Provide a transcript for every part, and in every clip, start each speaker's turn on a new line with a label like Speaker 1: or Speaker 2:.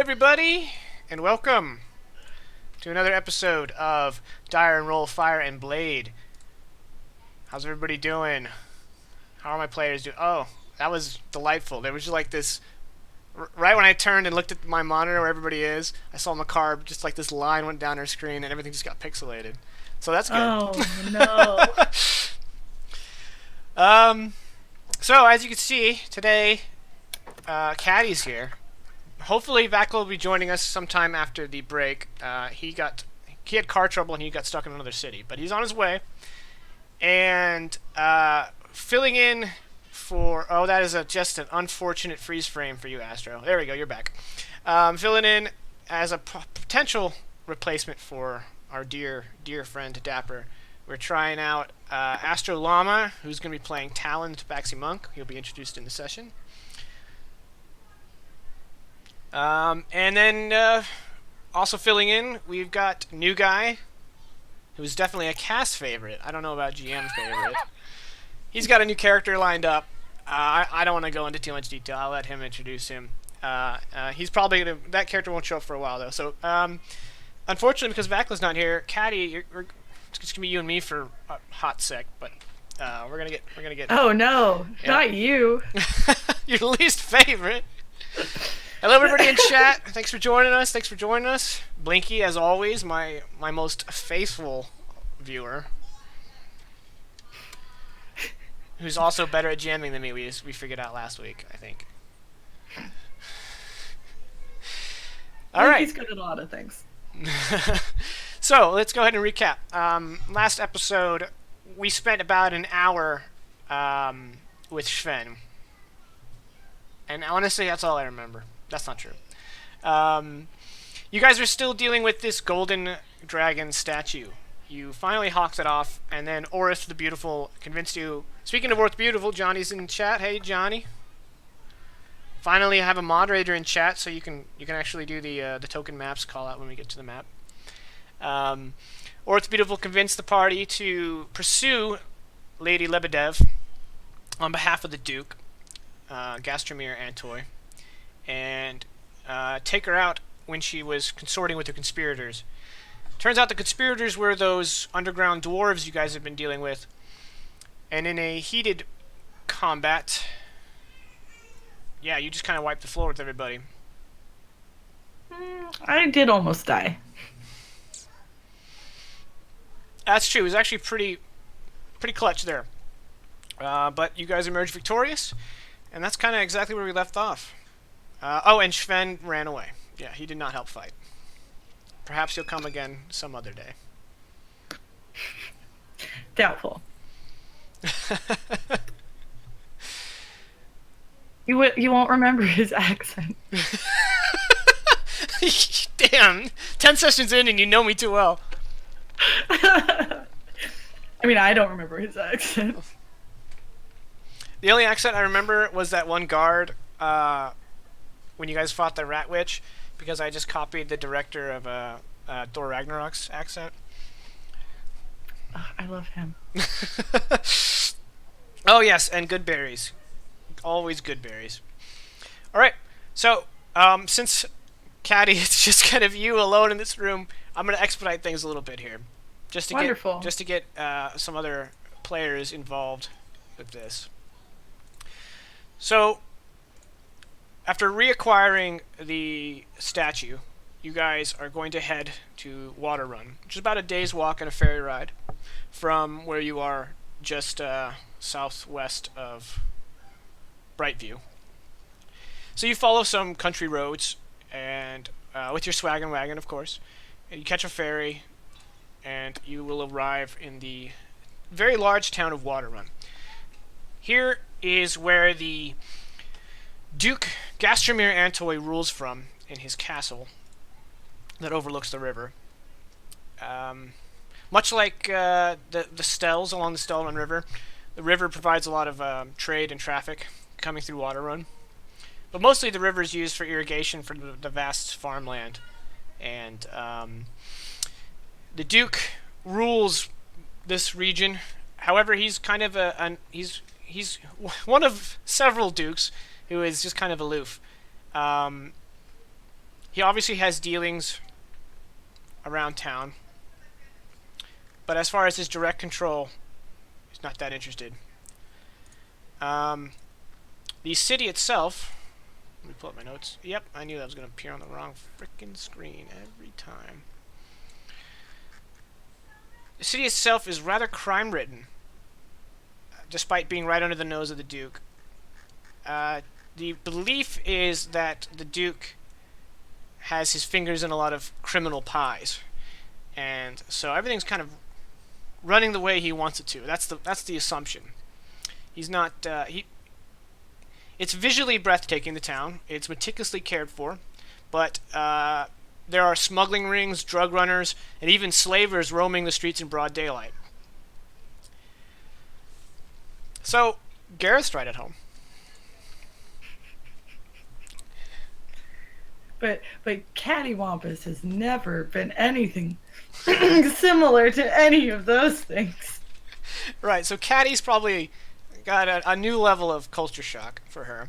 Speaker 1: everybody, and welcome to another episode of Dire and Roll Fire and Blade. How's everybody doing? How are my players doing? Oh, that was delightful. There was just like this. Right when I turned and looked at my monitor where everybody is, I saw Macabre, just like this line went down her screen and everything just got pixelated. So that's good.
Speaker 2: Oh no.
Speaker 1: So as you can see, today, Caddy's here. Hopefully Vackle will be joining us sometime after the break. He had car trouble and he got stuck in another city, but he's on his way. And filling in for that is just an unfortunate freeze frame for you, Astro. There we go, you're back. Filling in as a potential replacement for our dear friend Dapper. We're trying out Astro Llama, who's going to be playing Talon Tabaxi Monk. He'll be introduced in the session. And then also filling in, we've got new guy, who's definitely a cast favorite. I don't know about GM favorite. He's got a new character lined up. I don't want to go into too much detail. I'll let him introduce him. He's probably gonna, that character won't show up for a while though. So unfortunately, because Vacla's not here, Caddy, it's just gonna be you and me for a hot sec. But we're gonna get.
Speaker 2: Oh no,
Speaker 1: yeah.
Speaker 2: not you.
Speaker 1: Your least favorite. Hello, everybody in chat. Thanks for joining us. Blinky, as always, my most faithful viewer, who's also better at jamming than me. We figured out last week, I think. All right.
Speaker 2: He's good at a lot of things.
Speaker 1: So let's go ahead and recap. Last episode, we spent about an hour with Sven, and honestly, that's all I remember. That's not true. You guys are still dealing with this golden dragon statue. You finally hawked it off, and then Orith the Beautiful convinced you. Speaking of Orith Beautiful, Johnny's in chat. Hey, Johnny. Finally, I have a moderator in chat, so you can actually do the token maps call out when we get to the map. Orith the Beautiful convinced the party to pursue Lady Lebedev on behalf of the Duke, Gastromir Antoy, and take her out when she was consorting with the conspirators. Turns out the conspirators were those underground dwarves you guys have been dealing with, and in a heated combat, yeah, you just kind of wiped the floor with everybody.
Speaker 2: I did almost die.
Speaker 1: That's true. It was actually pretty clutch there. But you guys emerged victorious, and that's kind of exactly where we left off. And Sven ran away. Yeah, he did not help fight. Perhaps he'll come again some other day.
Speaker 2: Doubtful. You won't remember his accent.
Speaker 1: Damn! 10 sessions in and you know me too well.
Speaker 2: I mean, I don't remember his accent.
Speaker 1: The only accent I remember was that one guard when you guys fought the Rat Witch, because I just copied the director of Thor Ragnarok's accent.
Speaker 2: Oh, I love him.
Speaker 1: Oh yes, and good berries. Always good berries. Alright, so since Caddy, it's just kind of you alone in this room, I'm going to expedite things a little bit here. Just to get some other players involved with this. So, after reacquiring the statue, you guys are going to head to Waterrun, which is about a day's walk and a ferry ride from where you are, just southwest of Brightview. So you follow some country roads, and with your swaggin' wagon, of course, and you catch a ferry, and you will arrive in the very large town of Waterrun. Here is where the Duke Gastromir Antoy rules from in his castle that overlooks the river. Much like the Stells along the Stellrun River, the river provides a lot of trade and traffic coming through Waterrun. But mostly the river is used for irrigation for the vast farmland. And the Duke rules this region. However, he's kind of he's one of several dukes who is just kind of aloof. he obviously has dealings around town, but as far as his direct control, he's not that interested. The city itself. Let me pull up my notes. Yep, I knew that was going to appear on the wrong frickin' screen every time. The city itself is rather crime-ridden, despite being right under the nose of the Duke. The belief is that the Duke has his fingers in a lot of criminal pies, and so everything's kind of running the way he wants it to. That's the assumption. He's not. It's visually breathtaking. The town. It's meticulously cared for, but there are smuggling rings, drug runners, and even slavers roaming the streets in broad daylight. So Gareth's right at home.
Speaker 2: But Cattywampus has never been anything similar to any of those things.
Speaker 1: Right, so Caddy's probably got a new level of culture shock for her.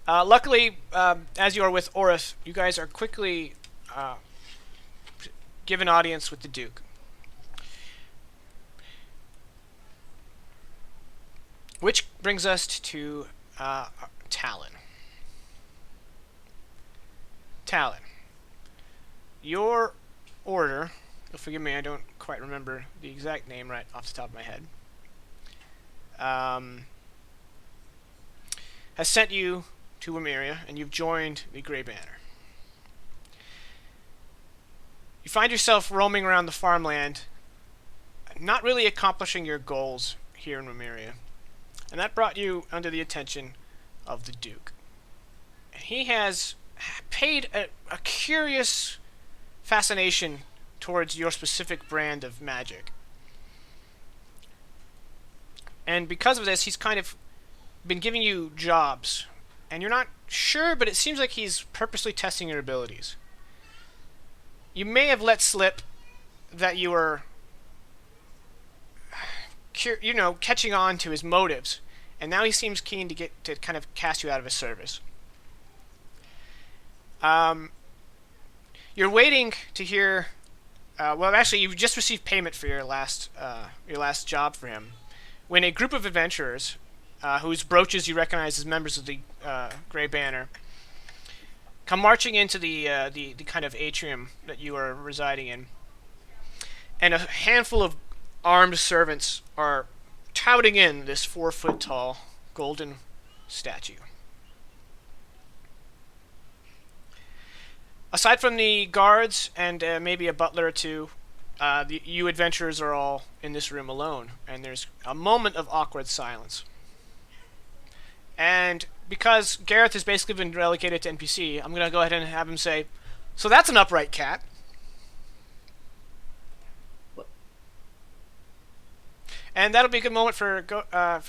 Speaker 1: Luckily, as you are with Orith, you guys are quickly given audience with the Duke. Which brings us to Talon. Talon, your order, you'll forgive me, I don't quite remember the exact name right off the top of my head, has sent you to Wymeria, and you've joined the Grey Banner. You find yourself roaming around the farmland, not really accomplishing your goals here in Wymeria, and that brought you under the attention of the Duke. He has paid a curious fascination towards your specific brand of magic. And because of this, he's kind of been giving you jobs. And you're not sure, but it seems like he's purposely testing your abilities. You may have let slip that you were, catching on to his motives. And now he seems keen to kind of cast you out of his service. You're waiting to hear. Well, actually, you've just received payment for your last job for him, when a group of adventurers, whose brooches you recognize as members of the Grey Banner, come marching into the kind of atrium that you are residing in, and a handful of armed servants are touting in this 4-foot-tall golden statue. Aside from the guards and maybe a butler or two, you adventurers are all in this room alone, and there's a moment of awkward silence. And because Gareth has basically been relegated to NPC, I'm going to go ahead and have him say, "So that's an upright cat." And that'll be a good moment for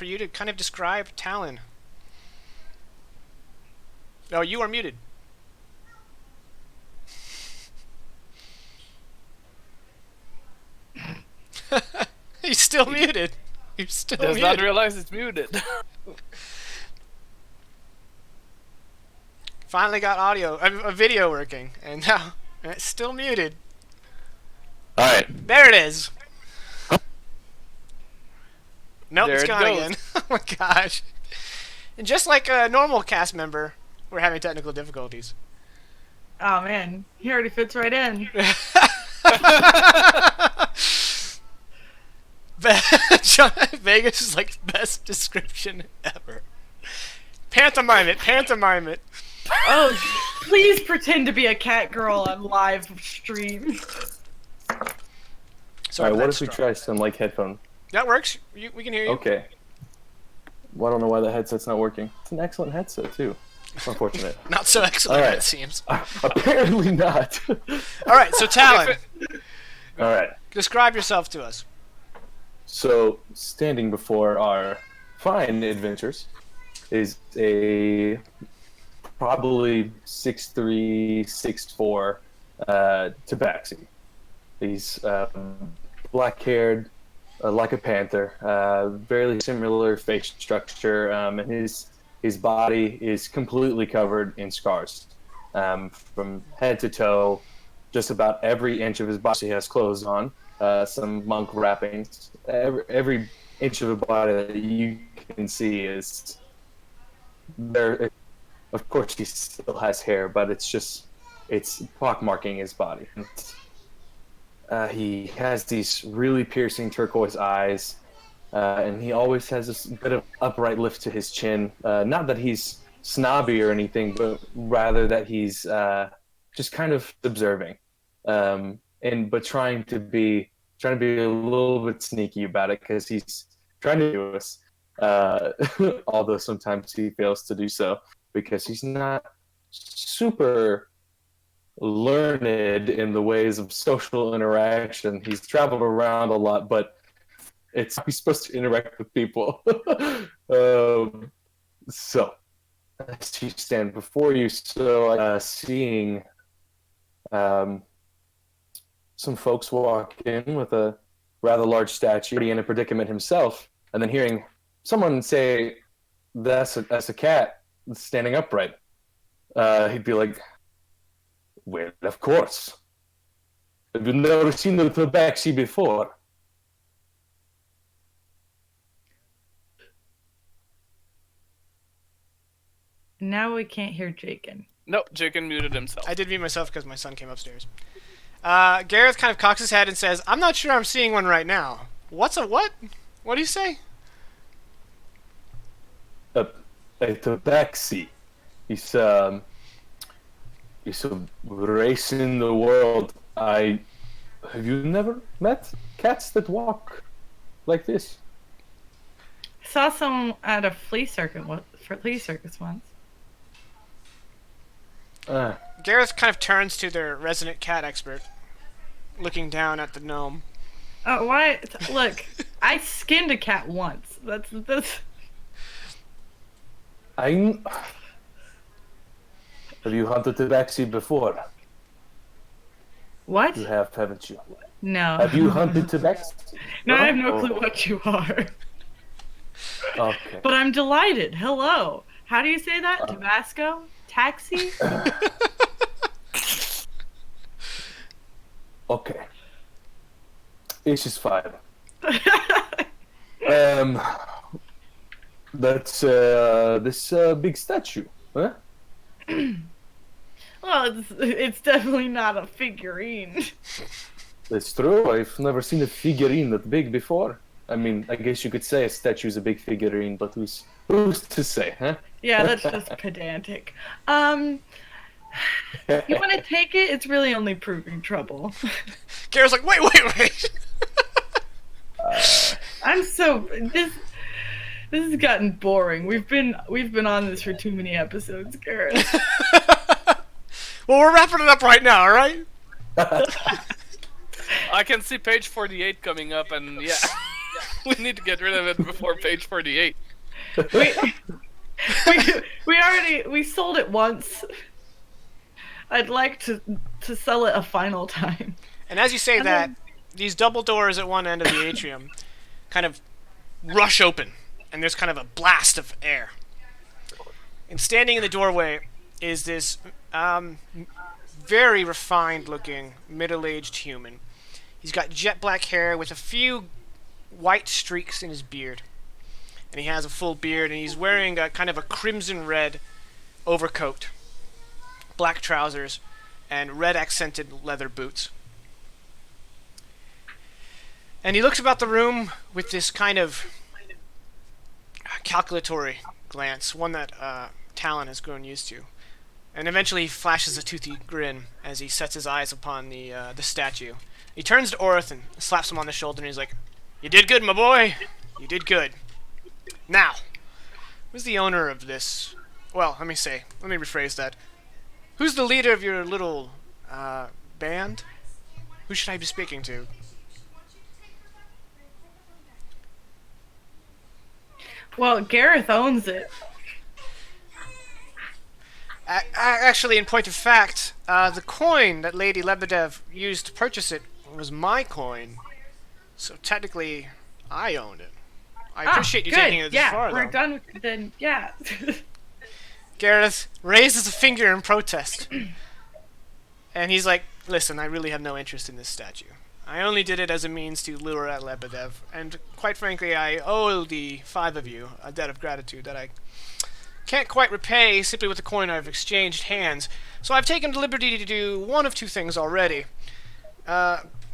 Speaker 1: you to kind of describe Talon. Oh, you are muted. He's still muted. He's still
Speaker 3: Does
Speaker 1: muted.
Speaker 3: not realize it's muted.
Speaker 1: Finally got a video working, and now it's still muted.
Speaker 3: All right.
Speaker 1: There it is. Nope,
Speaker 3: There
Speaker 1: it's
Speaker 3: it
Speaker 1: gone
Speaker 3: goes.
Speaker 1: again. Oh my gosh. And just like a normal cast member, we're having technical difficulties.
Speaker 2: Oh man, he already fits right in.
Speaker 1: Vegas is like best description ever. Pantomime it.
Speaker 2: Oh, please pretend to be a cat girl on live stream.
Speaker 1: Sorry,
Speaker 4: Alright, what
Speaker 1: that's
Speaker 4: if we
Speaker 1: strong.
Speaker 4: try some like headphone?
Speaker 1: That works. We can hear you.
Speaker 4: Okay. Well, I don't know why the headset's not working. It's an excellent headset too. It's unfortunate.
Speaker 1: Not so excellent,
Speaker 4: All right.
Speaker 1: it seems.
Speaker 4: Apparently not.
Speaker 1: All right, so Talon,
Speaker 4: Alright.
Speaker 1: describe yourself to us.
Speaker 4: So, standing before our fine adventures is a probably 6'3", 6'4" Tabaxi. He's black-haired, like a panther, very similar face structure, and his body is completely covered in scars. from head to toe. Just about every inch of his body has clothes on, some monk wrappings. Every inch of the body that you can see is there. Of course, he still has hair, but it's pockmarking his body. He has these really piercing turquoise eyes, and he always has this bit of upright lift to his chin. Not that he's snobby or anything, but rather that he's just kind of observing, but trying to be a little bit sneaky about it because he's trying to do us. Although sometimes he fails to do so because he's not super learned in the ways of social interaction. He's traveled around a lot, but he's supposed to interact with people. So, as you stand before you, seeing some folks walk in with a rather large statue, in a predicament himself, and then hearing someone say, that's a cat standing upright. He'd be like, well, of course. Have you never seen the tabaxi before?
Speaker 2: Now we can't hear Jakin.
Speaker 3: Nope, Jakin muted himself.
Speaker 1: I did mute myself because my son came upstairs. Gareth kind of cocks his head and says, I'm not sure I'm seeing one right now. What's a what? What do you say?
Speaker 4: A tabaxi. He's a race in the world. Have you never met cats that walk like this?
Speaker 2: I saw some at a flea circus once.
Speaker 1: Gareth kind of turns to their resident cat expert, looking down at the gnome.
Speaker 2: Oh, why? Look, I skinned a cat once. That's.
Speaker 4: Have you hunted tabaxi before?
Speaker 2: What?
Speaker 4: You have, haven't you?
Speaker 2: No.
Speaker 4: Have you hunted tabaxi?
Speaker 2: No, I have no clue what you are.
Speaker 4: Okay.
Speaker 2: But I'm delighted. Hello. How do you say that? Tabasco? Taxi?
Speaker 4: Okay. This is fine. That's this big statue, huh?
Speaker 2: Well, it's definitely not a figurine.
Speaker 4: That's true. I've never seen a figurine that big before. I mean, I guess you could say a statue's a big figurine, but who's to say, huh?
Speaker 2: Yeah, that's just pedantic. You want to take it? It's really only proving trouble.
Speaker 1: Gareth's like, wait.
Speaker 2: I'm so this has gotten boring. We've been on this for too many episodes, Gareth.
Speaker 1: Well, we're wrapping it up right now, all right?
Speaker 3: I can see page 48 coming up, and yeah, we need to get rid of it before page 48.
Speaker 2: We sold it once. I'd like to sell it a final time.
Speaker 1: And as you say that, these double doors at one end of the atrium kind of rush open, and there's kind of a blast of air. And standing in the doorway is this very refined-looking, middle-aged human. He's got jet black hair with a few white streaks in his beard. And he has a full beard, and he's wearing a kind of a crimson-red overcoat, black trousers, and red-accented leather boots. And he looks about the room with this kind of calculatory glance, one that Talon has grown used to. And eventually he flashes a toothy grin as he sets his eyes upon the statue. He turns to Orith and slaps him on the shoulder, and he's like, "You did good, my boy. You did good. Now, who's the owner of this? Well, let me rephrase that. Who's the leader of your little band? Who should I be speaking to?"
Speaker 2: Well, Gareth owns it.
Speaker 1: Actually, in point of fact, the coin that Lady Lebedev used to purchase it was my coin. So technically, I own it. I appreciate you taking it this far,
Speaker 2: we're
Speaker 1: though.
Speaker 2: done with then, yeah.
Speaker 1: Gareth raises a finger in protest. And he's like, listen, I really have no interest in this statue. I only did it as a means to lure out Lebedev, and quite frankly, I owe the 5 of you a debt of gratitude that I can't quite repay simply with the coin I've exchanged hands. So I've taken the liberty to do one of 2 things already.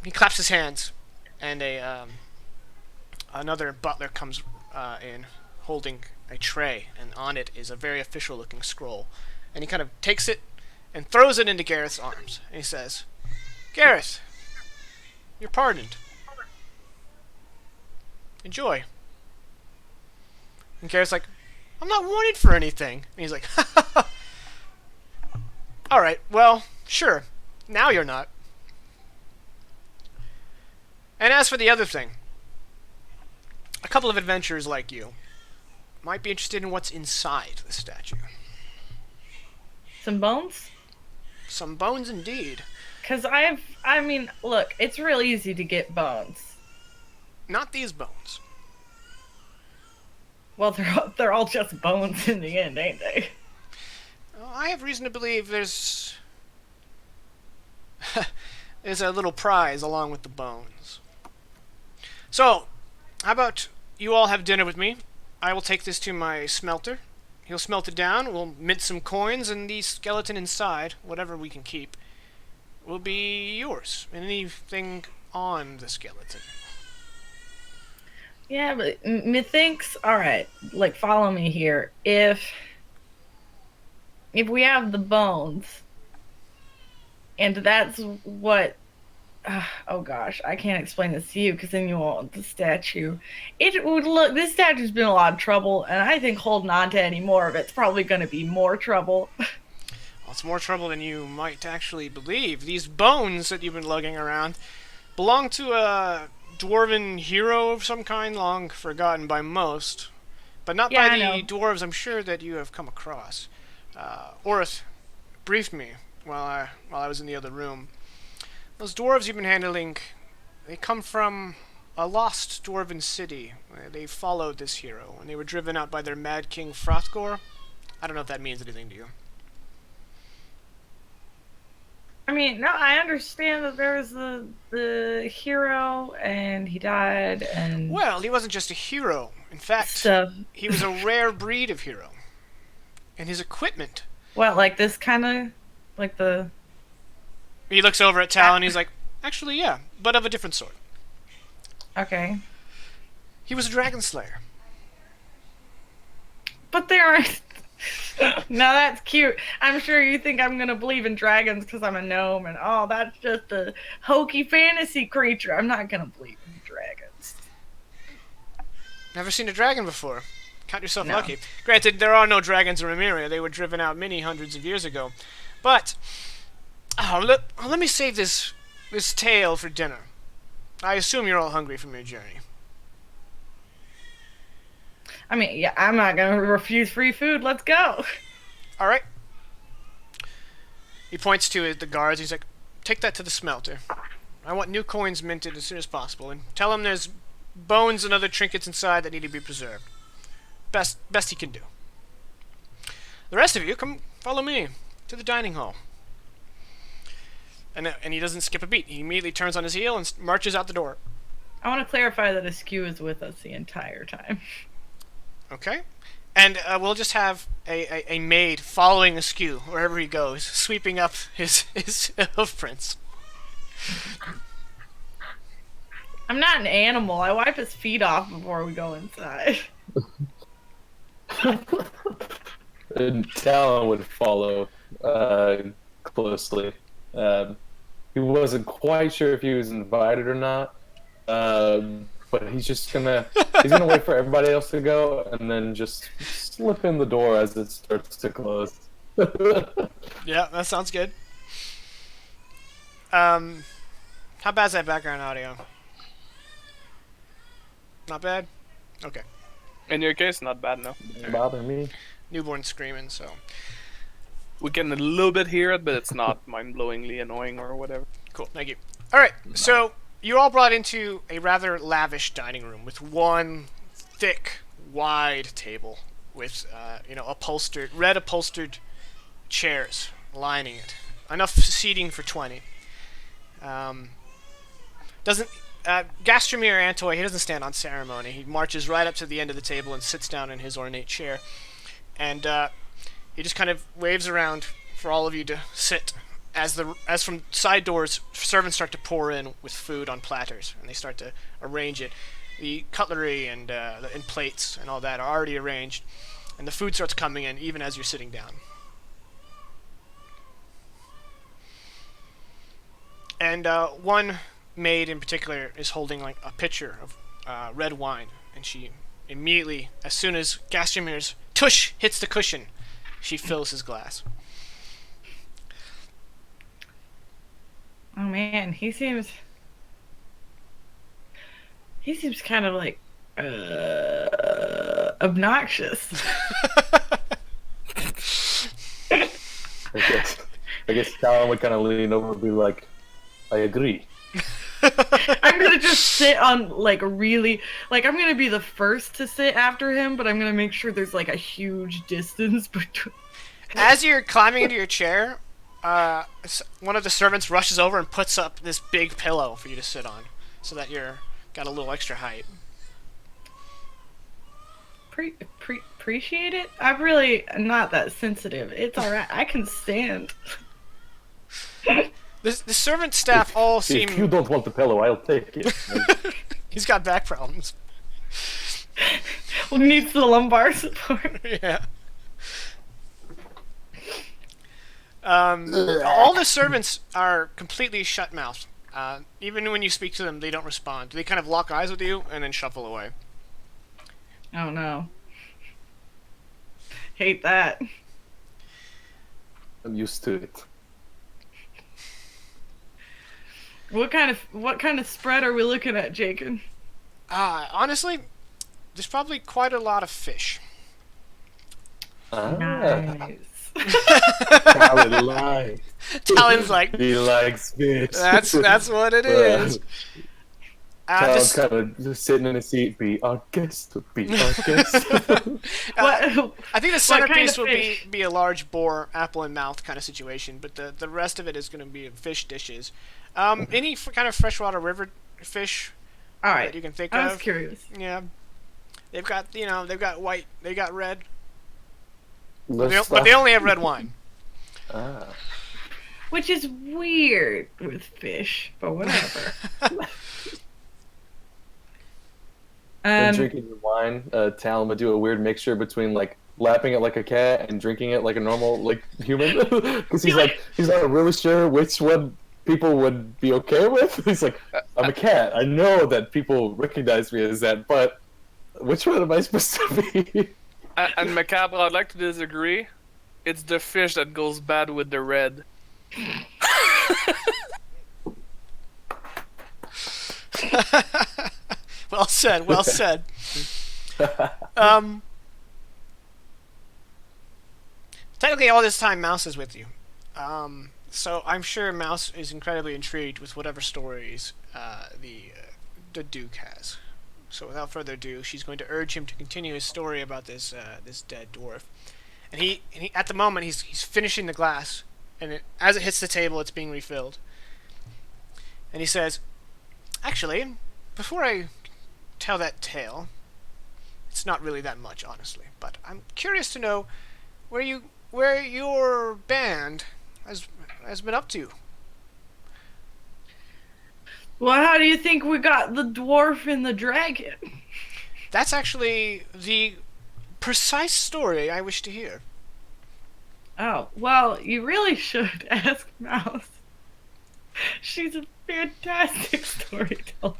Speaker 1: He claps his hands, and another butler comes in, holding a tray, and on it is a very official-looking scroll. And he kind of takes it and throws it into Gareth's arms. And he says, Gareth, you're pardoned. Enjoy. And Gareth's like, I'm not wanted for anything. And he's like, alright, well, sure. Now you're not. And as for the other thing, a couple of adventurers like you might be interested in what's inside the statue.
Speaker 2: Some bones?
Speaker 1: Some bones indeed.
Speaker 2: Because I mean, look, it's real easy to get bones.
Speaker 1: Not these bones.
Speaker 2: Well, they're all just bones in the end, ain't they?
Speaker 1: I have reason to believe there's a little prize along with the bones. So, how about you all have dinner with me? I will take this to my smelter. He'll smelt it down, we'll mint some coins, and the skeleton inside, whatever we can keep, will be yours. And anything on the skeleton.
Speaker 2: Yeah, but methinks, alright, like, follow me here. If we have the bones, and that's what, oh gosh, I can't explain this to you, because then you want the statue. It would look, this statue's been a lot of trouble, and I think holding on to any more of it's probably going to be more trouble.
Speaker 1: Well, it's more trouble than you might actually believe. These bones that you've been lugging around belong to a dwarven hero of some kind, long forgotten by most, but not by the dwarves I'm sure that you have come across. Orith briefed me while I was in the other room. Those dwarves you've been handling, they come from a lost dwarven city. They followed this hero, and they were driven out by their mad king Frothgore. I don't know if that means anything to you.
Speaker 2: I mean, no, I understand that there was the hero, and he died, and...
Speaker 1: Well, he wasn't just a hero. In fact, he was a rare breed of hero. And his equipment...
Speaker 2: What, like this kind of... like the...
Speaker 1: He looks over at Tal, and he's like, actually, yeah, but of a different sort.
Speaker 2: Okay.
Speaker 1: He was a dragon slayer.
Speaker 2: But they aren't... Now that's cute. I'm sure you think I'm gonna believe in dragons because I'm a gnome, and oh, that's just a hokey fantasy creature. I'm not gonna believe in dragons.
Speaker 1: Never seen a dragon before. Count yourself
Speaker 2: No.
Speaker 1: lucky. Granted, there are no dragons in Remeria. They were driven out many hundreds of years ago. But, let me save this tale for dinner. I assume you're all hungry from your journey.
Speaker 2: I mean, yeah, I'm not gonna refuse free food. Let's go.
Speaker 1: All right. He points to the guards. He's like, take that to the smelter. I want new coins minted as soon as possible. And tell him there's bones and other trinkets inside that need to be preserved. Best he can do. The rest of you, come follow me to the dining hall. And he doesn't skip a beat. He immediately turns on his heel and marches out the door.
Speaker 2: I want to clarify that Askew is with us the entire time.
Speaker 1: Okay. And we'll just have a maid following Askew wherever he goes, sweeping up his hoof prints.
Speaker 2: I'm not an animal. I wipe his feet off before we go inside.
Speaker 4: And Talon would follow closely. He wasn't quite sure if he was invited or not, but he's gonna wait for everybody else to go and then just slip in the door as it starts to close.
Speaker 1: Yeah, that sounds good. How bad's that background audio? Not bad? Okay.
Speaker 3: In your case, not bad, no.
Speaker 4: Doesn't bother me.
Speaker 1: Newborn screaming, so...
Speaker 3: We can a little bit hear it, but it's not mind-blowingly annoying or whatever.
Speaker 1: Cool, thank you. Alright, so you're all brought into a rather lavish dining room with one thick, wide table. with red upholstered chairs lining it, enough seating for 20. Doesn't Gastromir Antoy, he doesn't stand on ceremony. He marches right up to the end of the table and sits down in his ornate chair. And he just kind of waves around for all of you to sit as from side doors, servants start to pour in with food on platters, and they start to arrange it. The cutlery and plates and all that are already arranged, and the food starts coming in even as you're sitting down. And one maid in particular is holding like a pitcher of red wine, and she immediately, as soon as Gastromir's tush hits the cushion, she fills his glass.
Speaker 2: Oh man, he seems kind of like obnoxious.
Speaker 4: I guess Talon would kind of lean over and be like, I agree.
Speaker 2: I'm gonna just sit on I'm gonna be the first to sit after him, but I'm gonna make sure there's like a huge distance between.
Speaker 1: As you're climbing into your chair, one of the servants rushes over and puts up this big pillow for you to sit on, so that you're got a little extra height.
Speaker 2: Appreciate it. I'm really not that sensitive. It's alright. I can stand.
Speaker 1: The servant staff all seem...
Speaker 4: If you don't want the pillow, I'll take it.
Speaker 1: He's got back problems.
Speaker 2: Well, needs the lumbar support.
Speaker 1: Yeah. All the servants are completely shut-mouthed. Even when you speak to them, they don't respond. They kind of lock eyes with you and then shuffle away.
Speaker 2: Oh no. Hate that.
Speaker 4: I'm used to it.
Speaker 2: What kind of spread are we looking at, Jacob?
Speaker 1: Honestly, there's probably quite a lot of fish.
Speaker 2: Nice.
Speaker 4: Talon lies.
Speaker 1: Talon's like,
Speaker 4: He likes fish.
Speaker 1: that's what it is.
Speaker 4: Talon's kind of just sitting in a seat, be our guest.
Speaker 2: What?
Speaker 1: I think the centerpiece will
Speaker 2: fish?
Speaker 1: be a large boar, apple in mouth kind of situation, but the rest of it is going to be fish dishes. Any kind of freshwater river fish
Speaker 2: All right.
Speaker 1: that you can think
Speaker 2: I was
Speaker 1: of?
Speaker 2: curious.
Speaker 1: Yeah, they've got white, they got red, but
Speaker 4: Let's
Speaker 1: they only have red wine.
Speaker 2: Which is weird with fish, but whatever.
Speaker 4: When drinking your wine, Talon would do a weird mixture between like lapping it like a cat and drinking it like a normal like human, because he's not really sure which one people would be okay with. He's like, I'm a cat. I know that people recognize me as that, but which one am I supposed to be?
Speaker 3: And Macabre, I'd like to disagree. It's the fish that goes bad with the red.
Speaker 1: Well said. Well said. Technically, all this time, Mouse is with you. So I'm sure Mouse is incredibly intrigued with whatever stories the Duke has. So without further ado, she's going to urge him to continue his story about this dead dwarf. And he at the moment he's finishing the glass, and as it hits the table, it's being refilled. And he says, "Actually, before I tell that tale, it's not really that much, honestly. But I'm curious to know where your band has been up to."
Speaker 2: Well, how do you think we got the dwarf and the dragon?
Speaker 1: That's actually the precise story I wish to hear.
Speaker 2: Oh, well, you really should ask Mouse. She's a fantastic storyteller.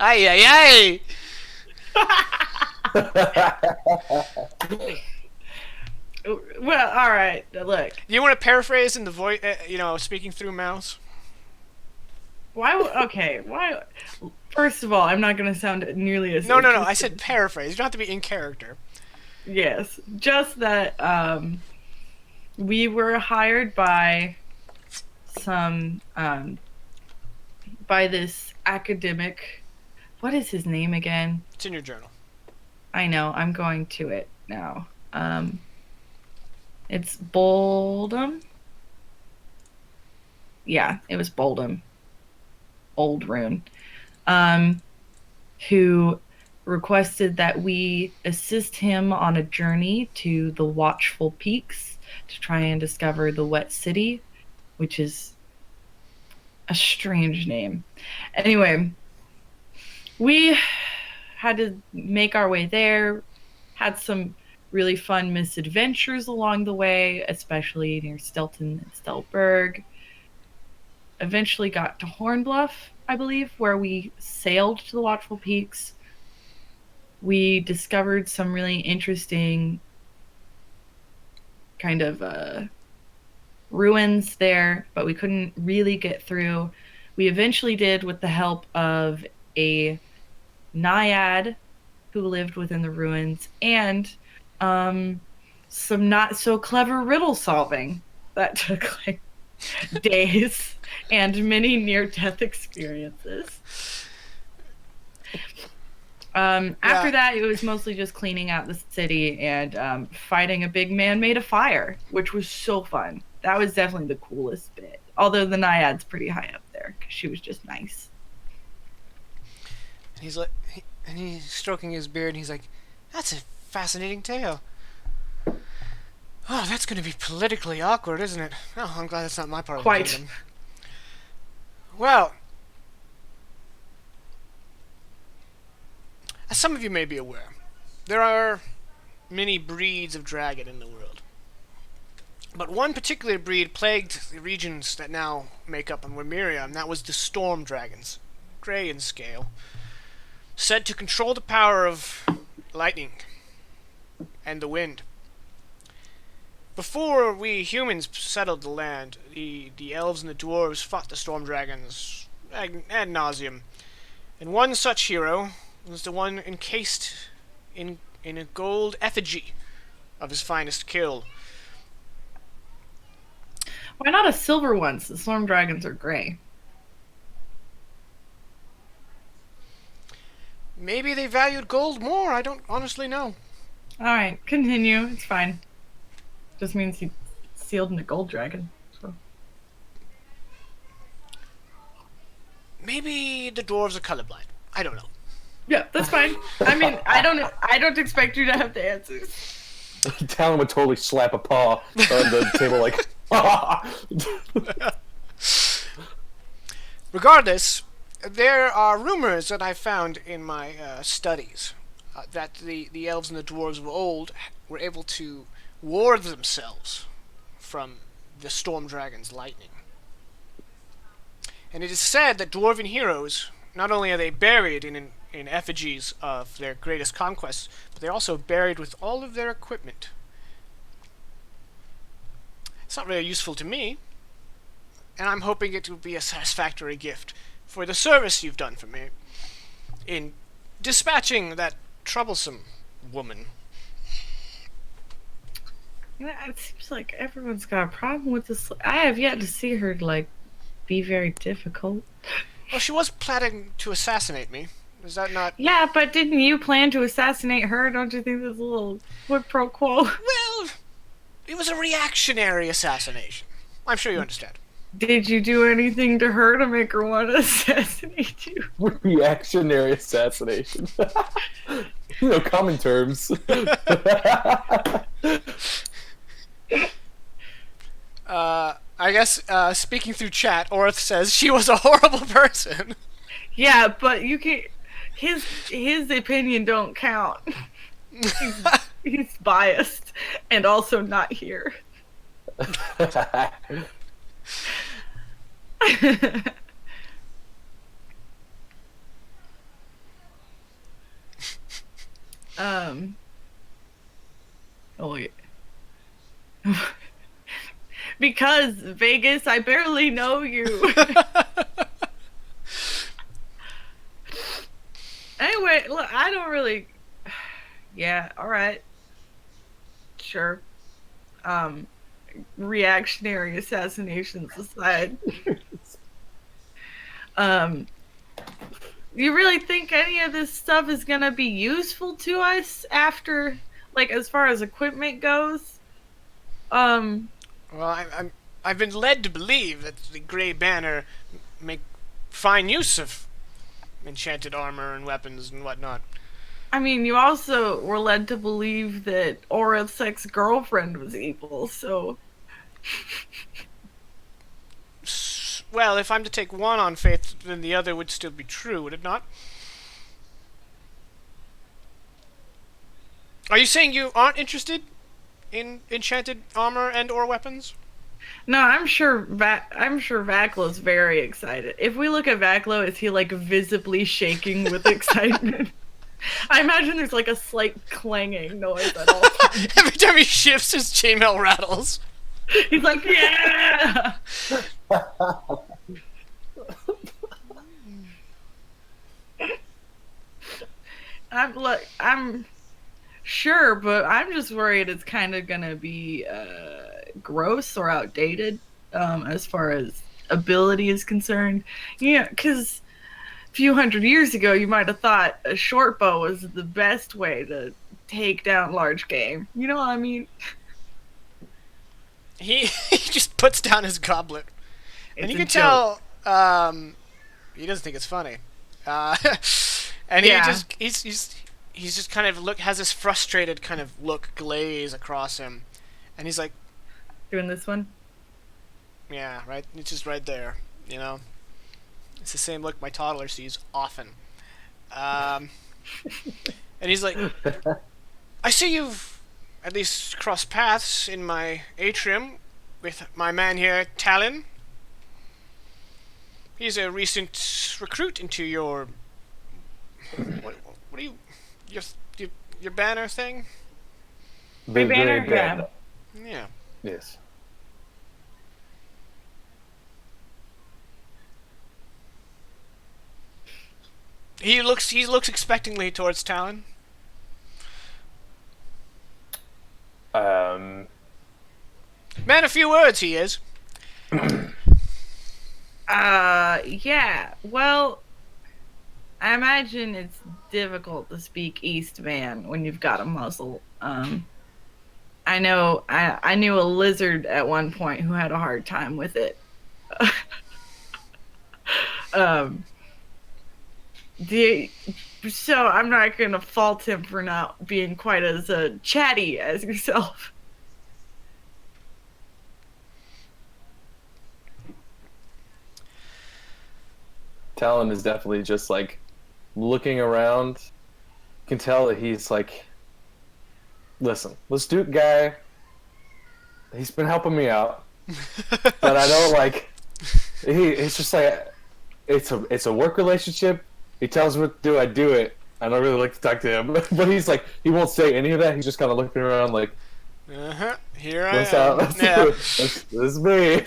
Speaker 1: Ay, ay,
Speaker 2: Well, all right. Look,
Speaker 1: Do you want to paraphrase in the voice, speaking through Mouse?
Speaker 2: why? First of all, I'm not going to sound nearly as
Speaker 1: No. I
Speaker 2: interested.
Speaker 1: said paraphrase. You don't have to be in character.
Speaker 2: Yes, just that we were hired by by this academic. What is his name again?
Speaker 1: It's in your journal.
Speaker 2: I know. I'm going to it now. It's Boldum. Yeah, it was Boldum. Old Rune. Um, who requested that we assist him on a journey to the Watchful Peaks to try and discover the Wet City, which is a strange name. Anyway, we had to make our way there, had some really fun misadventures along the way, especially near Stelton and Stelberg. Eventually got to Hornbluff, I believe, where we sailed to the Watchful Peaks. We discovered some really interesting kind of ruins there, but we couldn't really get through. We eventually did with the help of a naiad who lived within the ruins and some not so clever riddle solving that took like days and many near-death experiences. After that, it was mostly just cleaning out the city and fighting a big man made of fire, which was so fun. That was definitely the coolest bit. Although the naiad's pretty high up there because she was just nice.
Speaker 1: And he's stroking his beard, and he's like, "That's a fascinating tale. Oh, that's going to be politically awkward, isn't it? Oh, I'm glad that's not my part of the kingdom." Well, as some of you may be aware, there are many breeds of dragon in the world. But one particular breed plagued the regions that now make up Wymeria, and that was the storm dragons, gray in scale, said to control the power of lightning and the wind. Before we humans settled the land, the elves and the dwarves fought the storm dragons ad nauseum. And one such hero was the one encased in a gold effigy of his finest kill.
Speaker 2: Why not a silver one? The storm dragons are gray.
Speaker 1: Maybe they valued gold more. I don't honestly know.
Speaker 2: All right, continue. It's fine. Just means he sealed in a gold dragon. So.
Speaker 1: Maybe the dwarves are colorblind. I don't know.
Speaker 2: Yeah, that's fine. I mean, I don't expect you to have the answers.
Speaker 4: Talon would totally slap a paw on the table like,
Speaker 1: Regardless, there are rumors that I found in my studies that the elves and the dwarves of old were able to ward themselves from the storm dragon's lightning. And it is said that dwarven heroes, not only are they buried in effigies of their greatest conquests, but they're also buried with all of their equipment. It's not really useful to me, and I'm hoping it will be a satisfactory gift for the service you've done for me in dispatching that troublesome woman.
Speaker 2: It seems like everyone's got a problem with this. I have yet to see her, like, be very difficult.
Speaker 1: Well, she was planning to assassinate me. Is that not...
Speaker 2: Yeah, but didn't you plan to assassinate her? Don't you think there's a little quid pro quo?
Speaker 1: Well, it was a reactionary assassination. I'm sure you understand.
Speaker 2: Did you do anything to her to make her want to assassinate you?
Speaker 4: reactionary assassination. Common terms.
Speaker 1: I guess, speaking through chat, Orth says she was a horrible person.
Speaker 2: Yeah, but you can... His opinion don't count. He's biased and also not here. Oh yeah. Because Vegas, I barely know you. Anyway, look, I don't really. Yeah, all right. Sure. Reactionary assassinations aside. You really think any of this stuff is gonna be useful to us after, like, as far as equipment goes? Um,
Speaker 1: Well, I've been led to believe that the Grey Banner make fine use of enchanted armor and weapons and whatnot.
Speaker 2: I mean, you also were led to believe that Aura's ex-girlfriend was evil, so...
Speaker 1: Well, if I'm to take one on faith, then the other would still be true, would it not? Are you saying you aren't interested in enchanted armor and or weapons?
Speaker 2: No, I'm sure Vaclo's very excited. If we look at Vaclo, is he, like, visibly shaking with excitement? I imagine there's, like, a slight clanging noise at all times.
Speaker 1: Every time he shifts, his chainmail rattles.
Speaker 2: He's like, yeah! I'm sure, but I'm just worried it's kind of gonna be gross or outdated as far as ability is concerned. Yeah, because a few hundred years ago, you might have thought a short bow was the best way to take down large game. You know what I mean?
Speaker 1: He just puts down his goblet, and
Speaker 2: It's
Speaker 1: you
Speaker 2: a
Speaker 1: can tell he doesn't think it's funny. And
Speaker 2: Yeah.
Speaker 1: he's just kind of has this frustrated kind of look glaze across him, and he's like,
Speaker 2: Doing this one.
Speaker 1: yeah, right. It's just right there, you know. It's the same look my toddler sees often. And he's like, I see you've at least crossed paths in my atrium with my man here, Talon. He's a recent recruit into your what are you your banner thing?
Speaker 4: The
Speaker 2: Banner?
Speaker 4: Grey Banner.
Speaker 1: Yeah.
Speaker 4: Yes.
Speaker 1: He looks expectantly towards Talon. Man, a few words he is.
Speaker 2: Yeah. Well, I imagine it's difficult to speak Eastman when you've got a muzzle. I know I knew a lizard at one point who had a hard time with it. So I'm not gonna fault him for not being quite as chatty as yourself.
Speaker 4: Talon is definitely just like looking around. You can tell that he's like, listen, this Duke guy, he's been helping me out, but I don't like. It's just like it's a work relationship. He tells me what to do, I do it. I don't really like to talk to him, but he's like he won't say any of that. He's just kind of looking around like,
Speaker 1: Here I
Speaker 4: what's
Speaker 1: am.
Speaker 4: up?
Speaker 1: Yeah.
Speaker 4: This is me.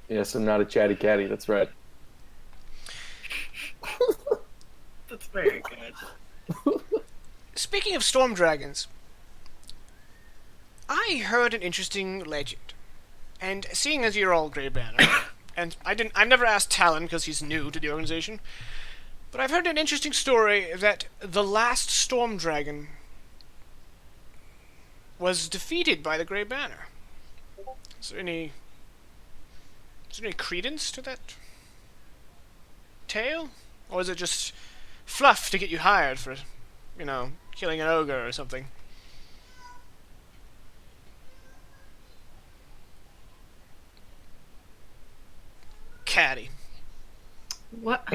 Speaker 4: Yes, I'm not a chatty catty. That's right.
Speaker 2: That's very good.
Speaker 1: Speaking of storm dragons, I heard an interesting legend, and seeing as you're all Grey Banner, and I've never asked Talon because he's new to the organization, but I've heard an interesting story that the last storm dragon was defeated by the Grey Banner. Is there any credence to that tale, or is it just fluff to get you hired for, killing an ogre or something? Caddy.
Speaker 2: What?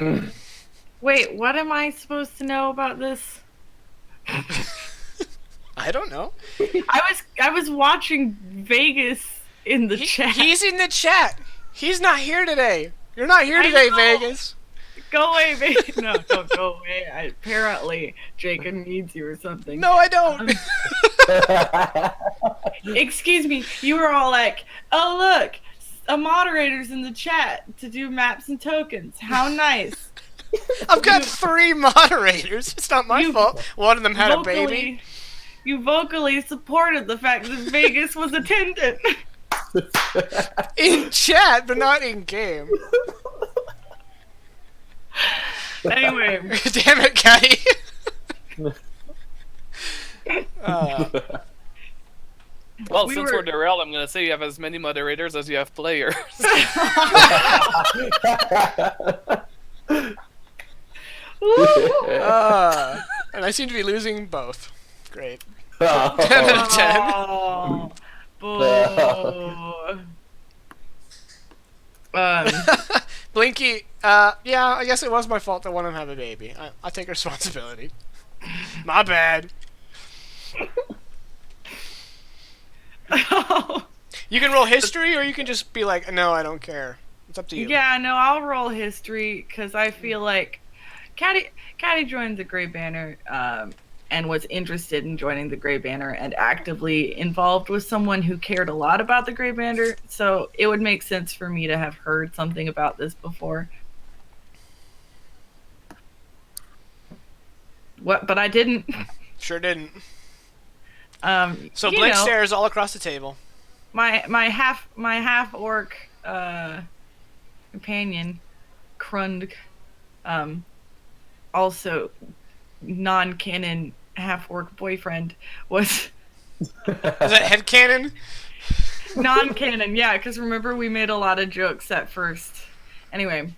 Speaker 2: Wait, what am I supposed to know about this?
Speaker 1: I don't know.
Speaker 2: I was watching Vegas in the chat.
Speaker 1: He's in the chat. He's not here today. You're not here today,
Speaker 2: know.
Speaker 1: Vegas.
Speaker 2: Go away, Vegas. No, don't go away. Apparently, Jacob needs you or something.
Speaker 1: No, I don't.
Speaker 2: Excuse me. You were all like, "Oh look, a moderator's in the chat to do maps and tokens. How nice."
Speaker 1: I've got 3 moderators. It's not my
Speaker 2: You
Speaker 1: fault. One of them had a baby.
Speaker 2: You vocally supported the fact that Vegas was attendant.
Speaker 1: In chat, but not in game.
Speaker 2: Anyway,
Speaker 1: Damn it, Caddy.
Speaker 3: Well,
Speaker 2: We
Speaker 3: since
Speaker 2: were-
Speaker 3: we're derailed, I'm gonna say you have as many moderators as you have players.
Speaker 1: And I seem to be losing both. Great. 10
Speaker 4: Oh.
Speaker 1: out of 10.
Speaker 2: Oh, boo.
Speaker 1: Blinky, yeah, I guess it was my fault that one of them have a baby. I take responsibility. My bad. You can roll history, or you can just be like, no, I don't care. It's up to you.
Speaker 2: Yeah, no, I'll roll history because I feel like Caddy joined the Grey Banner and was interested in joining the Grey Banner and actively involved with someone who cared a lot about the Grey Banner. So it would make sense for me to have heard something about this before. What? But I didn't.
Speaker 1: Sure didn't. So
Speaker 2: you
Speaker 1: Blink
Speaker 2: know,
Speaker 1: stares all across the table.
Speaker 2: my half orc companion, Krund, also non-canon half orc boyfriend, was
Speaker 1: Is that headcanon?
Speaker 2: non-canon. Yeah, because remember we made a lot of jokes at first. Anyway,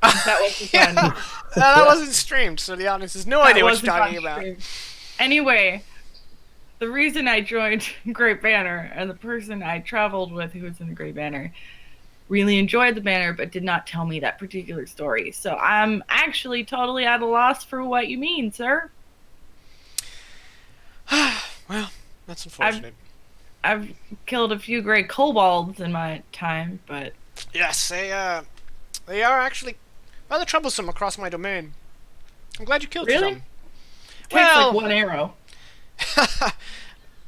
Speaker 2: that was fun.
Speaker 1: That wasn't streamed, so the audience has no idea what you're talking about.
Speaker 2: Anyway, the reason I joined Great Banner and the person I traveled with who was in the Great Banner really enjoyed the banner but did not tell me that particular story. So I'm actually totally at a loss for what you mean, sir.
Speaker 1: Well, that's unfortunate.
Speaker 2: I've killed a few gray kobolds in my time, but
Speaker 1: Yes, they are actually rather troublesome across my domain. I'm glad you killed
Speaker 2: Really?
Speaker 1: some.
Speaker 2: it takes
Speaker 1: Well,
Speaker 2: like one arrow.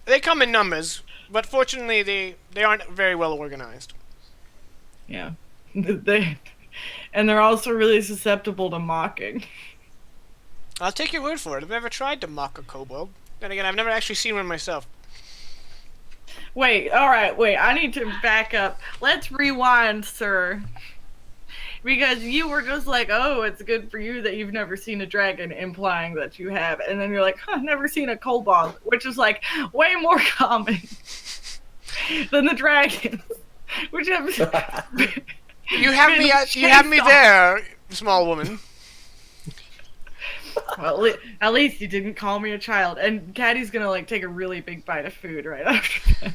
Speaker 1: they come in numbers, but fortunately they aren't very well organized.
Speaker 2: Yeah. They're also really susceptible to mocking.
Speaker 1: I'll take your word for it. I've never tried to mock a kobold. Then again, I've never actually seen one myself.
Speaker 2: Wait, alright, wait, I need to back up. Let's rewind, sir. Because you were just like, oh, it's good for you that you've never seen a dragon, implying that you have. And then you're like, huh, never seen a kobold, which is like way more common than the dragons. Which have
Speaker 1: You have me there, small woman.
Speaker 2: Well, at least you didn't call me a child. And Caddy's gonna like take a really big bite of food right after that.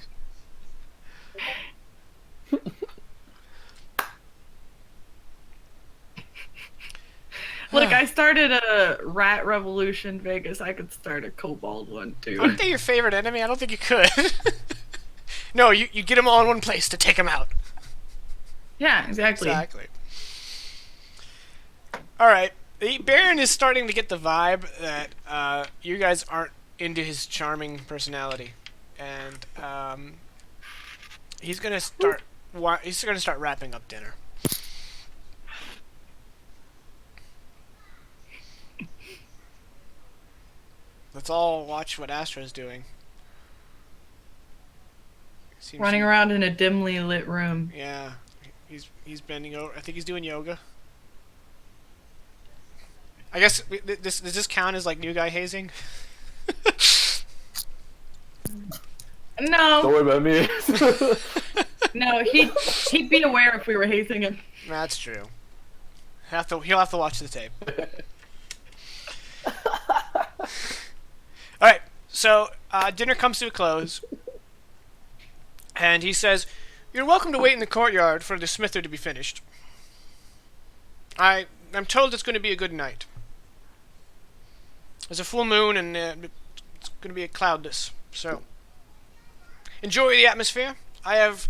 Speaker 2: Look, I started a rat revolution, Vegas. I could start a kobold one too.
Speaker 1: Aren't they your favorite enemy? I don't think you could. No, you get them all in one place to take them out.
Speaker 2: Yeah, exactly.
Speaker 1: Exactly. All right. The Baron is starting to get the vibe that you guys aren't into his charming personality, and he's gonna start. He's gonna start wrapping up dinner. Let's all watch what Astra's doing. Seems
Speaker 2: Running around in a dimly lit room.
Speaker 1: Yeah, he's bending over. I think he's doing yoga. I guess does this count as like new guy hazing?
Speaker 2: No,
Speaker 4: Don't worry about me.
Speaker 2: no, he'd be aware if we were hazing him.
Speaker 1: That's true. He'll have to watch the tape. All right, so dinner comes to a close, and he says, "You're welcome to wait in the courtyard for the smither to be finished. I'm told it's going to be a good night. There's a full moon, and it's going to be cloudless. So enjoy the atmosphere. I have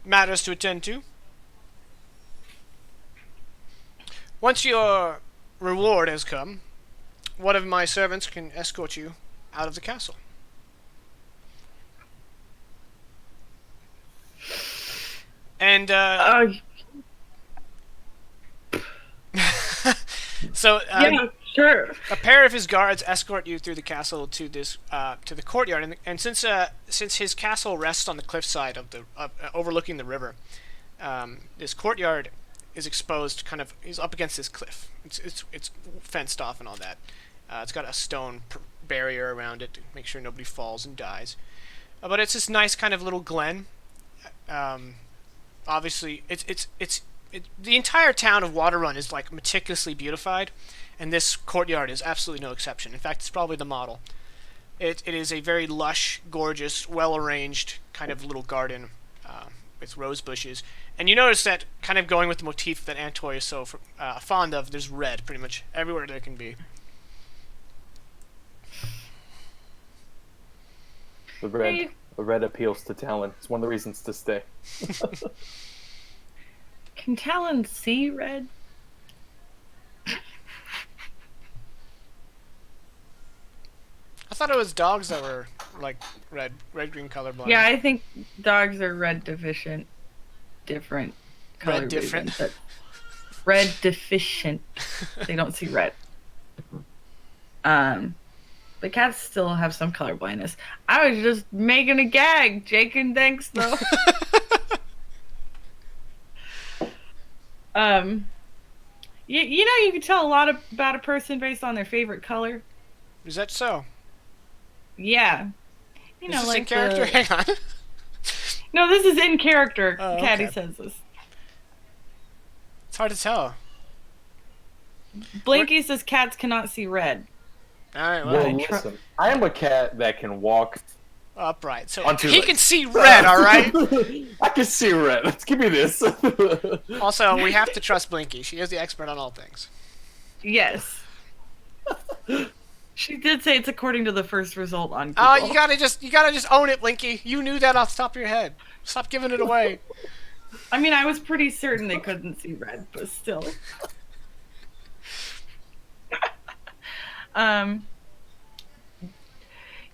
Speaker 1: matters to attend to. Once your reward has come, one of my servants can escort you out of the castle." And so
Speaker 2: Yeah, Sure.
Speaker 1: A pair of his guards escort you through the castle to this to the courtyard, and since his castle rests on the cliffside of the overlooking the river, this courtyard is exposed, kind of, he's up against this cliff. It's fenced off and all that. It's got a stone barrier around it to make sure nobody falls and dies. But it's this nice kind of little glen. Obviously, the entire town of Waterrun is like meticulously beautified, and this courtyard is absolutely no exception. In fact, it's probably the model. It is a very lush, gorgeous, well-arranged kind of little garden with rose bushes. And you notice that, kind of going with the motif that Antoy is so fond of, there's red pretty much everywhere there can be.
Speaker 4: The red appeals to Talon. It's one of the reasons to stay.
Speaker 2: Can Talon see red?
Speaker 1: I thought it was dogs that were like red, green colorblind.
Speaker 2: Yeah, I think dogs are red deficient. Different color
Speaker 1: Red different.
Speaker 2: reasons, red deficient. They don't see red. But cats still have some color blindness. I was just making a gag. Jake and thanks though. You know, you can tell a lot about a person based on their favorite color.
Speaker 1: Is that so?
Speaker 2: Yeah. You
Speaker 1: Is
Speaker 2: know,
Speaker 1: this
Speaker 2: like
Speaker 1: in character? Hang on.
Speaker 2: No, this is in character.
Speaker 1: Oh,
Speaker 2: Caddy
Speaker 1: okay.
Speaker 2: says this.
Speaker 1: It's hard to tell.
Speaker 2: Blinky says cats cannot see red.
Speaker 1: All right,
Speaker 4: Well,
Speaker 1: well,
Speaker 4: listen, I am a cat that can walk.
Speaker 1: upright. So
Speaker 4: On two
Speaker 1: he
Speaker 4: legs.
Speaker 1: can see red, all right?
Speaker 4: I can see red. Let's give me this.
Speaker 1: Also, we have to trust Blinky. She is the expert on all things.
Speaker 2: Yes. She did say it's according to the first result on Google.
Speaker 1: Oh, you gotta just own it, Blinky. You knew that off the top of your head. Stop giving it away.
Speaker 2: I mean, I was pretty certain they couldn't see red, but still.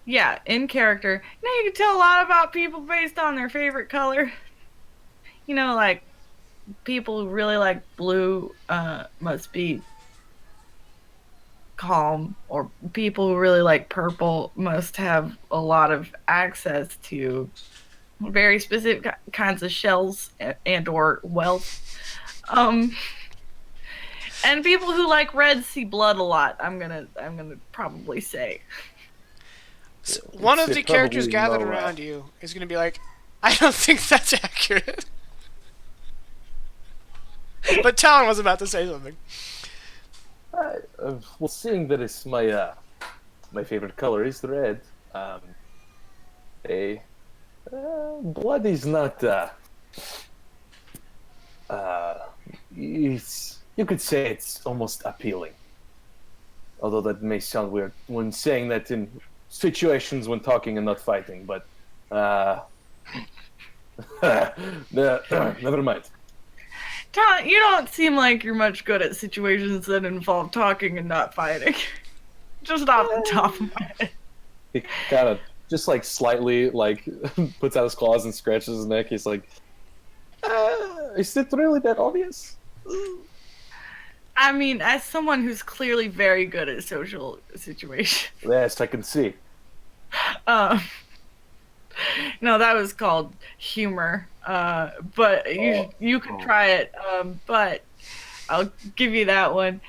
Speaker 2: Yeah, in character. You know, you can tell a lot about people based on their favorite color. You know, like, people who really like blue must be calm, or people who really like purple must have a lot of access to very specific kinds of shells and or wealth. And people who like red see blood a lot. I'm gonna probably say.
Speaker 1: So one of
Speaker 4: It's
Speaker 1: the
Speaker 4: probably
Speaker 1: characters gathered
Speaker 4: no
Speaker 1: around you is gonna be like, I don't think that's accurate. But Talon was about to say something.
Speaker 4: Well, seeing that it's my favorite color is red, blood is not. You could say it's almost appealing. Although that may sound weird when saying that in situations when talking and not fighting, but never mind.
Speaker 2: Talon, you don't seem like you're much good at situations that involve talking and not fighting. Just off the top of my head.
Speaker 4: He kind of just like slightly like puts out his claws and scratches his neck. He's like, "Is it really that obvious?"
Speaker 2: I mean, as someone who's clearly very good at social situations.
Speaker 4: Yes, I can see.
Speaker 2: No, that was called humor. But you could try it. But I'll give you that one.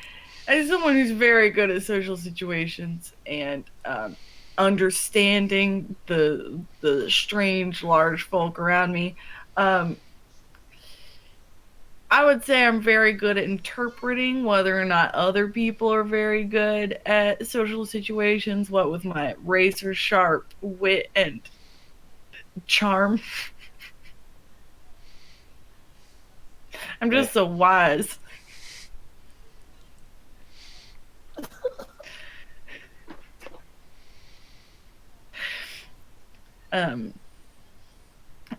Speaker 2: As someone who's very good at social situations and understanding the strange large folk around me, I would say I'm very good at interpreting whether or not other people are very good at social situations, what with my razor sharp wit and charm. I'm just so wise.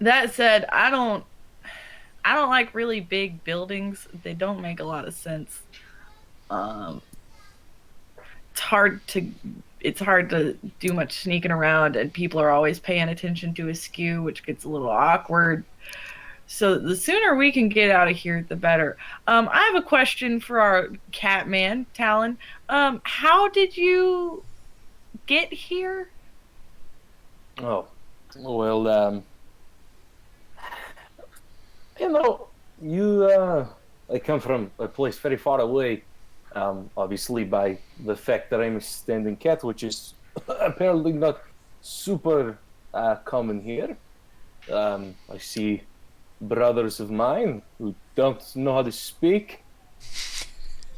Speaker 2: That said, I don't like really big buildings. They don't make a lot of sense. It's hard to do much sneaking around, and people are always paying attention to askew, which gets a little awkward. So the sooner we can get out of here, the better. I have a question for our cat man, Talon. How did you get here?
Speaker 4: Oh, well, you know, you, I come from a place very far away, obviously by the fact that I'm a standing cat, which is apparently not super common here. I see brothers of mine who don't know how to speak.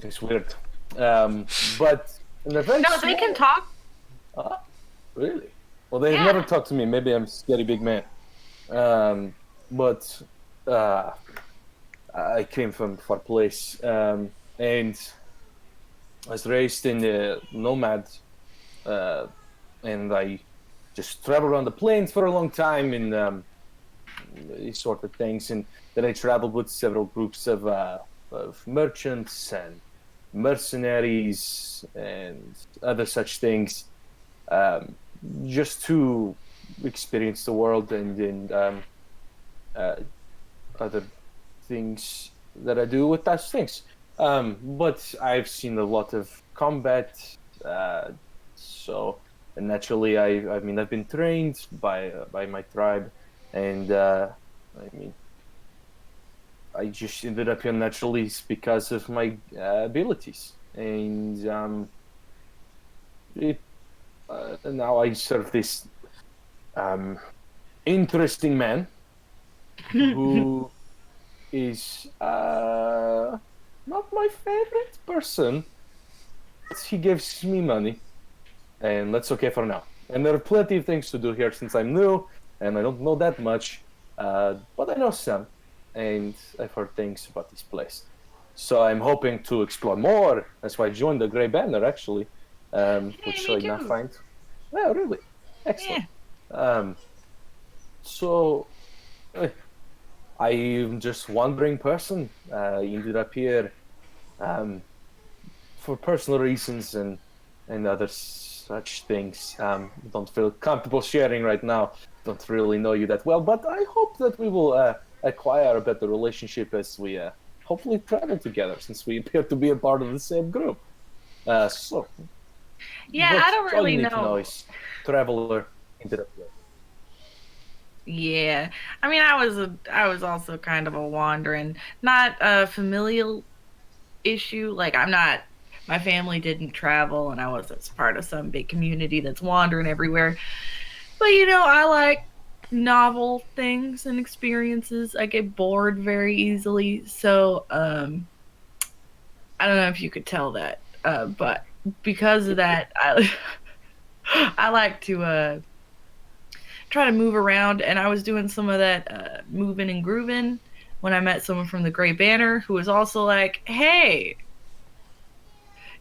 Speaker 4: It's weird. But in a very
Speaker 2: No, they can
Speaker 4: small...
Speaker 2: talk.
Speaker 4: Ah, really? Well, they've
Speaker 2: Yeah.
Speaker 4: never talked to me. Maybe I'm a scary big man. But uh, I came from a far place, and I was raised in a nomad, uh, and I just traveled around the plains for a long time in these sort of things. And then I traveled with several groups of merchants and mercenaries and other such things, um, just to experience the world and uh, other things that I do with those things. But I've seen a lot of combat, uh, so and naturally, I mean, I've been trained by my tribe, and I mean, I just ended up here naturally because of my abilities, and it now I serve this um, interesting man who is not my favorite person. But he gives me money, and that's okay for now. And there are plenty of things to do here since I'm new, and I don't know that much, but I know some, and I've heard things about this place. So I'm hoping to explore more. That's why I joined the Grey Banner, actually,
Speaker 2: Hey,
Speaker 4: which
Speaker 2: me
Speaker 4: I now
Speaker 2: too.
Speaker 4: find. Well, really
Speaker 2: Yeah.
Speaker 4: excellent. Um, so I'm just wandering person. Ended up here um, for personal reasons and other such things. Don't feel comfortable sharing right now. Don't really know you that well, but I hope that we will acquire a better relationship as we hopefully travel together, since we appear to be a part of the same group. So,
Speaker 2: Yeah, I
Speaker 4: but
Speaker 2: don't
Speaker 4: all you
Speaker 2: really
Speaker 4: need to know
Speaker 2: know.
Speaker 4: is traveler ended up here.
Speaker 2: Yeah. I mean, I was also kind of a wandering, not a familial issue. Like I'm not my family didn't travel and I wasn't part of some big community that's wandering everywhere. But I like novel things and experiences. I get bored very easily. So, I don't know if you could tell that. But because of that, I I like to try to move around, and I was doing some of that moving and grooving when I met someone from the Grey Banner who was also like, "Hey,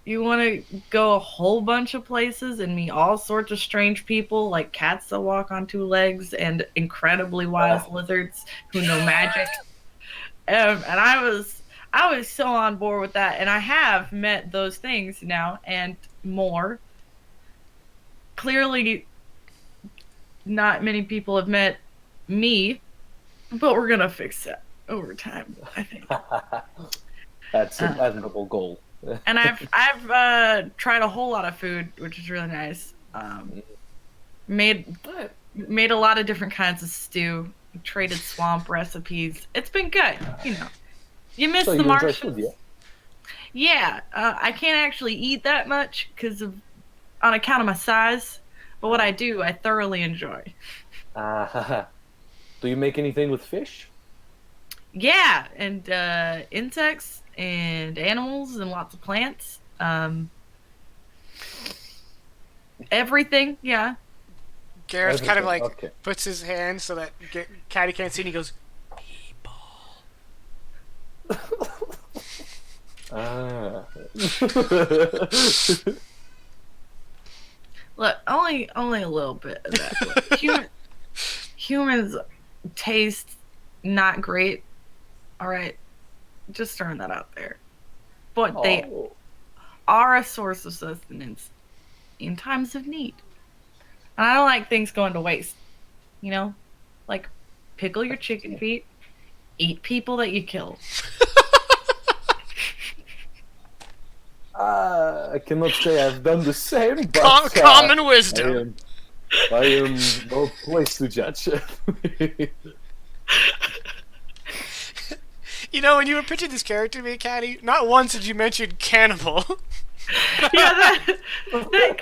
Speaker 2: you want to go a whole bunch of places and meet all sorts of strange people, like cats that walk on two legs and incredibly wise
Speaker 4: Uh,
Speaker 2: lizards who know magic?" And I was so on board with that, and I have met those things now and more. Clearly, not many people have met me, but we're gonna fix that over time, I think.
Speaker 4: That's an
Speaker 2: Uh,
Speaker 4: admirable goal.
Speaker 2: and I've tried a whole lot of food, which is really nice. Made made a lot of different kinds of stew. Traded swamp recipes. It's been good. You
Speaker 4: So
Speaker 2: miss the
Speaker 4: you enjoy food, yeah?
Speaker 2: marshes. Yeah, I can't actually eat that much because of on account of my size. But what I
Speaker 4: Uh,
Speaker 2: do, I thoroughly enjoy.
Speaker 4: uh, do you make anything with fish?
Speaker 2: Yeah, and insects and animals and lots of plants. Everything. Yeah.
Speaker 1: Garrett's kind of
Speaker 4: Everything.
Speaker 1: like
Speaker 4: Okay.
Speaker 1: puts his hand so that Caddy can't see, and he goes,
Speaker 4: Ah.
Speaker 2: Look, only a little bit of that. Look, humans taste not great. All right, just throwing that out there. But they
Speaker 4: Oh.
Speaker 2: are a source of sustenance in times of need. And I don't like things going to waste. You know, like pickle your chicken feet, Eat people that you kill.
Speaker 4: I cannot say I've done the same, but
Speaker 1: Common wisdom.
Speaker 4: I am no place to judge.
Speaker 1: You know, when you were pitching this character to me, Caddy, not once did you mention cannibal.
Speaker 2: Yeah, that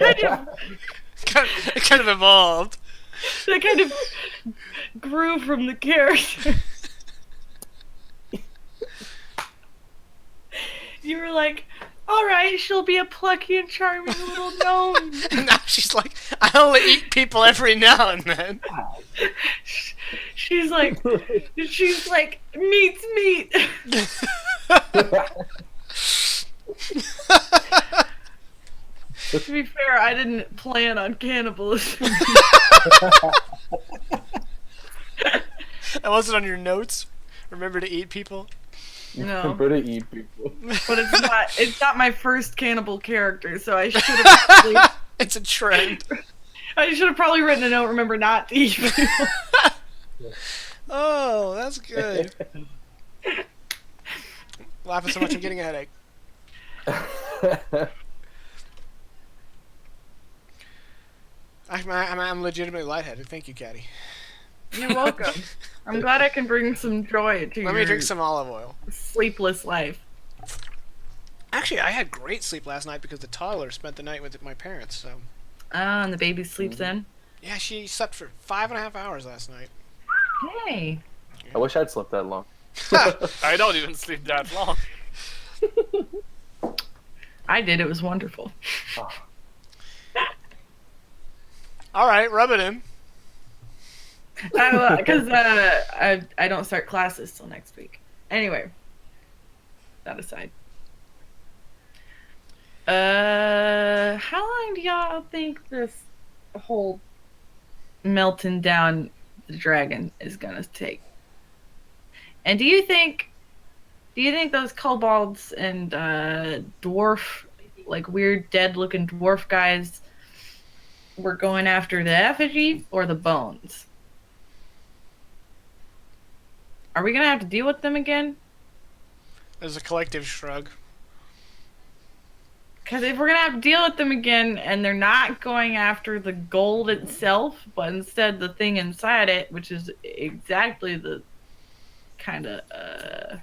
Speaker 1: kind of evolved.
Speaker 2: that kind of grew from the character. You were like, all right, she'll be a plucky and charming little gnome.
Speaker 1: Now she's like, I only eat people every now and then.
Speaker 2: She's like, meat's meat. To be fair, I didn't plan on cannibalism.
Speaker 1: That wasn't on your notes. Remember to eat people.
Speaker 2: No,
Speaker 4: Remember to eat people.
Speaker 2: but it's not my first cannibal character, so I should have probably,
Speaker 1: It's a trend.
Speaker 2: I should have probably written a note. Remember not to eat people.
Speaker 1: Oh, that's good. Laughing so much I'm getting a headache. I'm legitimately lightheaded. Thank you, Caddy.
Speaker 2: You're welcome. I'm glad I can bring some joy to
Speaker 1: Let
Speaker 2: your
Speaker 1: me drink some olive oil.
Speaker 2: sleepless life.
Speaker 1: Actually, I had great sleep last night because the toddler spent the night with my parents. So
Speaker 2: Ah, and the baby sleeps in.
Speaker 1: yeah, she slept for 5.5 hours last night.
Speaker 2: Hey.
Speaker 4: I wish I'd slept that long.
Speaker 3: I don't even sleep that long.
Speaker 2: I did. It was wonderful.
Speaker 1: All right, rub it in.
Speaker 2: Because I don't start classes till next week. Anyway, that aside. How long do y'all think this whole melting down the dragon is gonna take? And do you think those kobolds and dwarf, like weird dead-looking dwarf guys, were going after the effigy or the bones? Are we gonna have to deal with them again?
Speaker 1: There's a collective shrug.
Speaker 2: Because if we're gonna have to deal with them again, and they're not going after the gold itself, but instead the thing inside it, which is exactly the kind of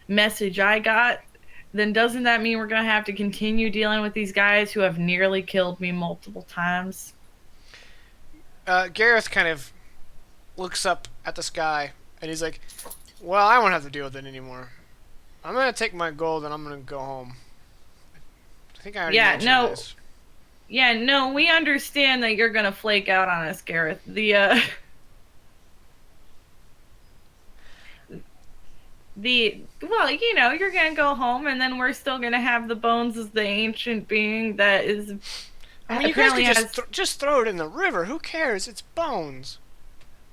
Speaker 2: message I got, then doesn't that mean we're gonna have to continue dealing with these guys who have nearly killed me multiple times?
Speaker 1: Gareth kind of looks up at the sky and he's like, well, I won't have to deal with it anymore. I'm going to take my gold and I'm going to go home. I think I already mentioned this.
Speaker 2: Yeah, no, we understand that you're gonna flake out on us, Gareth. Well, you know, you're gonna go home, and then we're still gonna have the bones as the ancient being that is.
Speaker 1: I mean, you guys could just throw it in the river. Who cares? It's bones.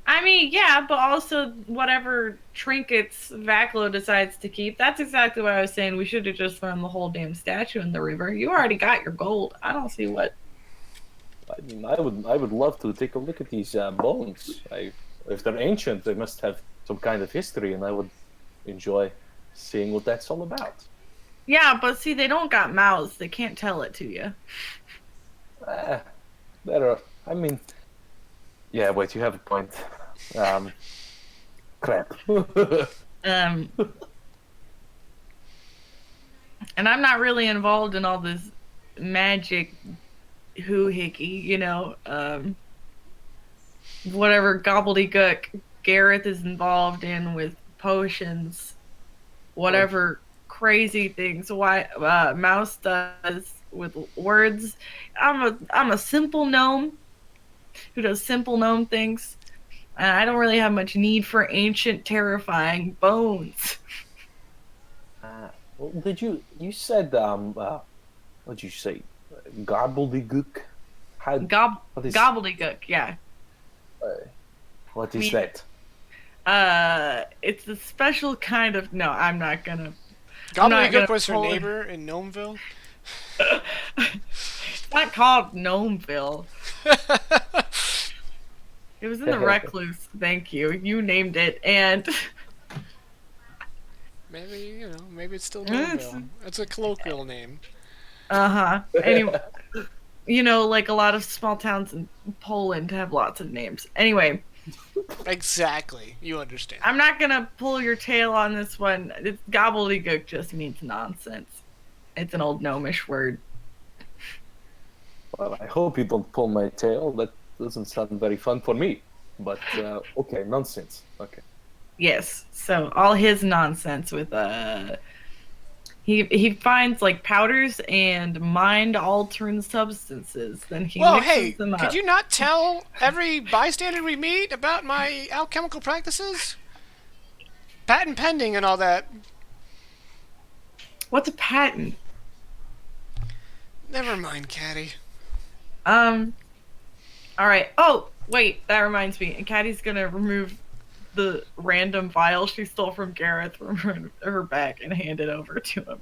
Speaker 2: I mean, yeah, but also whatever trinkets Vaclo decides to keep. That's exactly what I was saying. We should have just thrown the whole damn statue in the river. You already got your gold. I don't see what.
Speaker 4: I mean, I would love to take a look at these bones. If they're ancient, they must have some kind of history, and I would enjoy seeing what that's all about.
Speaker 2: Yeah, but see, they don't got mouths. They can't tell it to you.
Speaker 4: Better. I mean, yeah. Wait, you have a point. Crap.
Speaker 2: And I'm not really involved in all this magic hoo-hickey, you know, whatever gobbledygook Gareth is involved in with potions, whatever crazy things Mouse does with words. I'm a simple gnome who does simple gnome things, and I don't really have much need for ancient, terrifying bones.
Speaker 4: Well, you said what'd you say? Gobbledygook?
Speaker 2: Gobbledygook, yeah.
Speaker 4: What is that?
Speaker 2: It's a special kind of. No, I'm not gonna.
Speaker 1: Gobbledygook was her neighbor in Gnomeville.
Speaker 2: It's not called Gnomeville. It was in the Recluse. Thank you. You named it, and
Speaker 1: Maybe, maybe it's still
Speaker 2: It's-
Speaker 1: Millville. It's a colloquial name.
Speaker 2: Anyway, like a lot of small towns in Poland have lots of names. Anyway,
Speaker 1: Exactly. You understand.
Speaker 2: I'm not gonna pull your tail on this one. It's gobbledygook just means nonsense. It's an old gnomish word.
Speaker 4: Well, I hope you don't pull my tail. That doesn't sound very fun for me. But okay, nonsense. Okay.
Speaker 2: Yes. So all his nonsense with he finds like powders and mind altering substances. Then he
Speaker 1: Well,
Speaker 2: mixes
Speaker 1: hey,
Speaker 2: them up.
Speaker 1: could you not tell every bystander we meet about my alchemical practices? Patent pending and all that.
Speaker 2: What's a patent?
Speaker 1: Never mind, Caddy.
Speaker 2: All right. Oh, wait. That reminds me. And Caddy's gonna remove the random vial she stole from Gareth from her bag and hand it over to him.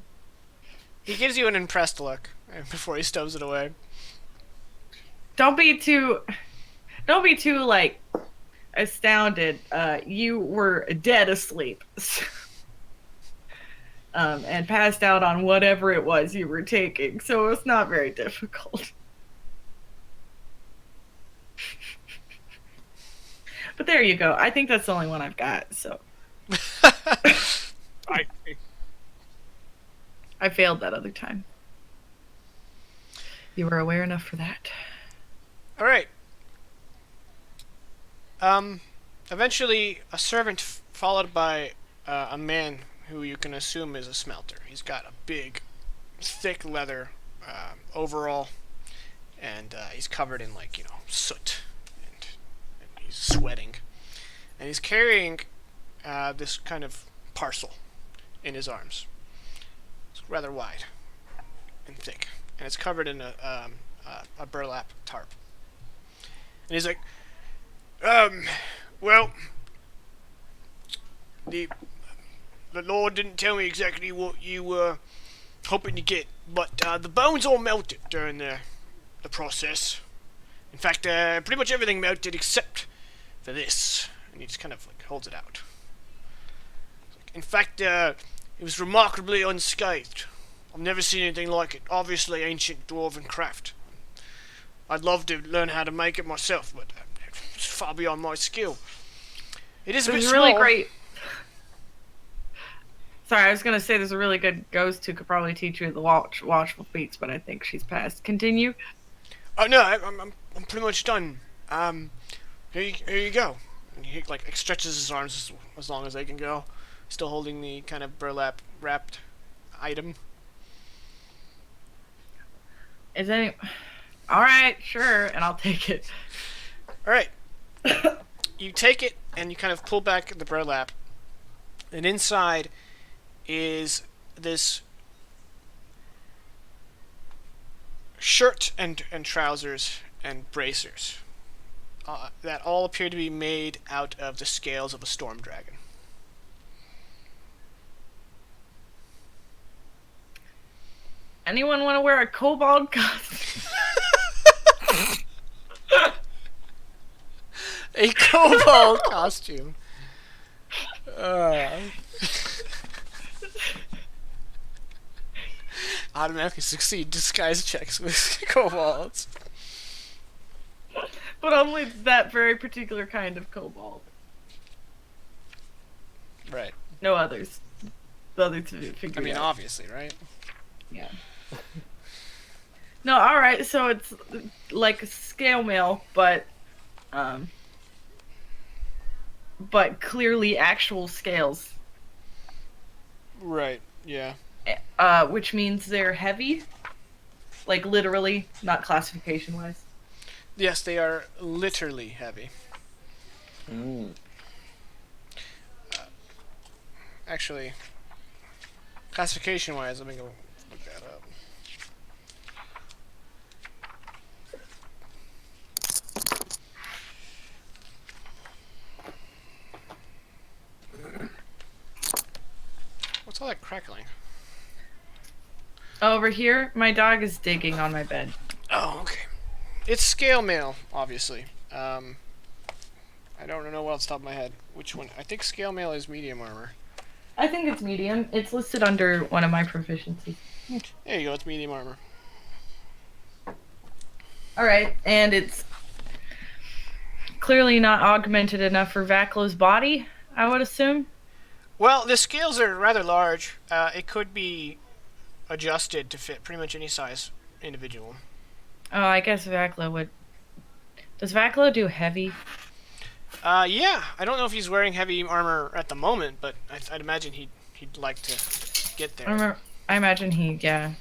Speaker 1: He gives you an impressed look before he stows it away.
Speaker 2: Don't be too like astounded. You were dead asleep. And passed out on whatever it was you were taking, so it's not very difficult. But there you go. I think that's the only one I've got, so. I failed that other time. You were aware enough for that.
Speaker 1: All right. Eventually, a servant followed by a man who you can assume is a smelter. He's got a big, thick leather overall, and he's covered in soot, and he's sweating, and he's carrying this kind of parcel in his arms. It's rather wide and thick, and it's covered in a burlap tarp. And he's like, well, the Lord didn't tell me exactly what you were hoping to get, but the bones all melted during the process. In fact, pretty much everything melted except for this. And he just kind of holds it out. In fact, it was remarkably unscathed. I've never seen anything like it. Obviously ancient dwarven craft. I'd love to learn how to make it myself, but it's far beyond my skill. It is a bit
Speaker 2: There's really
Speaker 1: small.
Speaker 2: great. Sorry, I was gonna say there's a really good ghost who could probably teach you the watchful feats, but I think she's passed. Continue.
Speaker 1: Oh no, I'm pretty much done. Here you go. And he stretches his arms as long as they can go, still holding the kind of burlap wrapped item.
Speaker 2: Is any? All right, sure, and I'll take it.
Speaker 1: All right. You take it and you kind of pull back the burlap, and inside is this shirt and trousers and bracers that all appear to be made out of the scales of a storm dragon.
Speaker 2: Anyone want to wear a kobold costume?
Speaker 1: A kobold costume. Automatically succeed disguise checks with kobolds.
Speaker 2: But only that very particular kind of kobold.
Speaker 1: Right.
Speaker 2: No others. The others to figure
Speaker 1: I mean,
Speaker 2: out.
Speaker 1: obviously, right?
Speaker 2: Yeah. No, all right. So it's like a scale mail, but clearly actual scales.
Speaker 1: Right. Yeah.
Speaker 2: Which means they're heavy, like literally, not classification wise.
Speaker 1: Yes, they are literally heavy.
Speaker 4: Mm.
Speaker 1: Actually, classification-wise, let me go look that up. What's all that crackling?
Speaker 2: Over here, my dog is digging on my bed.
Speaker 1: Oh, okay. It's scale mail, obviously. I don't know what's off the top of my head. Which one? I think scale mail is medium armor.
Speaker 2: I think it's medium. It's listed under one of my proficiencies.
Speaker 1: There you go. It's medium armor.
Speaker 2: All right, and it's clearly not augmented enough for Vaclo's body, I would assume.
Speaker 1: Well, the scales are rather large. It could be adjusted to fit pretty much any size individual.
Speaker 2: Oh, I guess Vaclo would. Does Vaclo do heavy?
Speaker 1: Yeah. I don't know if he's wearing heavy armor at the moment, but I'd imagine he'd like to get there.
Speaker 2: I imagine yeah.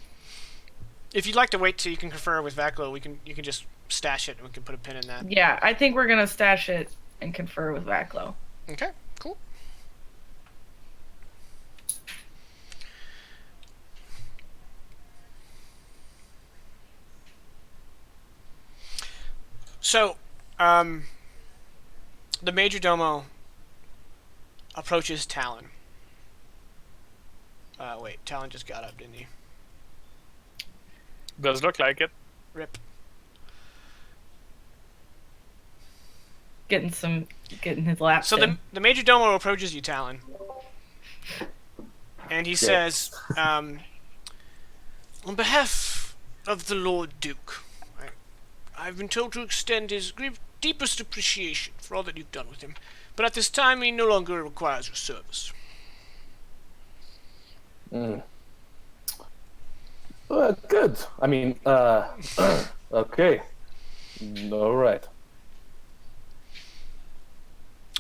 Speaker 1: If you'd like to wait till you can confer with Vaclo, you can just stash it and we can put a pin in that.
Speaker 2: Yeah, I think we're gonna stash it and confer with Vaclo.
Speaker 1: Okay, cool. So, the Major Domo approaches Talon. Wait, Talon just got up, didn't he?
Speaker 3: Does look like it.
Speaker 1: Rip.
Speaker 2: Getting his laps
Speaker 1: So
Speaker 2: in.
Speaker 1: the Major Domo approaches you, Talon. And he says, on behalf of the Lord Duke, I've been told to extend his deepest appreciation for all that you've done with him. But at this time, he no longer requires your service.
Speaker 4: Good. I mean, okay. All right.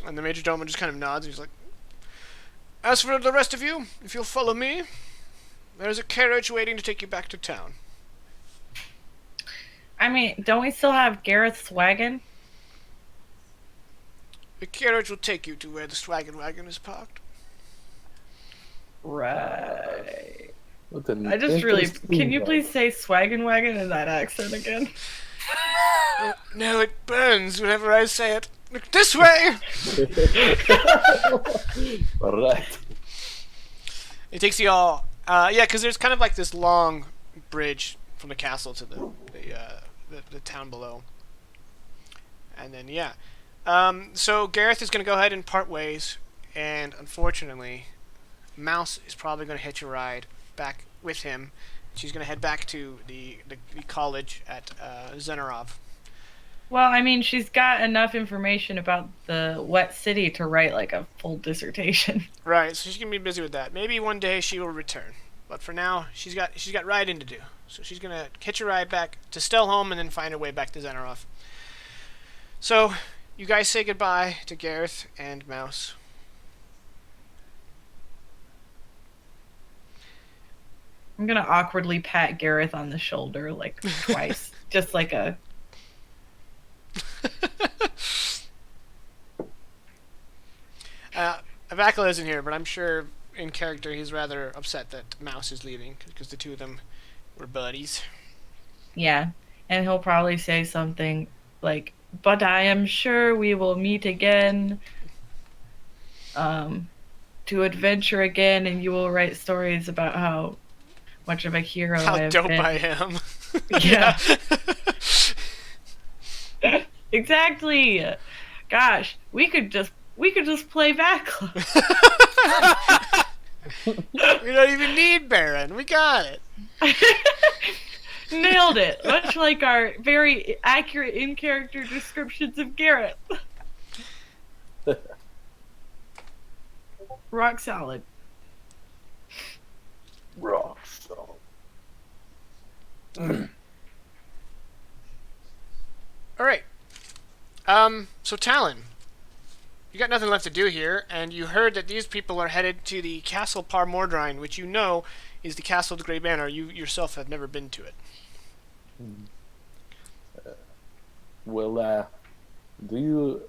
Speaker 1: And the Major Domo just kind of nods. He's like, as for the rest of you, if you'll follow me, there's a carriage waiting to take you back to town.
Speaker 2: I mean, don't we still have Gareth's wagon?
Speaker 1: The carriage will take you to where the Swagon Wagon is parked.
Speaker 2: Right.
Speaker 4: I
Speaker 2: just really... Can you please say Swagon Wagon in that accent again?
Speaker 1: No, it burns whenever I say it. Look this way!
Speaker 4: All right.
Speaker 1: It takes you all... yeah, because there's kind of like this long bridge from the castle to the town below. And then, yeah. So Gareth is going to go ahead and part ways, and unfortunately, Mouse is probably going to hitch a ride back with him. She's going to head back to the college at Zenarov.
Speaker 2: Well, I mean, she's got enough information about the wet city to write like a full dissertation.
Speaker 1: Right, so she's going to be busy with that. Maybe one day she will return. But for now, she's got riding to do. So she's going to hitch a ride back to Stelholm and then find her way back to Zenarov. So, you guys say goodbye to Gareth and Mouse.
Speaker 2: I'm gonna awkwardly pat Gareth on the shoulder like twice. Just like a...
Speaker 1: Avakla isn't here, but I'm sure in character he's rather upset that Mouse is leaving because the two of them were buddies.
Speaker 2: Yeah, and he'll probably say something like, but I am sure we will meet again to adventure again, and you will write stories about how much of a hero I
Speaker 1: How
Speaker 2: have
Speaker 1: dope
Speaker 2: been.
Speaker 1: I am.
Speaker 2: Yeah. Exactly. Gosh, we could just play Vacla.
Speaker 1: We don't even need Baron. We got it.
Speaker 2: Nailed it. Much like our very accurate in-character descriptions of Garrett. Rock solid.
Speaker 4: Rock solid.
Speaker 1: All right. So Talon, you got nothing left to do here, and you heard that these people are headed to the castle Par Mordrein, which you know is the castle of the Grey Banner. You yourself have never been to it.
Speaker 4: Well, do you,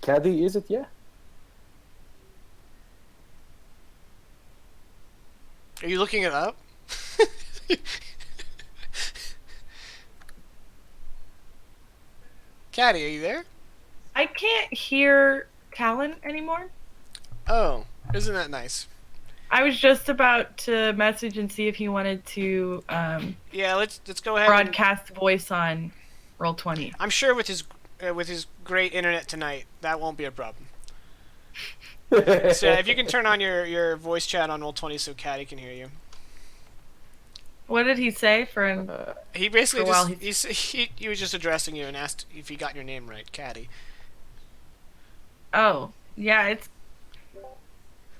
Speaker 4: Caddy, is it, yeah?
Speaker 1: Are you looking it up? Caddy, are you there?
Speaker 2: I can't hear Talon anymore.
Speaker 1: Oh, isn't that nice?
Speaker 2: I was just about to message and see if he wanted to
Speaker 1: Yeah, let's go ahead.
Speaker 2: broadcast voice on Roll20.
Speaker 1: I'm sure with his great internet tonight, that won't be a problem. So if you can turn on your voice chat on Roll20 so Caddy can hear you.
Speaker 2: What did he say for an?
Speaker 1: He basically
Speaker 2: For a while
Speaker 1: he was just addressing you and asked if you got your name right, Caddy.
Speaker 2: Oh, yeah, it's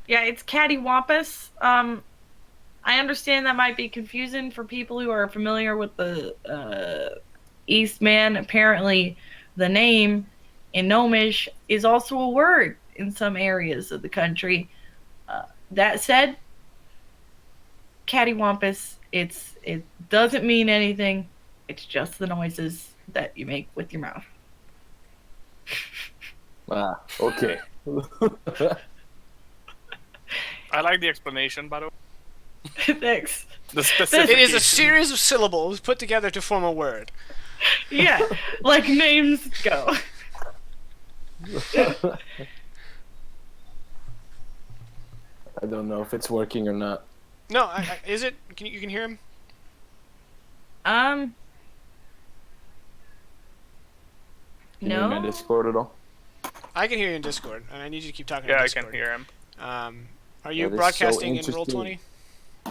Speaker 2: cattywampus. I understand that might be confusing for people who are familiar with the Eastman. Apparently, the name in Gnomish is also a word in some areas of the country. That said, cattywampus, it doesn't mean anything. It's just the noises that you make with your mouth.
Speaker 4: Okay.
Speaker 3: I like the explanation, by the way.
Speaker 2: Thanks.
Speaker 3: The specific.
Speaker 1: It is a series of syllables put together to form a word.
Speaker 2: Yeah, like names go.
Speaker 4: I don't know if it's working or not.
Speaker 1: No, is it? You can hear him?
Speaker 4: Can you hear my
Speaker 2: No.
Speaker 4: Discord at all?
Speaker 1: I can hear you in Discord, and I need you to keep talking.
Speaker 3: Yeah,
Speaker 1: on
Speaker 3: I
Speaker 1: Discord.
Speaker 3: can hear him.
Speaker 1: Are you
Speaker 4: That is so
Speaker 1: broadcasting in
Speaker 4: interesting.
Speaker 1: Roll20?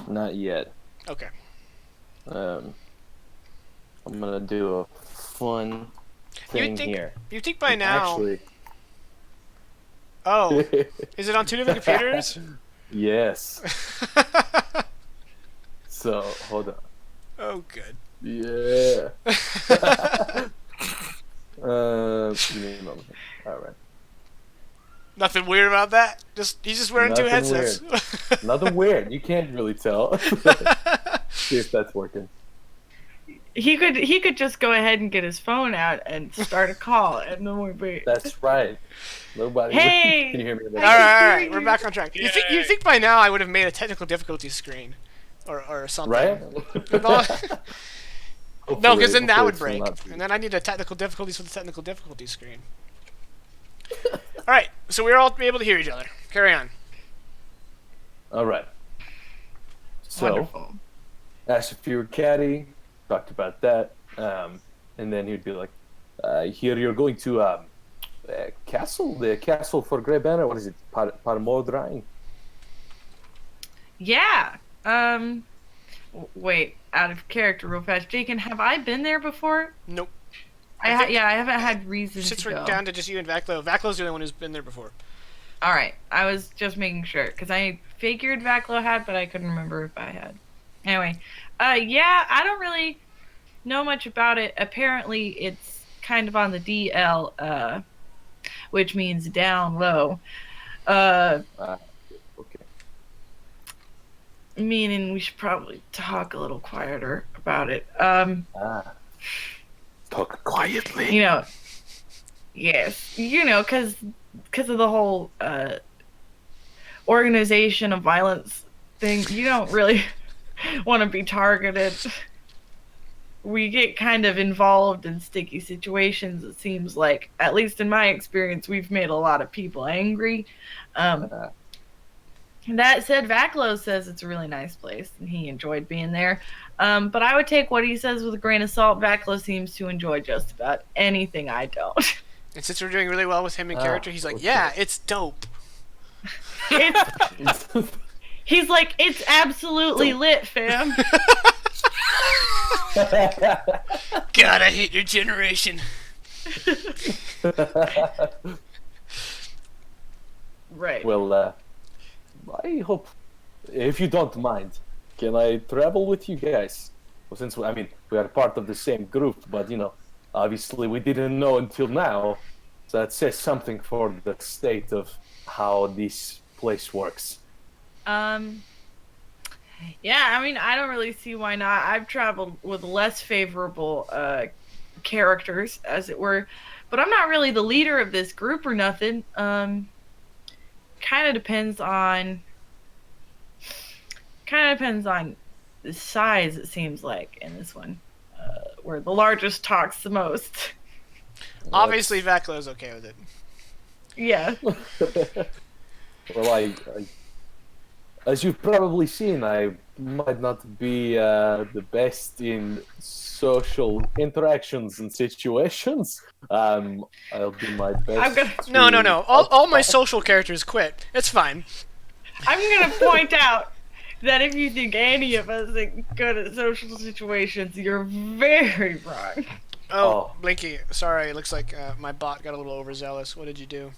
Speaker 4: Not yet.
Speaker 1: Okay.
Speaker 4: I'm gonna do a fun thing here.
Speaker 1: You think by now?
Speaker 4: Actually,
Speaker 1: Oh, is it on two different computers?
Speaker 4: yes. So hold on.
Speaker 1: Oh, good.
Speaker 4: Yeah. Give me a moment. All right.
Speaker 1: Nothing weird about that. He's just wearing two
Speaker 4: Nothing
Speaker 1: headsets.
Speaker 4: Nothing weird. You can't really tell. See if that's working.
Speaker 2: He could just go ahead and get his phone out and start a call, and then we'd be.
Speaker 4: That's right. Nobody.
Speaker 2: Hey!
Speaker 4: Can you hear me?
Speaker 1: all right, we're back on track. You think by now I would have made a technical difficulty screen, or something?
Speaker 4: Right?
Speaker 1: No, because then that
Speaker 4: Hopefully
Speaker 1: would
Speaker 4: it's
Speaker 1: break,
Speaker 4: not-
Speaker 1: and then I need a technical difficulties for the technical difficulty screen. All right, so we're all able to hear each other. Carry on.
Speaker 4: All right. So,
Speaker 2: Wonderful.
Speaker 4: asked if you were caddy, talked about that, and then he'd be like, "Here you're going to castle, the castle for Grey Banner. What is it? Par Mordrein."
Speaker 2: Yeah. Wait, out of character, real fast. Jacob, have I been there before?
Speaker 1: Nope.
Speaker 2: I haven't had reason
Speaker 1: Sits
Speaker 2: to
Speaker 1: right
Speaker 2: go.
Speaker 1: down to just you and Vaclo. Vaclo's the only one who's been there before.
Speaker 2: All right, I was just making sure because I figured Vaclo had, but I couldn't remember if I had. Anyway, yeah, I don't really know much about it. Apparently, it's kind of on the DL, which means down low.
Speaker 4: Okay.
Speaker 2: Meaning we should probably talk a little quieter about it.
Speaker 4: Talk quietly.
Speaker 2: You know, yes, because of the whole organization of violence thing, you don't really want to be targeted. We get kind of involved in sticky situations. It seems like, at least in my experience, we've made a lot of people angry. That said, Vaclo says it's a really nice place, and he enjoyed being there. But I would take what he says with a grain of salt. Vaclo seems to enjoy just about anything I don't.
Speaker 1: And since we're doing really well with him in character, he's like,
Speaker 4: okay.
Speaker 1: "Yeah, it's dope."
Speaker 2: He's like, it's absolutely lit, fam.
Speaker 1: God, I hate your generation.
Speaker 2: Right.
Speaker 4: Well, I hope, if you don't mind, can I travel with you guys? Well, since we are part of the same group, but obviously we didn't know until now, so that says something for the state of how this place works.
Speaker 2: Yeah, I don't really see why not. I've traveled with less favorable characters, as it were, but I'm not really the leader of this group or nothing. Kind of depends on the size, it seems like, in this one, where the largest talks the most.
Speaker 1: Obviously, Vaclo's okay with it.
Speaker 2: Yeah.
Speaker 4: Well, I as you've probably seen, I might not be the best in social interactions and situations. I'll do my
Speaker 2: I'm
Speaker 4: best
Speaker 2: gonna
Speaker 1: No, no,
Speaker 4: to
Speaker 1: no. All my social characters quit. It's fine.
Speaker 2: point out that if you think any of us are good at social situations, you're very wrong.
Speaker 1: Oh,
Speaker 4: Oh,
Speaker 1: Blinky. Sorry, it looks like my bot got a little overzealous. What did you do?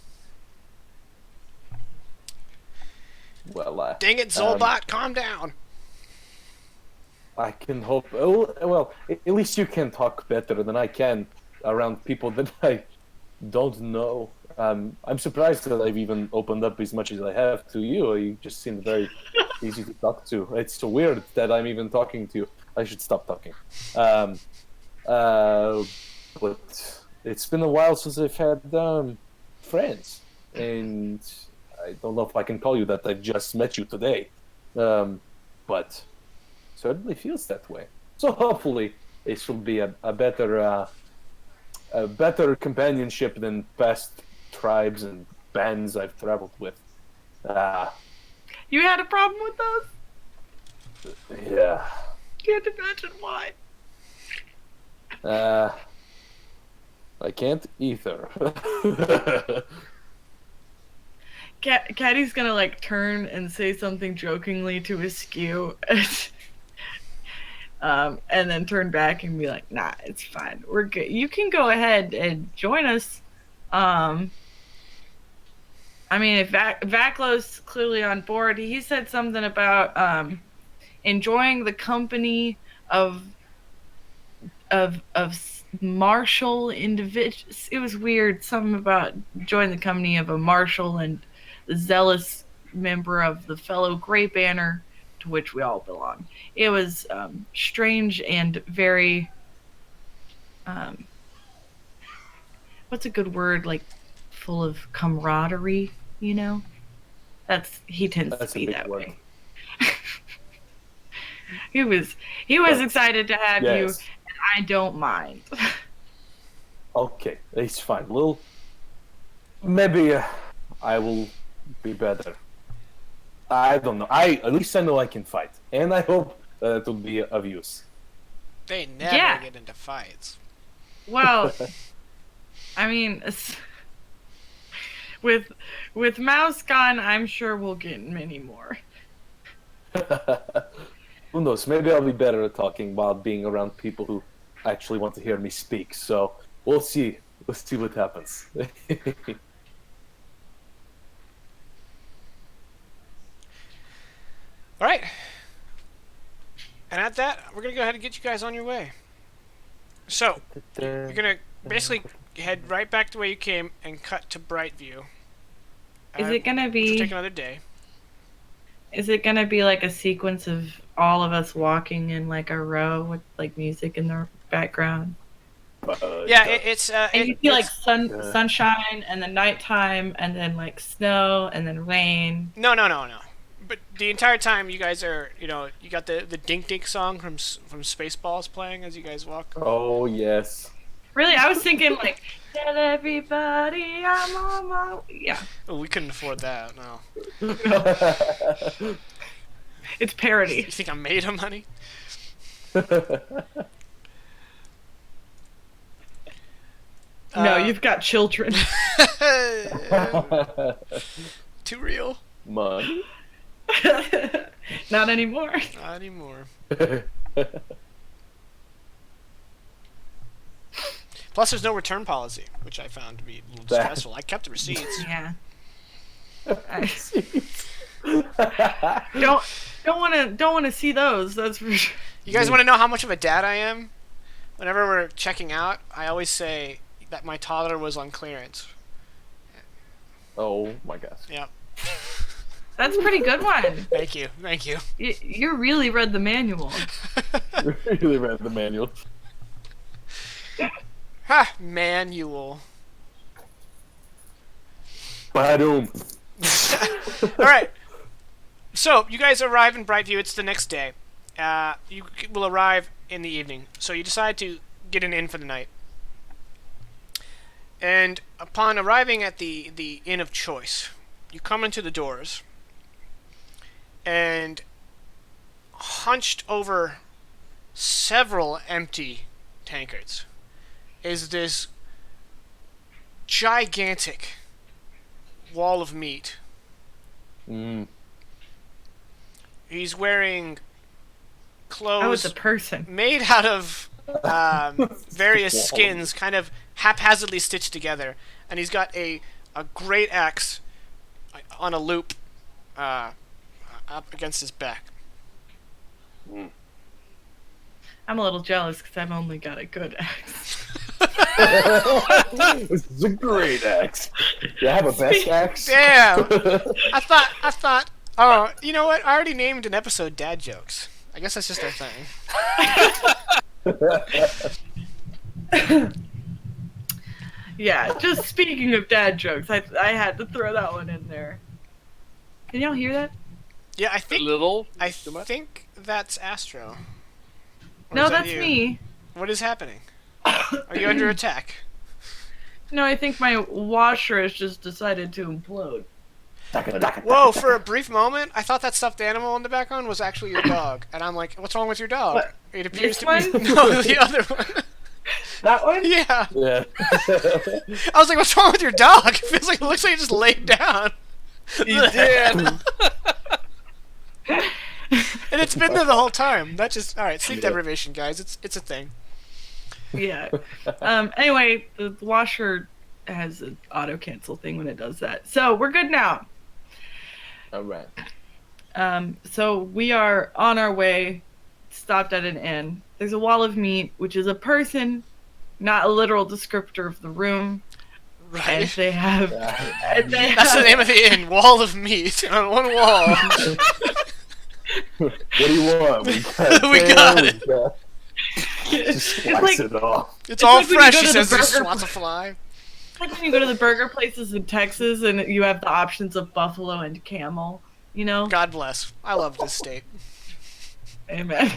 Speaker 4: well,
Speaker 1: Dang it, Zolbot, calm down.
Speaker 4: I can hope. Oh, well, at least you can talk better than I can around people that I don't know. I'm surprised that I've even opened up as much as I have to you. You just seem very easy to talk to. It's so weird that I'm even talking to you. I should stop talking. Um, uh, but it's been a while since I've had friends, and I don't know if I can call you that. I've just met you today, but certainly feels that way. So hopefully this will be a better companionship than past tribes and bands I've traveled with. Uh,
Speaker 2: You had a problem with those?
Speaker 4: yeah.
Speaker 2: Can't imagine why.
Speaker 4: I can't either.
Speaker 2: Caddy's gonna like turn and say something jokingly to his skew, and then turn back and be like, "Nah, it's fine. We're good. You can go ahead and join us." I mean, if Vaclo's clearly on board, he said something about enjoying the company of martial individuals. It was weird. Something about join the company of a martial and zealous member of the fellow Grey Banner, to which we all belong. It was strange and very what's a good word, like full of camaraderie, you know? He tends
Speaker 4: That's
Speaker 2: to
Speaker 4: a
Speaker 2: be
Speaker 4: big
Speaker 2: that
Speaker 4: word.
Speaker 2: way. he was excited to have you,
Speaker 4: Yes.
Speaker 2: and I don't mind.
Speaker 4: Okay, it's fine. Well, maybe I will be better. I don't know. At least I know I can fight, and I hope it will be of use.
Speaker 1: They never
Speaker 2: Yeah.
Speaker 1: get into fights.
Speaker 2: Well, I mean, with Mouse gone, I'm sure we'll get many more.
Speaker 4: Who knows? Maybe I'll be better at talking while being around people who actually want to hear me speak. So we'll see. Let's see what happens.
Speaker 1: All right. And at that, we're going to go ahead and get you guys on your way. So, you're going to basically head right back the way you came and cut to Brightview.
Speaker 2: Is it gonna
Speaker 1: Which will take
Speaker 2: be?
Speaker 1: another day.
Speaker 2: Is it gonna be like a sequence of all of us walking in like a row with like music in the background?
Speaker 1: Yeah, it's
Speaker 2: And you see like sunshine and then nighttime and then like snow and then rain.
Speaker 1: No. But the entire time you guys are, you got the Dink Dink song from Spaceballs playing as you guys walk.
Speaker 4: Oh yes.
Speaker 2: Really, I was thinking like, tell everybody I'm on my yeah.
Speaker 1: Oh, we couldn't afford that. No.
Speaker 2: It's parody.
Speaker 1: You think I'm made of money?
Speaker 2: No, you've got children.
Speaker 1: Too real.
Speaker 4: Money.
Speaker 2: Not anymore.
Speaker 1: Not anymore. Plus, there's no return policy, which I found to be a little stressful. I kept the receipts.
Speaker 2: Yeah. Don't want to see those. That's for sure.
Speaker 1: You guys want to know how much of a dad I am? Whenever we're checking out, I always say that my toddler was on clearance.
Speaker 4: Oh my gosh.
Speaker 1: Yep.
Speaker 2: That's a pretty good one.
Speaker 1: Thank you.
Speaker 2: You really read the manual.
Speaker 4: Really read the manual.
Speaker 1: Ha! Manual.
Speaker 4: Ba-doom.
Speaker 1: Alright. So, you guys arrive in Brightview. It's the next day. You will arrive in the evening. So you decide to get an inn for the night. And upon arriving at the inn of choice, you come into the doors. And hunched over several empty tankards is this gigantic wall of meat.
Speaker 4: Mm.
Speaker 1: He's wearing
Speaker 2: I was
Speaker 1: clothes
Speaker 2: a person.
Speaker 1: made out of various skins, kind of haphazardly stitched together, and he's got a great axe on a loop up against his back.
Speaker 2: I'm a little jealous because I've only got a good axe.
Speaker 4: This is a great axe. You have a best axe?
Speaker 1: Damn! I thought. Oh, you know what? I already named an episode "Dad Jokes." I guess that's just our thing.
Speaker 2: Yeah, just speaking of dad jokes, I had to throw that one in there. Can y'all hear that?
Speaker 1: Yeah, I
Speaker 3: A
Speaker 1: think
Speaker 3: little.
Speaker 1: think that's Astro. Or
Speaker 2: No,
Speaker 1: is that
Speaker 2: that's
Speaker 1: you?
Speaker 2: me.
Speaker 1: What is happening? Are you under attack?
Speaker 2: No, I think my washer has just decided to implode.
Speaker 1: Whoa! For a brief moment, I thought that stuffed animal in the background was actually your dog, and I'm like, "What's wrong with your dog?"
Speaker 2: What?
Speaker 1: It appears
Speaker 2: This
Speaker 1: to be
Speaker 2: one?
Speaker 1: no, the other one.
Speaker 2: That one?
Speaker 1: Yeah,
Speaker 4: Yeah.
Speaker 1: I was like, "What's wrong with your dog?" It feels like it looks like he just laid down.
Speaker 3: He did.
Speaker 1: And it's been there the whole time. That just all right. Sleep deprivation, guys. It's a thing.
Speaker 2: Yeah. Anyway, the washer has an auto cancel thing when it does that. So we're good now.
Speaker 4: All right.
Speaker 2: So we are on our way, stopped at an inn. There's a wall of meat, which is a person, not a literal descriptor of the room. And
Speaker 1: Right.
Speaker 2: they have. And they
Speaker 1: That's the
Speaker 2: have-
Speaker 1: name of the inn. Wall of meat on one wall.
Speaker 4: What do you want? We got,
Speaker 1: We got it.
Speaker 4: Just
Speaker 2: It's
Speaker 4: slice
Speaker 2: like,
Speaker 4: it off.
Speaker 1: It's all
Speaker 2: like when you
Speaker 1: fresh.
Speaker 2: go
Speaker 1: He
Speaker 2: to the
Speaker 1: says. Just
Speaker 2: burger
Speaker 1: swats a fly.
Speaker 2: like when you go to the burger places in Texas and you have the options of buffalo and camel, you know?
Speaker 1: God bless. I love this state.
Speaker 2: Amen.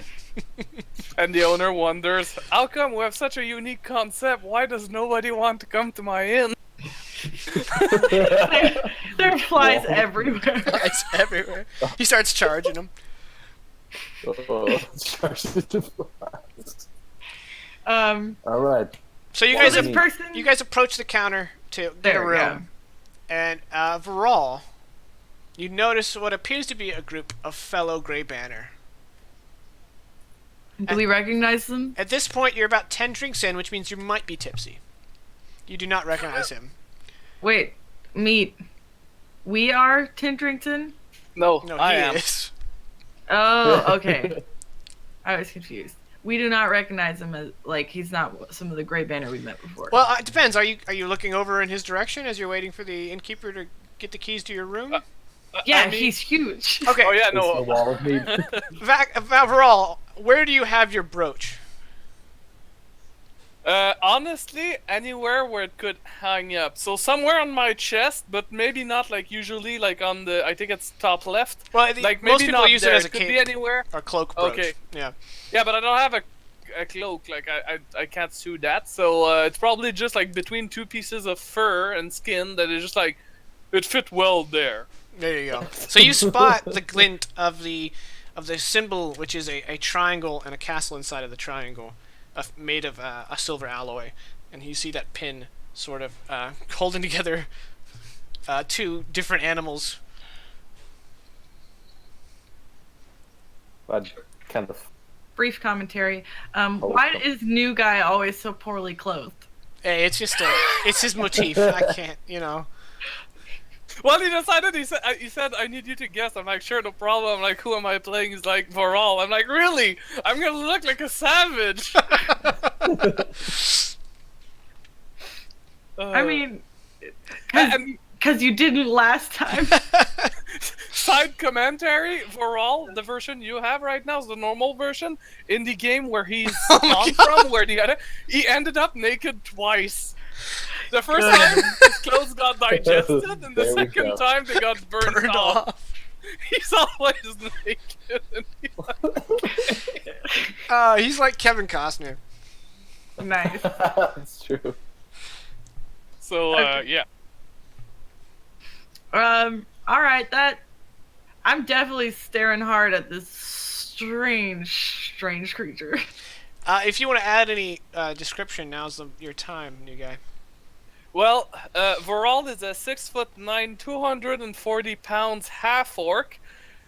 Speaker 3: And the owner wonders, how come we have such a unique concept? Why does nobody want to come to my inn?
Speaker 2: There are flies everywhere.
Speaker 1: It's everywhere. He starts charging them.
Speaker 4: Charge it to flies.
Speaker 2: Um,
Speaker 4: All right.
Speaker 1: So you
Speaker 2: well,
Speaker 1: guys
Speaker 2: this
Speaker 1: have,
Speaker 2: person.
Speaker 1: you guys approach the counter to get
Speaker 2: There
Speaker 1: a
Speaker 2: we go.
Speaker 1: room, and Viral, you notice what appears to be a group of fellow Grey Banner.
Speaker 2: Do we recognize them?
Speaker 1: At this point, you're about 10 drinks in, which means you might be tipsy. You do not recognize him.
Speaker 2: Wait, meat. We are 10 drinks in?
Speaker 3: No,
Speaker 1: No,
Speaker 3: I
Speaker 1: he
Speaker 3: am.
Speaker 1: is.
Speaker 2: Oh, okay. I was confused. We do not recognize him as, like, he's not some of the Grey Banner we met before.
Speaker 1: Well, it depends. Are you looking over in his direction as you're waiting for the innkeeper to get the keys to your room?
Speaker 2: yeah,
Speaker 3: I mean-
Speaker 2: he's huge.
Speaker 1: Okay,
Speaker 3: Oh yeah,
Speaker 4: It's the
Speaker 3: no.
Speaker 4: wall of meat.
Speaker 1: Viral, where do you have your brooch?
Speaker 3: Honestly, anywhere where it could hang up. So somewhere on my chest, but maybe not like usually, like on the. I think it's top left.
Speaker 1: Well,
Speaker 3: Like
Speaker 1: most
Speaker 3: maybe
Speaker 1: people
Speaker 3: not
Speaker 1: use
Speaker 3: there.
Speaker 1: it as a
Speaker 3: Could
Speaker 1: cape
Speaker 3: be anywhere.
Speaker 1: or cloak brooch.
Speaker 3: Okay.
Speaker 1: Yeah.
Speaker 3: Yeah, but I don't have a cloak. Like I can't do that. So it's probably just like between two pieces of fur and skin that is just like it fit well there.
Speaker 1: There you go. So you spot the glint of the symbol, which is a triangle and a castle inside of the triangle, made of a silver alloy, and you see that pin sort of holding together two different animals.
Speaker 4: I'd kind of.
Speaker 2: Brief commentary. Why is new guy always so poorly clothed?
Speaker 1: Hey, it's just it's his motif. I can't, you know.
Speaker 3: Well, he decided. He said, "I need you to guess." I'm like, "Sure, no problem." I'm like, "Who am I playing?" He's like, "Voral." I'm like, "Really? I'm gonna look like a savage."
Speaker 2: I mean,
Speaker 3: and
Speaker 2: because you didn't last time.
Speaker 3: side commentary, Voral, the version you have right now is the normal version. In the game where he's spawned from, where he ended up naked twice. The first time his clothes got digested, and the
Speaker 4: There we
Speaker 3: second
Speaker 4: go.
Speaker 3: time they got burned off. He's always naked. And
Speaker 1: He's like Kevin Costner.
Speaker 2: Nice.
Speaker 4: That's true.
Speaker 3: so, yeah.
Speaker 2: All right, I'm definitely staring hard at this strange creature.
Speaker 1: If you want to add any description, now's your time, new guy.
Speaker 3: Well, Vorald is a 6'9", 240 pounds half orc,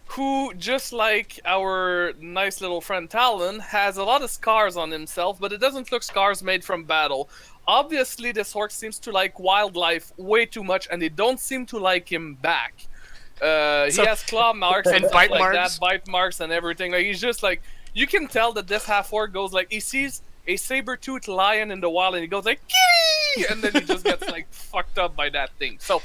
Speaker 3: who, just like our nice little friend Talon, has a lot of scars on himself, but it doesn't look scars made from battle. Obviously, this orc seems to like wildlife way too much, and they don't seem to like him back. He has claw marks and
Speaker 1: bite
Speaker 3: stuff like
Speaker 1: marks?
Speaker 3: that, bite marks and everything. Like, he's just like, you can tell that this half orc goes like, he sees a saber-toothed lion in the wild, and he goes like, "Kitty!" And then he just gets like fucked up by that thing. So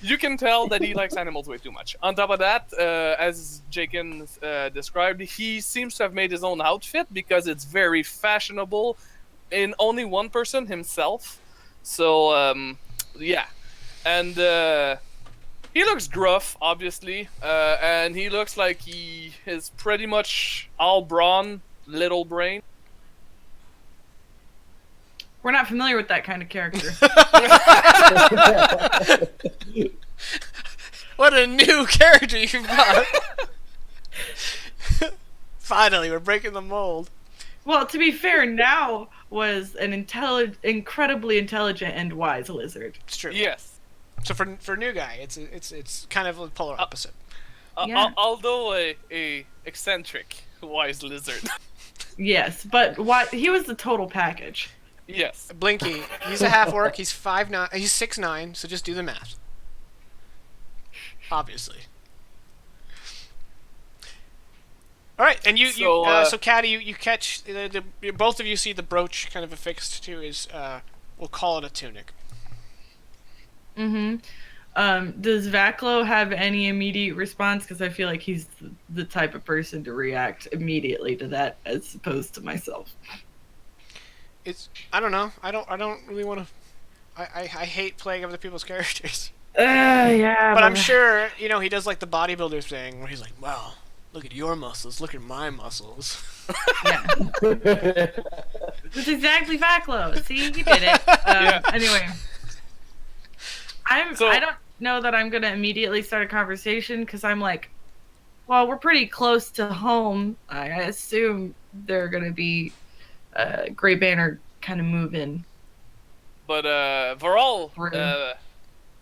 Speaker 3: you can tell that he likes animals way too much. On top of that, as Jakin described, he seems to have made his own outfit because it's very fashionable in only one person, himself. So yeah, and he looks gruff, obviously, and he looks like he is pretty much all brawn, little brain.
Speaker 2: We're not familiar with that kind of character.
Speaker 1: What a new character you got! Finally, we're breaking the mold.
Speaker 2: Well, to be fair, now was an incredibly intelligent and wise lizard.
Speaker 1: It's true.
Speaker 3: Yes.
Speaker 1: So for new guy, it's kind of a polar opposite.
Speaker 2: Yeah.
Speaker 3: Although a eccentric wise lizard.
Speaker 2: Yes, but he was the total package.
Speaker 3: Yes.
Speaker 1: Blinky, he's a half orc. He's 5'9". He's 6'9". So just do the math. Obviously. All right, and so Caddy, you catch both of you see the brooch kind of affixed to his. We'll call it a tunic.
Speaker 2: Mm-hmm. Does Vaclo have any immediate response? Because I feel like he's the type of person to react immediately to that, as opposed to myself.
Speaker 1: I don't know. I don't really want to. I hate playing other people's characters.
Speaker 2: Yeah.
Speaker 1: But I'm sure he does like the bodybuilder thing where he's like, "Well, look at your muscles. Look at my muscles."
Speaker 2: Yeah. That's exactly Vaclo. See, he did it.
Speaker 3: Yeah.
Speaker 2: Anyway, I don't know that I'm gonna immediately start a conversation because I'm like, well, we're pretty close to home. I assume they're gonna be Grey Banner kind of moving.
Speaker 3: But Varol,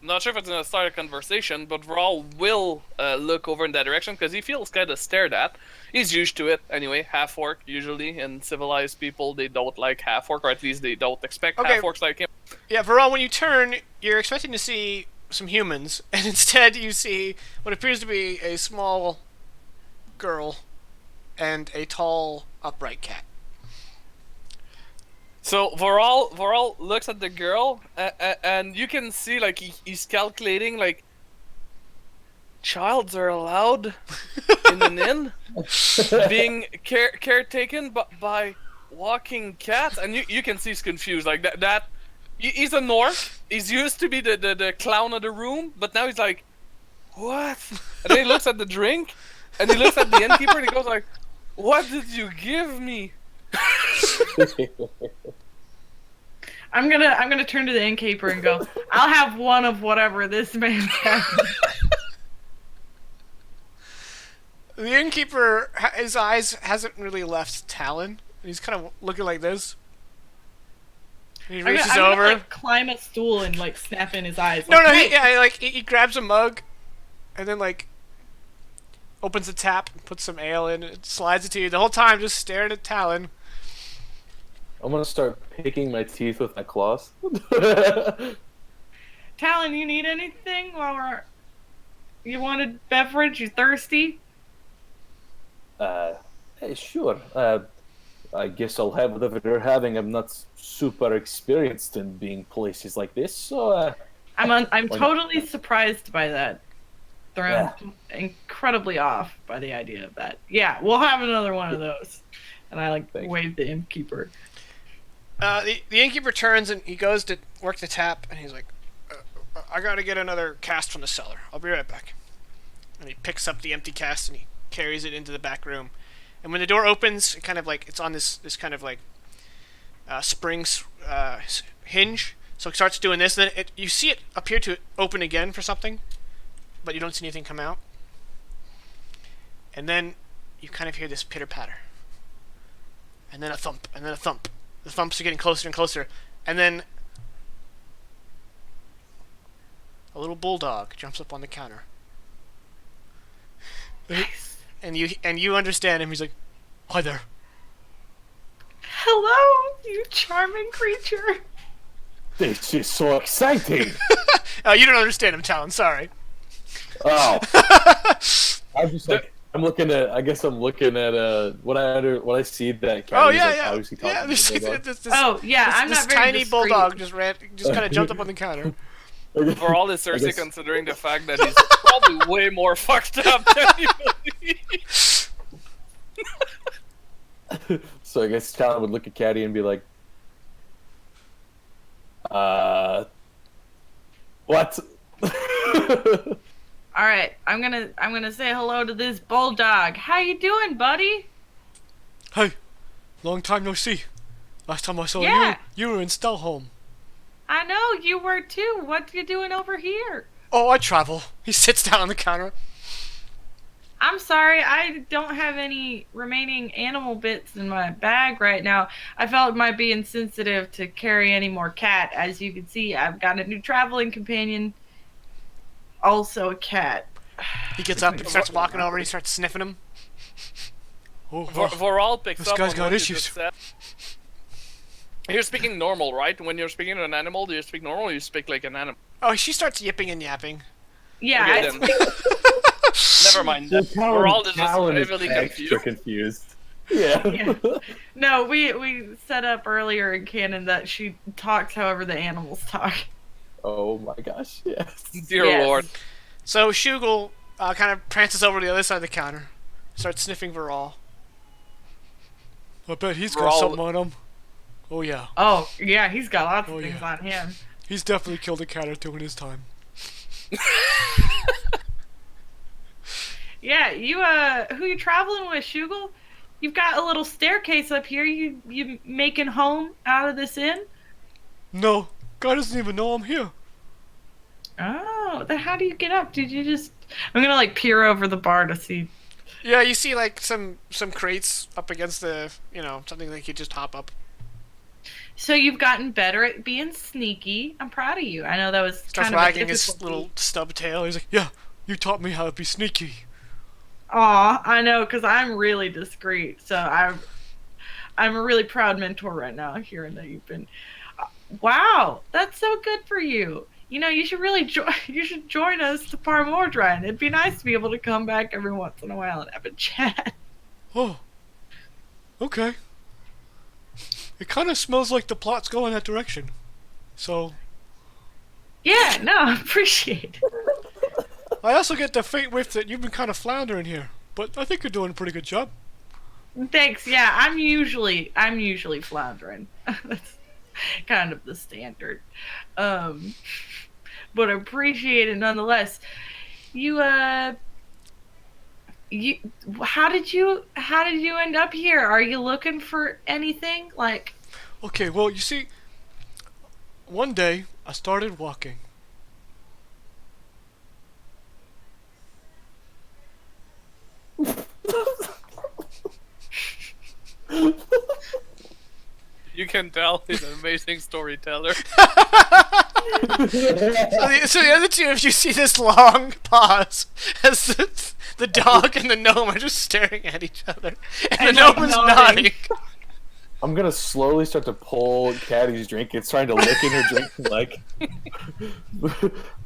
Speaker 3: I'm not sure if it's gonna start a conversation, but Varol will look over in that direction because he feels kind of stared at. He's used to it anyway. Half orc usually, and civilized people, they don't like half orc, or at least they don't expect half orcs like him.
Speaker 1: Yeah, Varol, when you turn, you're expecting to see some humans, and instead you see what appears to be a small girl and a tall, upright cat.
Speaker 3: So Varol looks at the girl, and you can see like he's calculating like, childs are allowed in an inn, being caretaken by walking cats, and you can see he's confused like that. He's a North. He's used to be the clown of the room, but now he's like, what? And then he looks at the drink, and he looks at the innkeeper, and he goes like, what did you give me?
Speaker 2: I'm gonna turn to the innkeeper and go, I'll have one of whatever this man has.
Speaker 1: The innkeeper, his eyes hasn't really left Talon. He's kind of looking like this. And he reaches
Speaker 2: I'm
Speaker 1: over.
Speaker 2: gonna, like, climb a stool and like snap in his eyes.
Speaker 1: No,
Speaker 2: Like, hey!
Speaker 1: he grabs a mug, and then like opens the tap, and puts some ale in, and slides it to you. The whole time, just staring at Talon.
Speaker 4: I'm gonna start picking my teeth with my claws.
Speaker 2: Talon, you need anything you want a beverage? You thirsty?
Speaker 4: Hey, sure. I guess I'll have whatever they're having. I'm not super experienced in being places like this, so.
Speaker 2: I'm totally surprised by that. Thrown incredibly off by the idea of that. Yeah, we'll have another one of those. And I wave the innkeeper.
Speaker 1: The innkeeper turns and he goes to work the tap, and he's like, I gotta get another cast from the cellar. I'll be right back. And he picks up the empty cast and he carries it into the back room. And when the door opens, it kind of like it's on this kind of like spring hinge. So it starts doing this, and then you see it appear to open again for something, but you don't see anything come out. and then you kind of hear this pitter patter, and then a thump, and then a thump. The thumps are getting closer and closer, and then a little bulldog jumps up on the counter.
Speaker 2: Nice.
Speaker 1: And you understand him. He's like, "Hi there."
Speaker 2: Hello, you charming creature.
Speaker 4: This is so exciting.
Speaker 1: Oh, you don't understand him, Talon. Sorry.
Speaker 4: Oh. I'm just like, I'm looking at what I see that cat
Speaker 1: Oh
Speaker 4: is,
Speaker 1: yeah,
Speaker 4: like,
Speaker 1: yeah.
Speaker 4: obviously
Speaker 1: Yeah,
Speaker 4: talking to the bulldog.
Speaker 2: Oh yeah, I'm
Speaker 1: this
Speaker 2: not very
Speaker 1: tiny
Speaker 2: discreet.
Speaker 1: bulldog just kind of jumped up on the counter.
Speaker 3: For all is Cersei,
Speaker 4: guess-
Speaker 3: considering the fact that he's probably way more fucked up than you believe.
Speaker 4: So I guess Talon would look at Caddy and be like, what?
Speaker 2: All right, I'm gonna say hello to this bulldog. How you doing, buddy?
Speaker 1: Hey, long time no see. Last time I saw
Speaker 2: Yeah.
Speaker 1: you were in Stelholm.
Speaker 2: I know you were too. What you doing over here?
Speaker 1: Oh, I travel. He sits down on the counter.
Speaker 2: I'm sorry, I don't have any remaining animal bits in my bag right now. I felt it might be insensitive to carry any more cat. As you can see, I've got a new traveling companion, also a cat.
Speaker 1: He gets up and starts walking over and he starts sniffing him. Oh,
Speaker 3: Voral picks
Speaker 1: This
Speaker 3: up
Speaker 1: guy's
Speaker 3: on
Speaker 1: got
Speaker 3: what you
Speaker 1: issues.
Speaker 3: just said. You're speaking normal, right? When you're speaking to an animal, do you speak normal or you speak like an animal?
Speaker 1: Oh, she starts yipping and yapping.
Speaker 2: Yeah,
Speaker 3: Okay,
Speaker 2: I
Speaker 3: then. Never mind. Voral is just
Speaker 4: Talon is
Speaker 3: heavily
Speaker 4: extra
Speaker 3: confused.
Speaker 4: confused. Yeah.
Speaker 2: Yeah. No, we set up earlier in canon that she talks however the animals talk.
Speaker 4: Oh my gosh, yes.
Speaker 3: Dear
Speaker 2: Yes.
Speaker 3: Lord.
Speaker 1: So Shugel kind of prances over to the other side of the counter, starts sniffing Viral. I bet he's got
Speaker 3: Viral-
Speaker 1: something on him. Oh yeah,
Speaker 2: Oh, yeah, he's got lots of
Speaker 1: Oh,
Speaker 2: things
Speaker 1: yeah.
Speaker 2: on him.
Speaker 1: he's definitely killed a cat or two in his time.
Speaker 2: Yeah, you who you traveling with, Shugel? You've got a little staircase up here. You making home out of this inn?
Speaker 1: No, God doesn't even know I'm here.
Speaker 2: Oh, then how do you get up? Did you just? I'm gonna like peer over the bar to see.
Speaker 1: Yeah, you see like some crates up against the, something like you just hop up.
Speaker 2: So you've gotten better at being sneaky. I'm proud of you. I know that was
Speaker 1: Starts
Speaker 2: kind of a
Speaker 1: wagging his
Speaker 2: difficult
Speaker 1: little
Speaker 2: feat.
Speaker 1: stub tail. He's like, yeah, you taught me how to be sneaky.
Speaker 2: Aw, I know, because I'm really discreet. So I'm a really proud mentor right now, hearing that you've been. Wow, that's so good for you. You know, you should really join us to Par Mordrein. It'd be nice to be able to come back every once in a while and have a chat.
Speaker 1: Oh, okay. It kind of smells like the plot's going that direction. So,
Speaker 2: Yeah, no, I appreciate it.
Speaker 1: I also get the faint whiff that you've been kind of floundering here. But I think you're doing a pretty good job.
Speaker 2: Thanks. Yeah, I'm usually floundering. That's kind of the standard. But I appreciate it nonetheless. How did you end up here? Are you looking for anything? Like,
Speaker 1: Okay, well, you see, one day I started walking.
Speaker 3: You can tell he's an amazing storyteller.
Speaker 1: So the other two of you see this long pause as the dog and the gnome are just staring at each other, and the
Speaker 2: And,
Speaker 1: gnome
Speaker 2: like,
Speaker 1: is
Speaker 2: nodding.
Speaker 1: nodding.
Speaker 4: I'm gonna slowly start to pull Caddy's drink. It's trying to lick in her drink, like,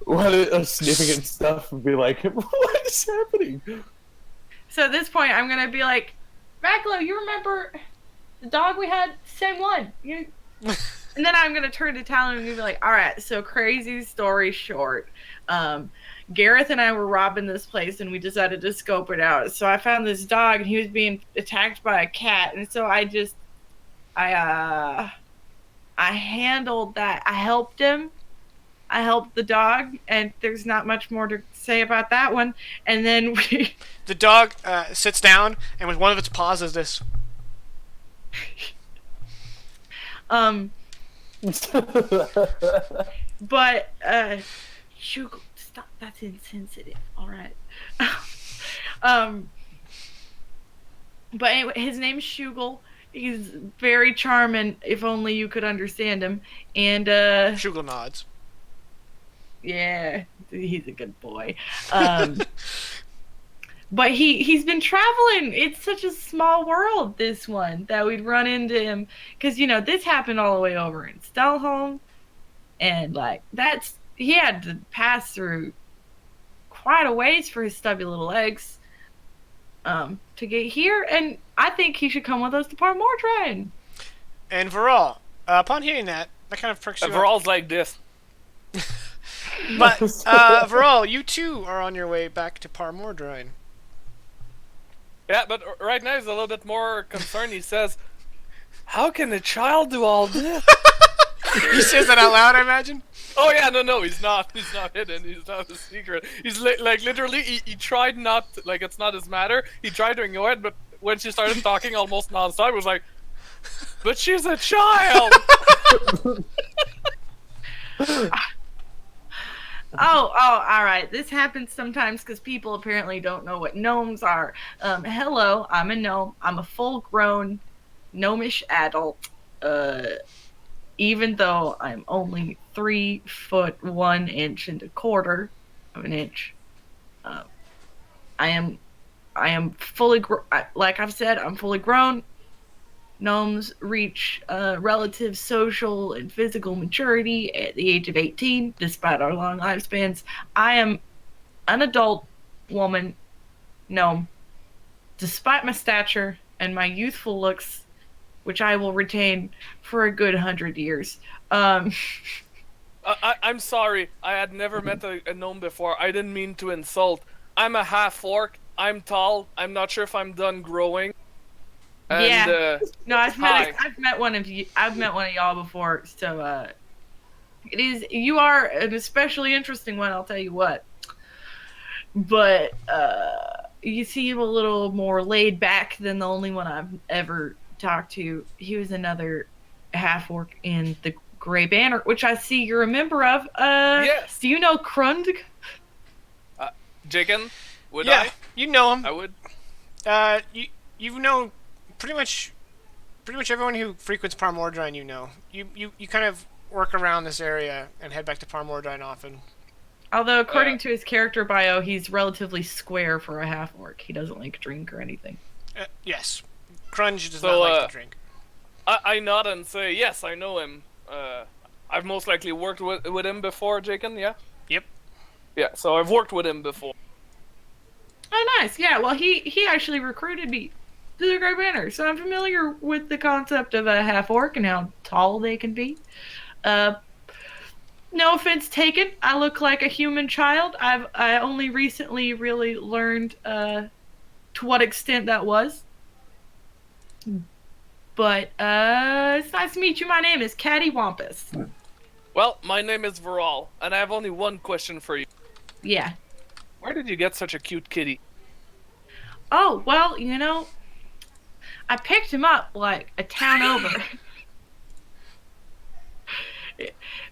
Speaker 4: while sniffing it and stuff, and be like, "What is happening?"
Speaker 2: so at this point, I'm gonna be like, Maclo, you remember the dog we had? Same one. You. And then I'm gonna turn to Talon and be like, all right, so crazy story short. Gareth and I were robbing this place and we decided to scope it out. So I found this dog and he was being attacked by a cat, and so I handled that. I helped him. I helped the dog, and there's not much more to say about that one. And then we
Speaker 1: The dog sits down, and with one of its paws is this.
Speaker 2: But Shugo, stop. That's insensitive. All right. But anyway, his name's Shugel. He's very charming, if only you could understand him. And
Speaker 1: Shugle nods.
Speaker 2: yeah, he's a good boy. But he's been traveling. It's such a small world, this one, that we'd run into him. Because, this happened all the way over in Stelholm. And, he had to pass through quite a ways for his stubby little legs to get here. And I think he should come with us to Par Mordrein.
Speaker 1: And Varol, upon hearing that kind of perks you up.
Speaker 3: Varol's like this.
Speaker 1: But, Varol, you too are on your way back to Par Mordrein.
Speaker 3: Yeah, but right now he's a little bit more concerned. He says, "How can a child do all this?"
Speaker 1: He says that out loud, I imagine?
Speaker 3: Oh yeah, no, he's not. He's not hidden. He's not a secret. He's literally, he tried not, it's not his matter. He tried to ignore it, but when she started talking almost nonstop, he was like, "But she's a child!"
Speaker 2: Oh, all right. This happens sometimes because people apparently don't know what gnomes are. Hello, I'm a gnome. I'm a full-grown gnomish adult. Even though I'm only 3 foot 1 inch and a quarter of an inch, I am fully like I've said, I'm fully grown. Gnomes reach relative social and physical maturity at the age of 18, despite our long lifespans. I am an adult woman gnome, despite my stature and my youthful looks, which I will retain for a good 100 years.
Speaker 3: I'm sorry. I had never met a gnome before. I didn't mean to insult. I'm a half-orc. I'm tall. I'm not sure if I'm done growing. And,
Speaker 2: yeah. No, I've
Speaker 3: hi.
Speaker 2: met one of you. I've met one of y'all before. So you are an especially interesting one. I'll tell you what. But you seem a little more laid back than the only one I've ever talked to. He was another half orc in the Grey Banner, which I see you're a member of.
Speaker 3: Yes.
Speaker 2: Do you know Krund?
Speaker 3: Jigen? Would
Speaker 1: Yeah,
Speaker 3: I?
Speaker 1: you know him.
Speaker 3: I would.
Speaker 1: You know pretty much everyone who frequents Par Mordrein. You kind of work around this area and head back to Par Mordrein often.
Speaker 2: Although, according to his character bio, he's relatively square for a half orc. He doesn't like drink or anything.
Speaker 1: Yes, Crunge does not like to drink.
Speaker 3: I nod and say, yes, I know him. I've most likely worked with him before, Jigen, yeah?
Speaker 1: Yep.
Speaker 3: Yeah, so I've worked with him before.
Speaker 2: Oh, nice. Yeah, well, he actually recruited me to the Grey Banner, so I'm familiar with the concept of a half-orc and how tall they can be. No offense taken. I look like a human child. I only recently really learned to what extent that was. But it's nice to meet you. My name is Catty Wampus.
Speaker 3: Well, my name is Varol, and I have only one question for you.
Speaker 2: Yeah.
Speaker 3: Where did you get such a cute kitty?
Speaker 2: Oh, well, I picked him up like a town over.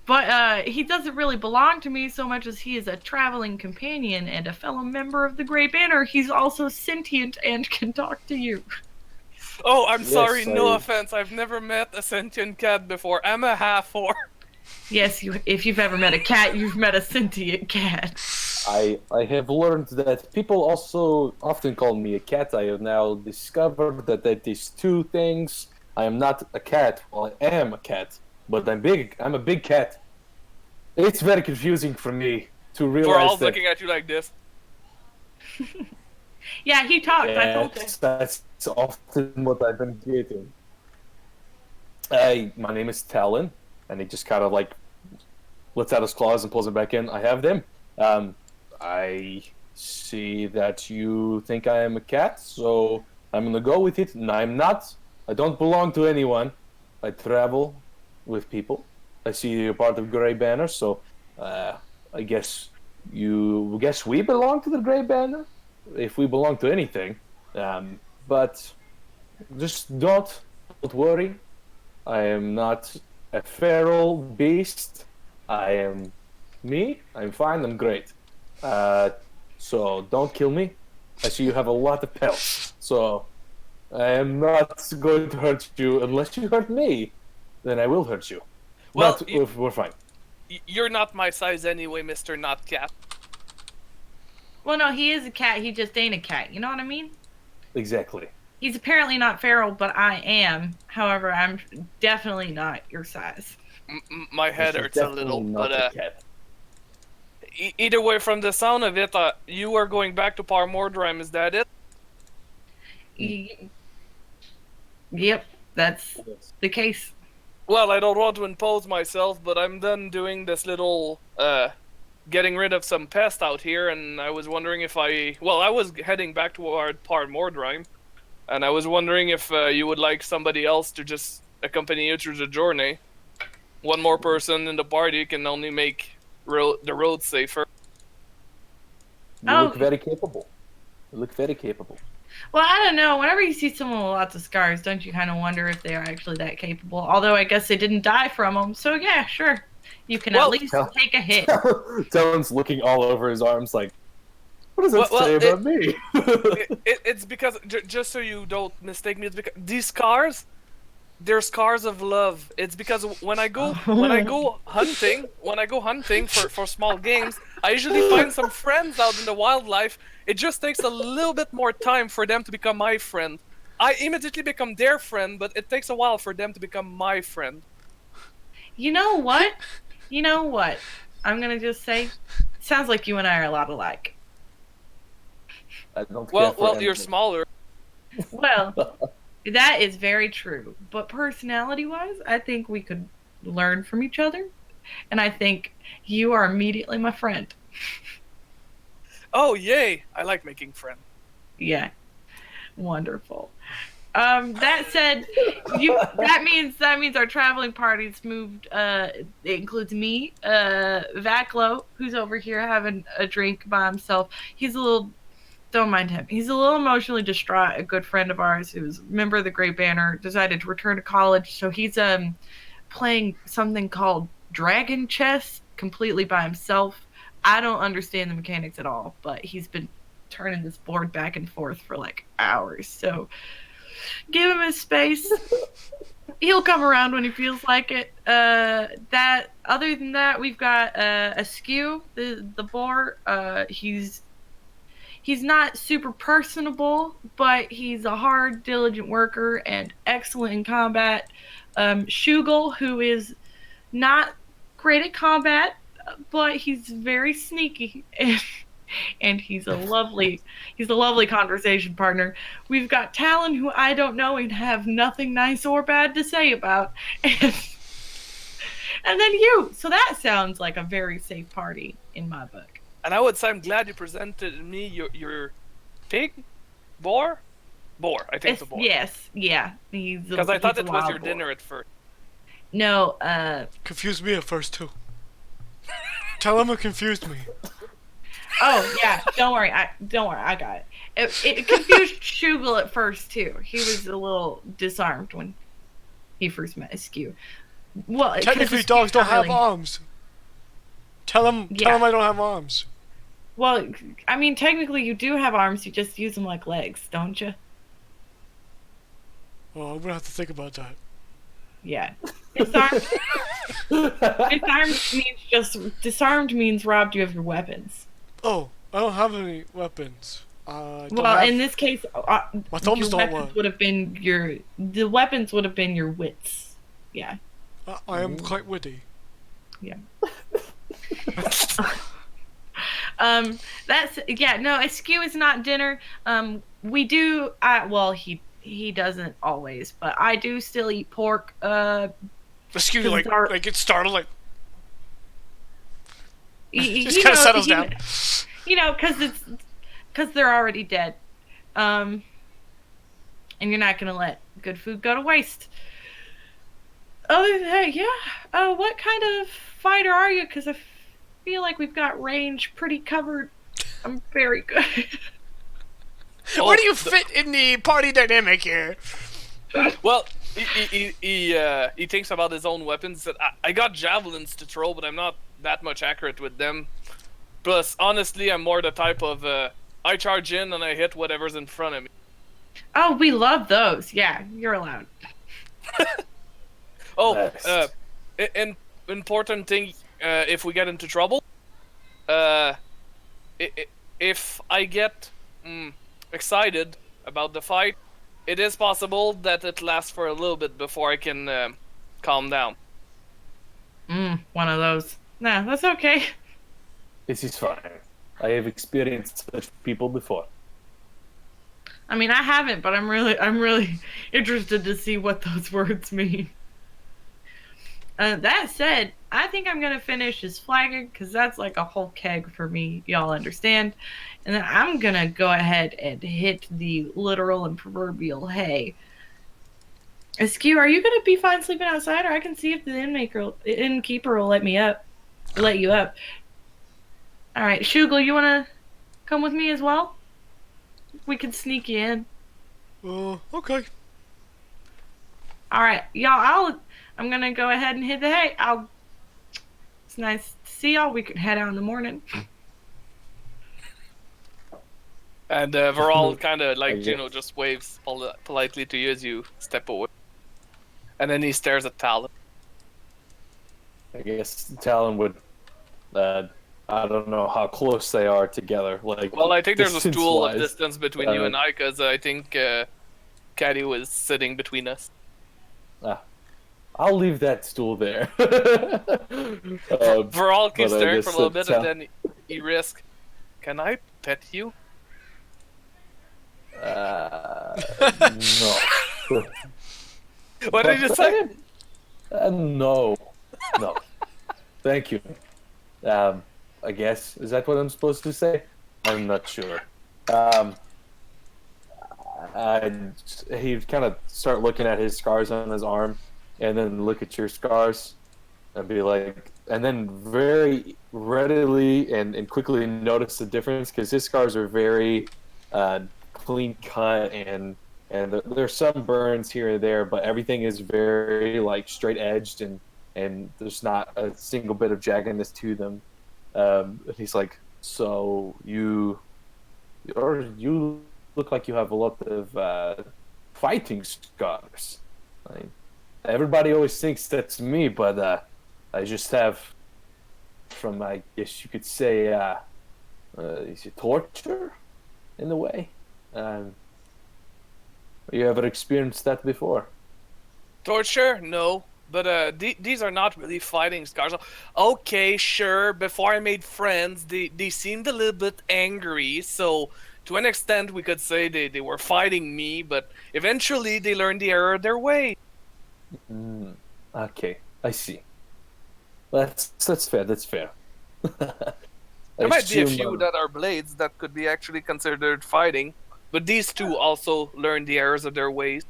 Speaker 2: But he doesn't really belong to me so much as he is a traveling companion and a fellow member of the Grey Banner. He's also sentient and can talk to you.
Speaker 3: Oh, I'm sorry, no
Speaker 4: I-
Speaker 3: offense. I've never met a sentient cat before. I'm a half-orc.
Speaker 2: Yes, if you've ever met a cat, you've met a sentient cat.
Speaker 4: I have learned that people also often call me a cat. I have now discovered that is two things. I am not a cat. Well, I am a cat, but I'm big. I'm a big cat. It's very confusing for me to
Speaker 3: We're
Speaker 4: realize
Speaker 3: all
Speaker 4: that.
Speaker 3: looking at you like this.
Speaker 2: Yeah, he talked. I told you.
Speaker 4: Yes, that's often what I've been getting. My name is Talon, and he just kind of lets out his claws and pulls them back in. I have them. I see that you think I am a cat, so I'm gonna go with it. And I'm not. I don't belong to anyone. I travel with people. I see you're part of Grey Banner, so I guess we belong to the Grey Banner, if we belong to anything. But just don't worry. I am not a feral beast. I am me. I'm fine. I'm great. So don't kill me. I see you have a lot of pelts. So I am not going to hurt you unless you hurt me. Then I will hurt you.
Speaker 3: Well,
Speaker 4: but
Speaker 3: you-
Speaker 4: we're fine.
Speaker 3: You're not my size anyway, Mr. Not Cat.
Speaker 2: Well, no, he is a cat. He just ain't a cat. You know what I mean?
Speaker 4: Exactly.
Speaker 2: He's apparently not feral, but I am. However, I'm definitely not your size.
Speaker 3: My head
Speaker 4: This is
Speaker 3: hurts a
Speaker 4: definitely
Speaker 3: little,
Speaker 4: not
Speaker 3: but
Speaker 4: a cat.
Speaker 3: either way, from the sound of it, you are going back to Par Mordrein, is that it?
Speaker 2: Yep, that's the case.
Speaker 3: Well, I don't want to impose myself, but I'm done doing this little, getting rid of some pests out here, and I was wondering if I was heading back toward Par Mordrein, and I was wondering if you would like somebody else to just accompany you through the journey. One more person in the party can only make the road safer.
Speaker 4: You
Speaker 2: Oh.
Speaker 4: look very capable. You look very capable.
Speaker 2: Well, I don't know. Whenever you see someone with lots of scars, don't you kind of wonder if they are actually that capable? Although I guess they didn't die from them, so yeah, sure. You can
Speaker 3: Well,
Speaker 2: at least take a hit.
Speaker 4: Talon's looking all over his arms like, what does that
Speaker 3: Well,
Speaker 4: say about me?
Speaker 3: It's because, just so you don't mistake me, it's because these scars, they're scars of love. It's because when I go hunting for small games, I usually find some friends out in the wildlife. It just takes a little bit more time for them to become my friend. I immediately become their friend, but it takes a while for them to become my friend.
Speaker 2: You know what? You know what? I'm gonna just say, sounds like you and I are a lot alike.
Speaker 4: I don't care
Speaker 3: Well,
Speaker 4: for
Speaker 3: you're
Speaker 4: anything.
Speaker 3: smaller.
Speaker 2: Well, that is very true. But personality-wise, I think we could learn from each other, and I think you are immediately my friend.
Speaker 3: Oh, yay! I like making friends.
Speaker 2: Yeah, wonderful. That said, that means our traveling party's moved. It includes me, Vaclo, who's over here having a drink by himself. Don't mind him. He's a little emotionally distraught. A good friend of ours who's a member of the Great Banner decided to return to college, so he's playing something called Dragon Chess completely by himself. I don't understand the mechanics at all, but he's been turning this board back and forth for like hours. So give him his space. He'll come around when he feels like it. Other than that, we've got Askew, the boar. He's not super personable, but he's a hard, diligent worker and excellent in combat. Shugel, who is not great at combat, but he's very sneaky and he's a lovely conversation partner. We've got Talon, who I don't know and have nothing nice or bad to say about, and then you. So that sounds like a very safe party in my book.
Speaker 3: And I would say I'm glad you presented me your pig, boar. I think it's a boar.
Speaker 2: Yes, yeah.
Speaker 3: Because I thought it was your dinner at first.
Speaker 2: No,
Speaker 1: Confused me at first too. Tell him it confused me.
Speaker 2: oh yeah. Don't worry. I got it. It confused Shugel at first too. He was a little disarmed when he first met Askew. Well,
Speaker 1: Technically, dogs don't have arms. Tell him I don't have arms.
Speaker 2: Well, I mean, technically, you do have arms. You just use them like legs, don't you?
Speaker 1: Well, I'm gonna have to think about that.
Speaker 2: Yeah. Disarmed means robbed you of your weapons.
Speaker 1: Oh, I don't have any weapons.
Speaker 2: In this case,
Speaker 1: my thumbs don't
Speaker 2: weapons
Speaker 1: work.
Speaker 2: would have been the weapons would have been your wits. Yeah.
Speaker 1: I am quite witty.
Speaker 2: Yeah. Askew is not dinner. We do. He doesn't always, but I do still eat pork.
Speaker 1: Excuse me, like get startled, like
Speaker 2: Just
Speaker 1: just kind of settles down.
Speaker 2: You know, because they're already dead. And you're not gonna let good food go to waste. Other than that, yeah. What kind of fighter are you? Because I feel like we've got range pretty covered. I'm very good.
Speaker 1: Where do you fit in the party dynamic here?
Speaker 3: Well, he thinks about his own weapons. That I got javelins to throw, but I'm not that much accurate with them. Plus, honestly, I'm more the type of I charge in and I hit whatever's in front of me.
Speaker 2: Oh, we love those. Yeah, you're allowed.
Speaker 3: Oh,
Speaker 4: Nice.
Speaker 3: important thing. If we get into trouble, uh, if I get excited about the fight, it is possible that it lasts for a little bit before I can calm down.
Speaker 2: One of those. Nah, that's okay.
Speaker 4: This is fine. I have experienced such people before.
Speaker 2: I mean, I haven't, but I'm really interested to see what those words mean. That said, I think I'm gonna finish this flagon because that's like a whole keg for me. Y'all understand? And then I'm gonna go ahead and hit the literal and proverbial hay. Askew, are you gonna be fine sleeping outside, or I can see if the innkeeper will let you up. All right, Shugle, you wanna come with me as well? We can sneak you in.
Speaker 1: Okay.
Speaker 2: All right, y'all. I'm gonna go ahead and hit the hay. It's nice to see y'all. We can head out in the morning.
Speaker 3: And Varol kind of
Speaker 4: I guess.
Speaker 3: just waves politely to you as you step away. And then he stares at Talon.
Speaker 4: I guess Talon would. I don't know how close they are together. Like,
Speaker 3: Well, I think there's a stool of
Speaker 4: distance-wise.
Speaker 3: distance between you and I, because I think Caddy was sitting between us.
Speaker 4: I'll leave that stool there.
Speaker 3: Varol keeps
Speaker 4: but I
Speaker 3: staring
Speaker 4: guess
Speaker 3: for a little bit,
Speaker 4: that
Speaker 3: and then he risks, "Can I pet you?"
Speaker 4: No.
Speaker 3: What did you say?
Speaker 4: No. Thank you. I guess, is that what I'm supposed to say? I'm not sure. He'd kind of start looking at his scars on his arm, and then look at your scars, and be like, and then very readily and quickly notice the difference, because his scars are very clean cut, and there's some burns here and there, but everything is very like straight edged, and there's not a single bit of jaggedness to them. He's like, so you look like you have a lot of fighting scars. Like, everybody always thinks that's me, but I just have, from, I guess you could say, is it torture in a way? You ever experienced that before?
Speaker 3: Torture? No. But these are not really fighting scars. Okay, sure. Before I made friends, they seemed a little bit angry. So, to an extent, we could say they were fighting me. But eventually, they learned the error of their way.
Speaker 4: Okay, I see. That's fair. That's fair.
Speaker 3: There might be a few that are blades that could be actually considered fighting. But these two also learned the errors of their ways.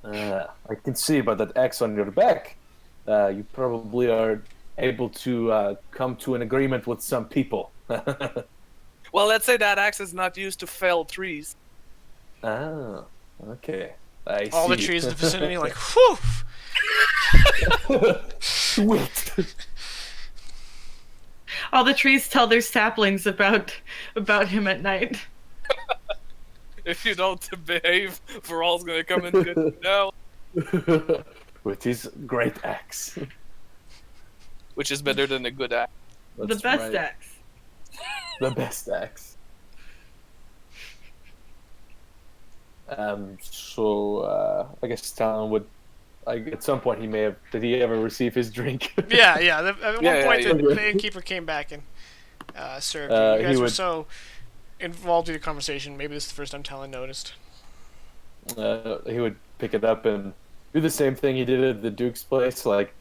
Speaker 4: I can see by that X on your back, you probably are able to come to an agreement with some people.
Speaker 3: Well, let's say that axe is not used to fell trees.
Speaker 4: Ah, okay.
Speaker 1: All the trees in the vicinity, like, whew!
Speaker 4: Sweet.
Speaker 2: All the trees tell their saplings about him at night.
Speaker 3: If you don't behave, Varol's gonna come in good now.
Speaker 4: With his great axe.
Speaker 3: Which is better than a good axe.
Speaker 2: The
Speaker 4: That's
Speaker 2: best
Speaker 4: right.
Speaker 2: axe.
Speaker 4: The best axe. So I guess Talon would. Like, at some point, he may have. Did he ever receive his drink?
Speaker 1: Yeah. At one
Speaker 3: Yeah,
Speaker 1: point,
Speaker 3: yeah.
Speaker 1: the innkeeper came back and served you. You guys were so involved in the conversation. Maybe this is the first time Talon noticed.
Speaker 4: He would pick it up and do the same thing he did at the Duke's place. Like,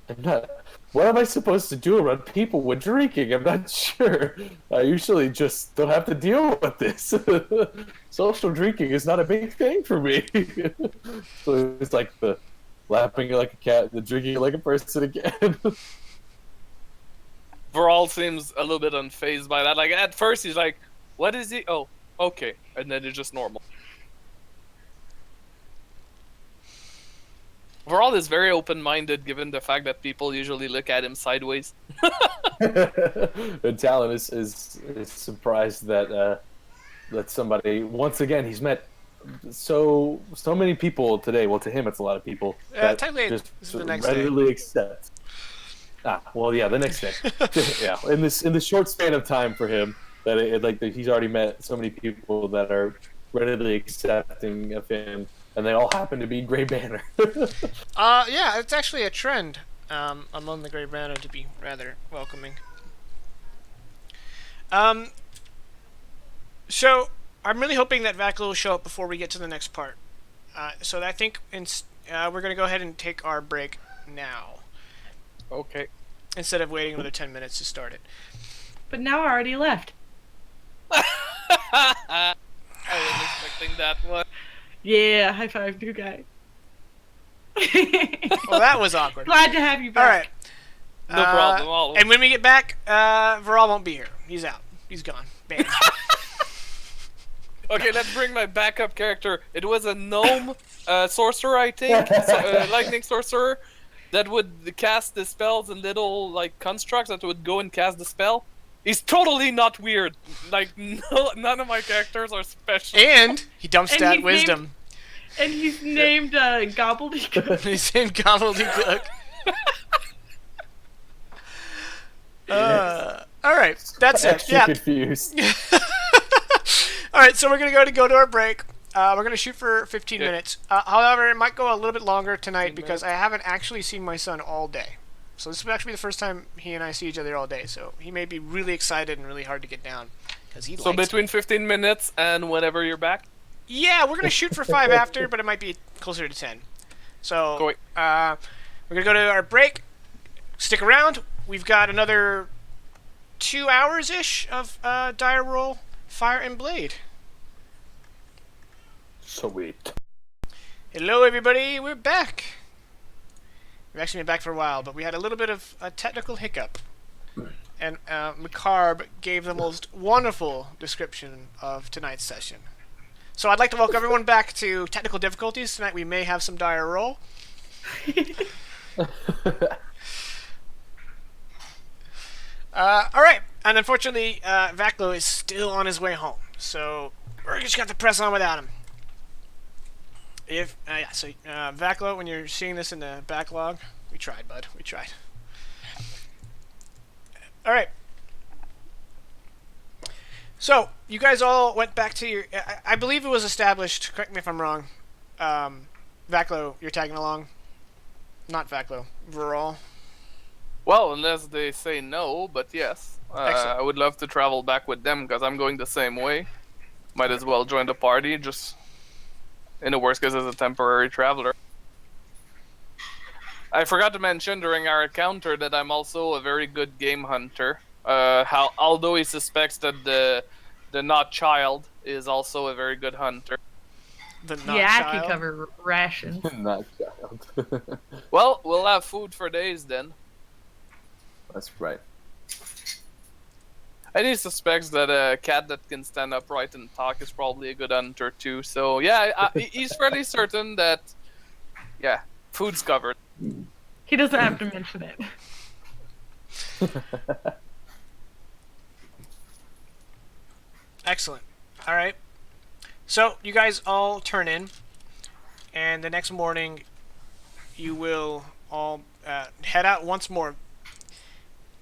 Speaker 4: I'm not. What am I supposed to do around people with drinking? I'm not sure. I usually just don't have to deal with this. Social drinking is not a big thing for me. So it's like the lapping like a cat, the drinking like a person again.
Speaker 3: Varol seems a little bit unfazed by that. Like, at first he's like, what is he? Oh, okay. And then it's just normal. Varol is very open-minded given the fact that people usually look at him sideways.
Speaker 4: And Talon is surprised that that somebody, once again, he's met so many people today. Well, to him, it's a lot of people that
Speaker 1: technically,
Speaker 4: just
Speaker 1: this is the next day.
Speaker 4: readily accept. Well, yeah, the next day. Yeah, in this short span of time for him, that he's already met so many people that are readily accepting of him, and they all happen to be Grey Banner.
Speaker 1: Yeah, it's actually a trend among the Grey Banner to be rather welcoming. So I'm really hoping that Vaklo will show up before we get to the next part. So I think we're going to go ahead and take our break now
Speaker 3: Okay.
Speaker 1: instead of waiting another 10 minutes to start it.
Speaker 2: But now I already left.
Speaker 3: I wasn't expecting that one.
Speaker 2: Yeah, high five, new guy.
Speaker 1: Well, that was awkward.
Speaker 2: Glad to have you
Speaker 1: All
Speaker 2: back.
Speaker 1: right.
Speaker 3: No problem.
Speaker 1: And when we get back, Viral won't be here. He's out. He's gone. Banned.
Speaker 3: Okay, let's bring my backup character. It was a gnome sorcerer, I think, lightning sorcerer, that would cast the spells and little like constructs that would go and cast the spell. He's totally not weird. Like none of my characters are special.
Speaker 1: And he dumps
Speaker 2: And
Speaker 1: stat
Speaker 2: he's
Speaker 1: wisdom.
Speaker 2: And he's named Gobbledygook.
Speaker 1: He's named Gobbledygook. All right, that's it.
Speaker 4: Extra
Speaker 1: Yeah.
Speaker 4: confused.
Speaker 1: All right, so we're gonna go to our break. We're gonna shoot for 15 minutes. However, it might go a little bit longer tonight because I haven't actually seen my son all day. So this will actually be the first time he and I see each other all day. So he may be really excited and really hard to get down because he.
Speaker 3: So
Speaker 1: likes
Speaker 3: between
Speaker 1: me.
Speaker 3: 15 minutes and whenever you're back.
Speaker 1: Yeah, we're gonna shoot for 5 after, but it might be closer to 10. So
Speaker 3: Cool.
Speaker 1: we're gonna go to our break. Stick around. We've got another 2 hours ish of Dire Roll, Fire and Blade.
Speaker 4: Sweet.
Speaker 1: Hello, everybody. We're back. We've actually been back for a while, but we had a little bit of a technical hiccup. And Macarb gave the most wonderful description of tonight's session. So I'd like to welcome everyone back to Technical Difficulties. Tonight we may have some Dire Roll. All right. And unfortunately, Vaklo is still on his way home. So we're just going to press on without him. Vaklo, when you're seeing this in the backlog, we tried, bud. We tried. All right. So you guys all went back to your. I believe it was established. Correct me if I'm wrong. Vaklo, you're tagging along. Not Vaklo. Viral.
Speaker 3: Well, unless they say no, but yes.
Speaker 1: Excellent.
Speaker 3: I would love to travel back with them because I'm going the same way. Might as well join the party, just in the worst case as a temporary traveler. I forgot to mention during our encounter that I'm also a very good game hunter. Although he suspects that the not child is also a very good hunter.
Speaker 1: The not
Speaker 2: Yeah, I
Speaker 1: child.
Speaker 2: can cover rations.
Speaker 4: Not child.
Speaker 3: Well, we'll have food for days then.
Speaker 4: That's right.
Speaker 3: And he suspects that a cat that can stand upright and talk is probably a good hunter too. So yeah, he's fairly certain that, yeah, food's covered.
Speaker 2: He doesn't have to mention it.
Speaker 1: Excellent. All right. So you guys all turn in, and the next morning, you will all head out once more.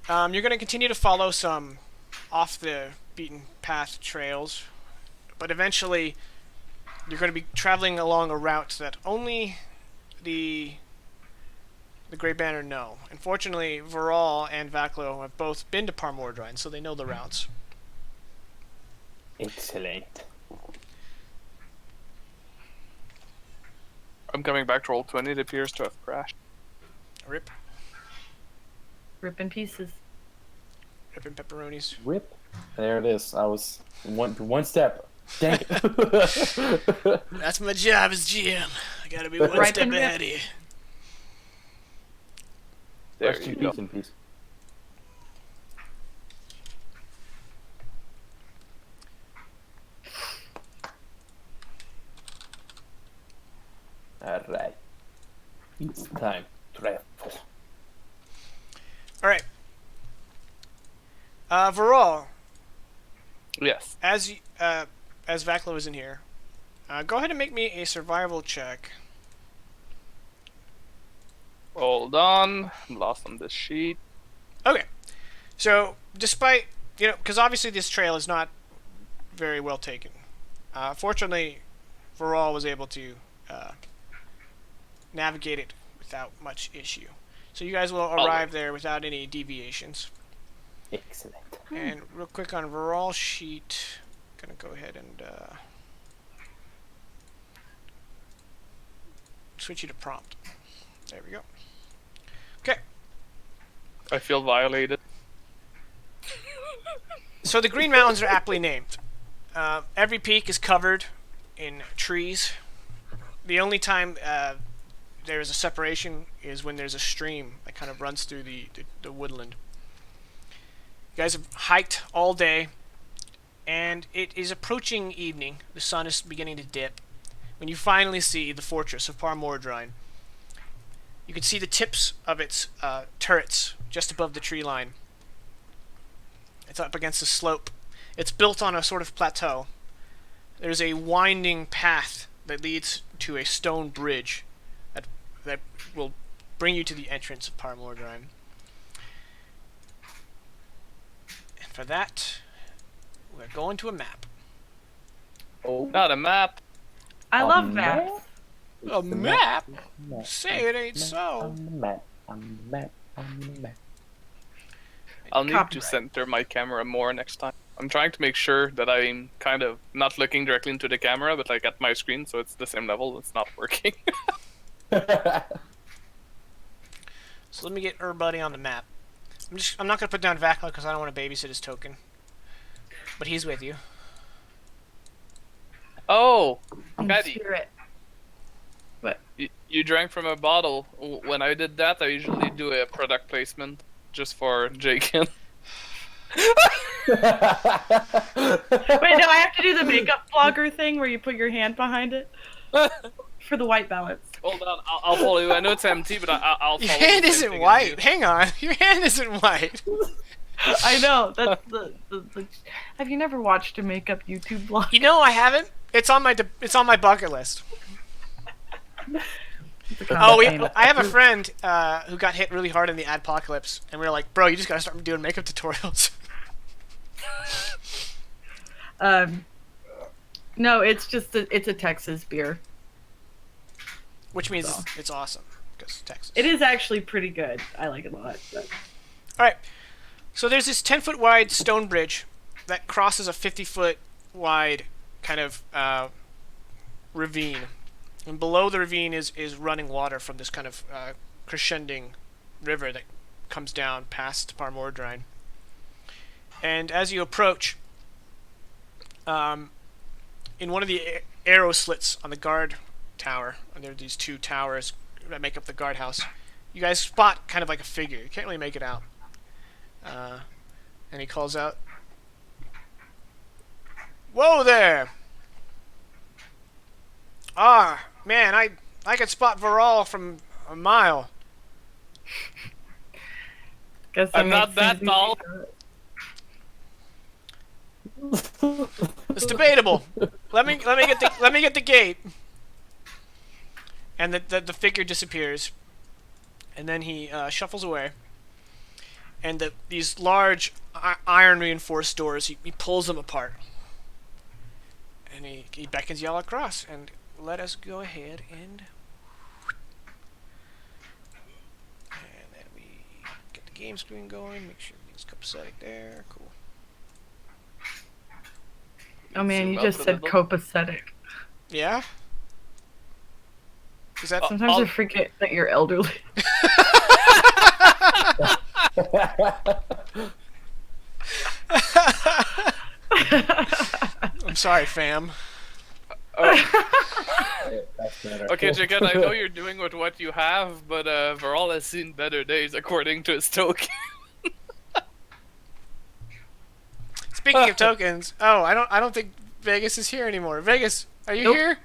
Speaker 1: You're going to continue to follow some off the beaten path trails, but eventually you're going to be traveling along a route that only the Grey Banner know. Unfortunately, Viral and Vaklo have both been to Par Mordrein, so they know the routes.
Speaker 4: Excellent.
Speaker 3: I'm coming back to roll 20. It appears to have crashed.
Speaker 1: Rip.
Speaker 2: Rip in pieces.
Speaker 1: Rip and pepperonis.
Speaker 4: Rip. There it is. I was one step. Dang it.
Speaker 1: That's my job as GM. I gotta be one
Speaker 2: Rip
Speaker 1: step
Speaker 2: and rip.
Speaker 1: ahead of you.
Speaker 3: There
Speaker 4: Rest
Speaker 3: you
Speaker 4: in
Speaker 3: go.
Speaker 4: peace in peace. Alright. It's time to travel.
Speaker 1: Alright. Viral,
Speaker 3: Yes.
Speaker 1: as Vaklo is in here, Go ahead and make me a survival check.
Speaker 3: Hold on. I'm lost on this sheet.
Speaker 1: Okay. So, despite, because obviously this trail is not very well taken. Fortunately, Varol was able to navigate it without much issue. So you guys will arrive there without any deviations.
Speaker 4: Excellent.
Speaker 1: And real quick on Varol's sheet, gonna go ahead and switch you to prompt. There we go. Okay.
Speaker 3: I feel violated.
Speaker 1: So the Green Mountains are aptly named. Every peak is covered in trees. The only time there is a separation is when there's a stream that kind of runs through the woodland. You guys have hiked all day, and it is approaching evening. The sun is beginning to dip when you finally see the fortress of Par Mordrein. You can see the tips of its turrets just above the tree line. It's up against a slope. It's built on a sort of plateau. There's a winding path that leads to a stone bridge that will bring you to the entrance of Par Mordrein. And for that, we're going to a map.
Speaker 4: Oh,
Speaker 3: Not a map.
Speaker 2: I love maps.
Speaker 1: A map? Say it ain't so.
Speaker 4: On the map. On the map. On the map.
Speaker 3: I'll need to
Speaker 2: Copyright.
Speaker 3: center my camera more next time. I'm trying to make sure that I'm kind of not looking directly into the camera, but like at my screen, so it's the same level. It's not working.
Speaker 1: So let me get Buddy on the map. I'm not gonna put down Vakla because I don't want to babysit his token. But he's with you.
Speaker 3: Oh,
Speaker 2: In
Speaker 3: Betty,
Speaker 2: spirit.
Speaker 3: you drank from a bottle. When I did that, I usually do a product placement just for Jakin.
Speaker 2: Wait, no, I have to do the makeup blogger thing where you put your hand behind it for the white balance.
Speaker 3: Hold on, I'll follow you. I know it's empty, but I'll follow
Speaker 1: Your
Speaker 3: you.
Speaker 1: hand
Speaker 3: Same
Speaker 1: isn't
Speaker 3: thing as
Speaker 1: white.
Speaker 3: you.
Speaker 1: Hang on. Your hand isn't white.
Speaker 2: I know, that's the Have you never watched a makeup YouTube blog?
Speaker 1: You know I haven't. It's on my bucket list. Oh, I have a friend who got hit really hard in the adpocalypse, and we were like, bro, you just gotta start doing makeup tutorials.
Speaker 2: No, it's just it's a Texas beer.
Speaker 1: Which means
Speaker 2: So.
Speaker 1: it's awesome, because Texas.
Speaker 2: It is actually pretty good. I like it a lot. But...
Speaker 1: Alright, so there's this 10-foot wide stone bridge that crosses a 50-foot wide kind of ravine. And below the ravine is running water from this kind of crescending river that comes down past Par Mordrein. And as you approach, in one of the arrow slits on the guard tower, and there are these two towers that make up the guardhouse, you guys spot kind of like a figure. You can't really make it out. And he calls out, "Whoa there! Ah, man, I could spot Varol from a mile."
Speaker 2: Guess
Speaker 3: I'm not
Speaker 2: makes
Speaker 3: that
Speaker 2: things
Speaker 3: tall.
Speaker 2: easier.
Speaker 1: It's debatable. Let me get the gate. And the figure disappears, and then he shuffles away. And these large iron reinforced doors, he pulls them apart, and he beckons y'all across. And let us go ahead and then we get the game screen going. Make sure everything's copacetic there. Cool.
Speaker 2: Oh man,
Speaker 3: Zoom
Speaker 2: you
Speaker 3: up
Speaker 2: just
Speaker 3: a
Speaker 2: said
Speaker 3: little.
Speaker 2: copacetic.
Speaker 1: Yeah. Is that?
Speaker 2: Sometimes I forget that you're elderly.
Speaker 1: I'm sorry, fam.
Speaker 4: That's better.
Speaker 3: Okay, Jakin, I know you're doing with what you have, but Varol has seen better days according to his token.
Speaker 1: Speaking of tokens, I don't think Vegas is here anymore. Vegas, are you
Speaker 2: Nope.
Speaker 1: here?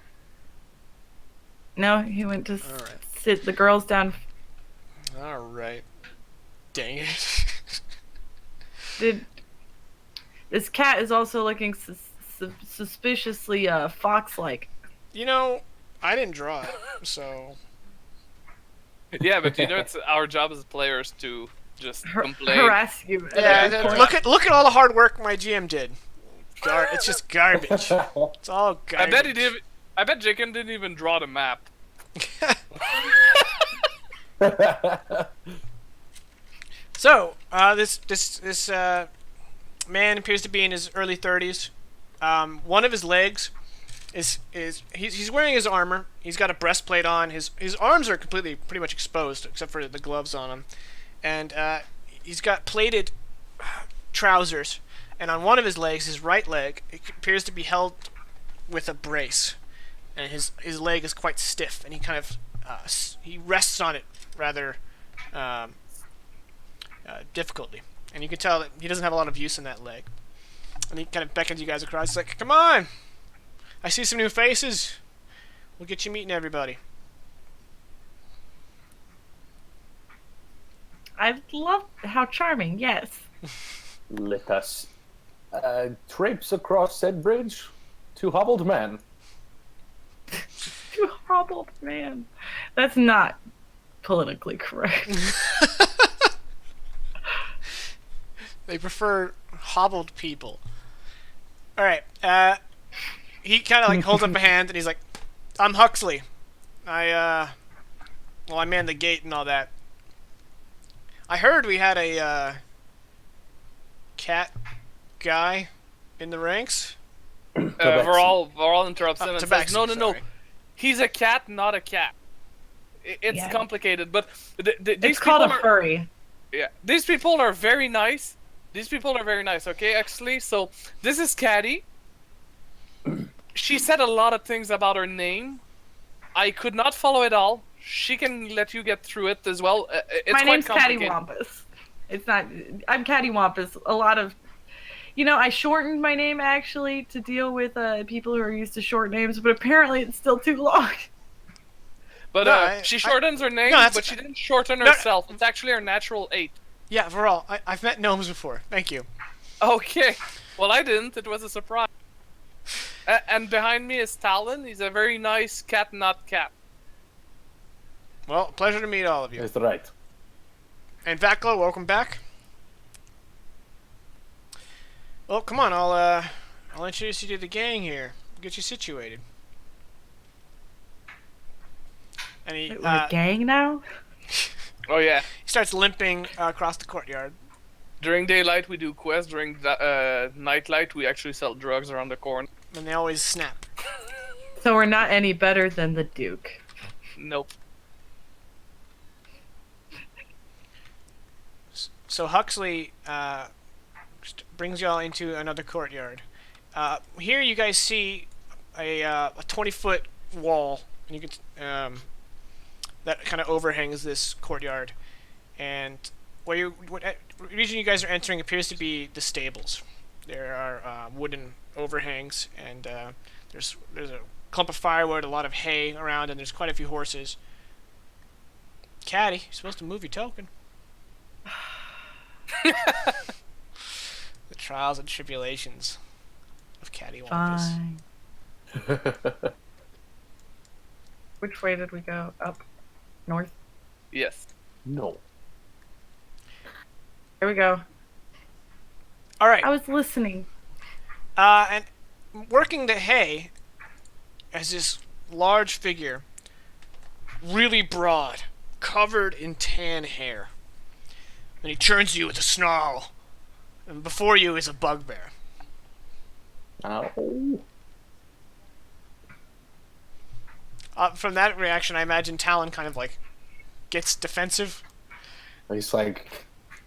Speaker 2: No, he went to
Speaker 1: All right.
Speaker 2: sit the girls down.
Speaker 1: All right. Dang it.
Speaker 2: This cat is also looking suspiciously fox-like.
Speaker 1: You know, I didn't draw it, so
Speaker 3: Yeah, but you know, it's our job as players to just complain.
Speaker 2: Harass you. At
Speaker 1: yeah.
Speaker 2: every point.
Speaker 1: Look at all the hard work my GM did. It's just garbage. It's all
Speaker 3: I
Speaker 1: garbage.
Speaker 3: bet he did. I bet Jacob didn't even draw the map.
Speaker 1: So, this man appears to be in his early 30s. One of his legs he's wearing his armor. He's got a breastplate on. His arms are completely pretty much exposed except for the gloves on him, and he's got plated trousers. And on one of his legs, his right leg, it appears to be held with a brace, and his leg is quite stiff, and he kind of he rests on it rather difficultly, and you can tell that he doesn't have a lot of use in that leg. And he kind of beckons you guys across. He's like, "Come on, I see some new faces. We'll get you meeting everybody."
Speaker 2: I love how charming. Yes.
Speaker 4: Let us traipse across said bridge to hobbled man.
Speaker 2: You hobbled man. That's not politically correct.
Speaker 1: They prefer hobbled people. All right. He kind of like holds up a hand and he's like, "I'm Huxley. I man the gate and all that. I heard we had a cat guy in the ranks."
Speaker 3: Varol interrupts him and says,
Speaker 1: Tabaxi,
Speaker 3: "No.
Speaker 1: sorry.
Speaker 3: He's a cat, not a cat. It's
Speaker 2: Yeah.
Speaker 3: complicated, but these
Speaker 2: It's called a
Speaker 3: people are-
Speaker 2: furry.
Speaker 3: Yeah, these people are very nice. Okay, actually. So this is Caddy. She said a lot of things about her name. I could not follow it all. She can let you get through it as well. It's
Speaker 2: My
Speaker 3: quite
Speaker 2: name's
Speaker 3: complicated.
Speaker 2: Cattywampus. It's not. I'm Cattywampus. A lot of, I shortened my name actually to deal with people who are used to short names, but apparently it's still too long.
Speaker 3: But
Speaker 1: No,
Speaker 3: she shortens her name,
Speaker 1: that's-
Speaker 3: but she didn't shorten
Speaker 1: No.
Speaker 3: herself. It's actually her natural 8.
Speaker 1: Yeah, Varol, I've met gnomes before. Thank you.
Speaker 3: Okay. Well, I didn't. It was a surprise. And behind me is Talon. He's a very nice cat, not cat.
Speaker 1: Well, pleasure to meet all of you.
Speaker 4: That's right.
Speaker 1: And Vaklo, welcome back. Well, come on, I'll introduce you to the gang here. Get you situated. And he
Speaker 2: Wait, we're a gang now?
Speaker 3: Oh, yeah.
Speaker 1: he starts limping across the courtyard.
Speaker 3: During daylight, we do quests. During nightlight, we actually sell drugs around the corner.
Speaker 1: And they always snap.
Speaker 2: So we're not any better than the Duke.
Speaker 3: Nope.
Speaker 1: So Huxley brings y'all into another courtyard. Here you guys see a 20-foot wall, and you can that kind of overhangs this courtyard. And what region you guys are entering appears to be the stables. There are wooden overhangs, and there's a clump of firewood, a lot of hay around, and there's quite a few horses. Caddy, you're supposed to move your token. The trials and tribulations of Cattywampus.
Speaker 2: Fine. Which way did we go? Up? North?
Speaker 3: Yes.
Speaker 4: No.
Speaker 2: Here we go.
Speaker 1: All right.
Speaker 2: I was listening.
Speaker 1: And working the hay as this large figure, really broad, covered in tan hair. And he turns to you with a snarl. And before you is a bugbear.
Speaker 4: Ow.
Speaker 1: From that reaction, I imagine Talon kind of like gets defensive.
Speaker 4: He's like,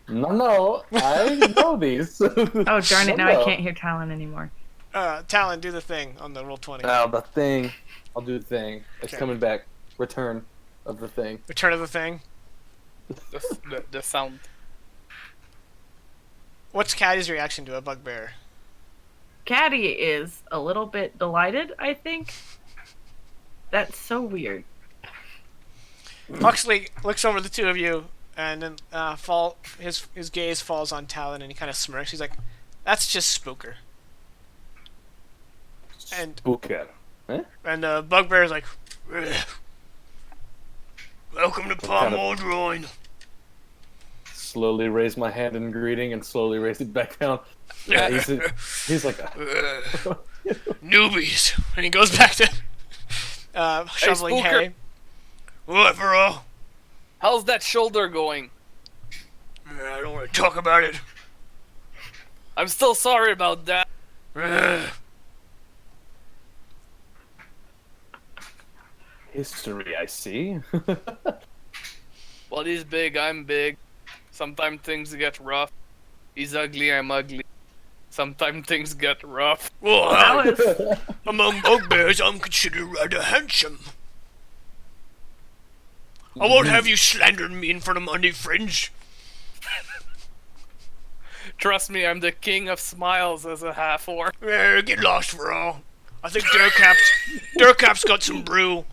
Speaker 4: no, I know these.
Speaker 2: Oh, darn it. Now I
Speaker 4: No.
Speaker 2: can't hear Talon anymore.
Speaker 1: Talon, do the thing on the roll 20.
Speaker 4: Oh, the thing. I'll do the thing. It's
Speaker 1: Okay.
Speaker 4: coming back. Return of the thing.
Speaker 1: Return of the thing.
Speaker 3: The sound.
Speaker 1: What's Caddy's reaction to a bugbear?
Speaker 2: Caddy is a little bit delighted, I think. That's so weird.
Speaker 1: Huxley looks over the two of you, and then his gaze falls on Talon, and he kind of smirks. He's like, "That's just Spooker." And
Speaker 4: Booker.
Speaker 1: And the bugbear's like, "Ugh. Welcome to Par
Speaker 4: kind of-
Speaker 1: Mordrein."
Speaker 4: Slowly raise my hand in greeting and slowly raise it back down. Yeah, he's like,
Speaker 1: Newbies. And he goes back to shoveling
Speaker 3: Spooker.
Speaker 1: hay. What, bro?
Speaker 3: How's that shoulder going?
Speaker 1: I don't want to talk about it.
Speaker 3: I'm still sorry about that.
Speaker 1: Ugh.
Speaker 4: history, I see.
Speaker 3: Well, he's big, I'm big. Sometimes things get rough. He's ugly, I'm ugly. Sometimes things get rough.
Speaker 1: Well,
Speaker 2: That was
Speaker 1: among bugbears, I'm considered rather handsome. I won't have you slandering me in front of my new friends.
Speaker 3: Trust me, I'm the king of smiles as a half-orc.
Speaker 1: Get lost for all. I think Durkap's got some brew.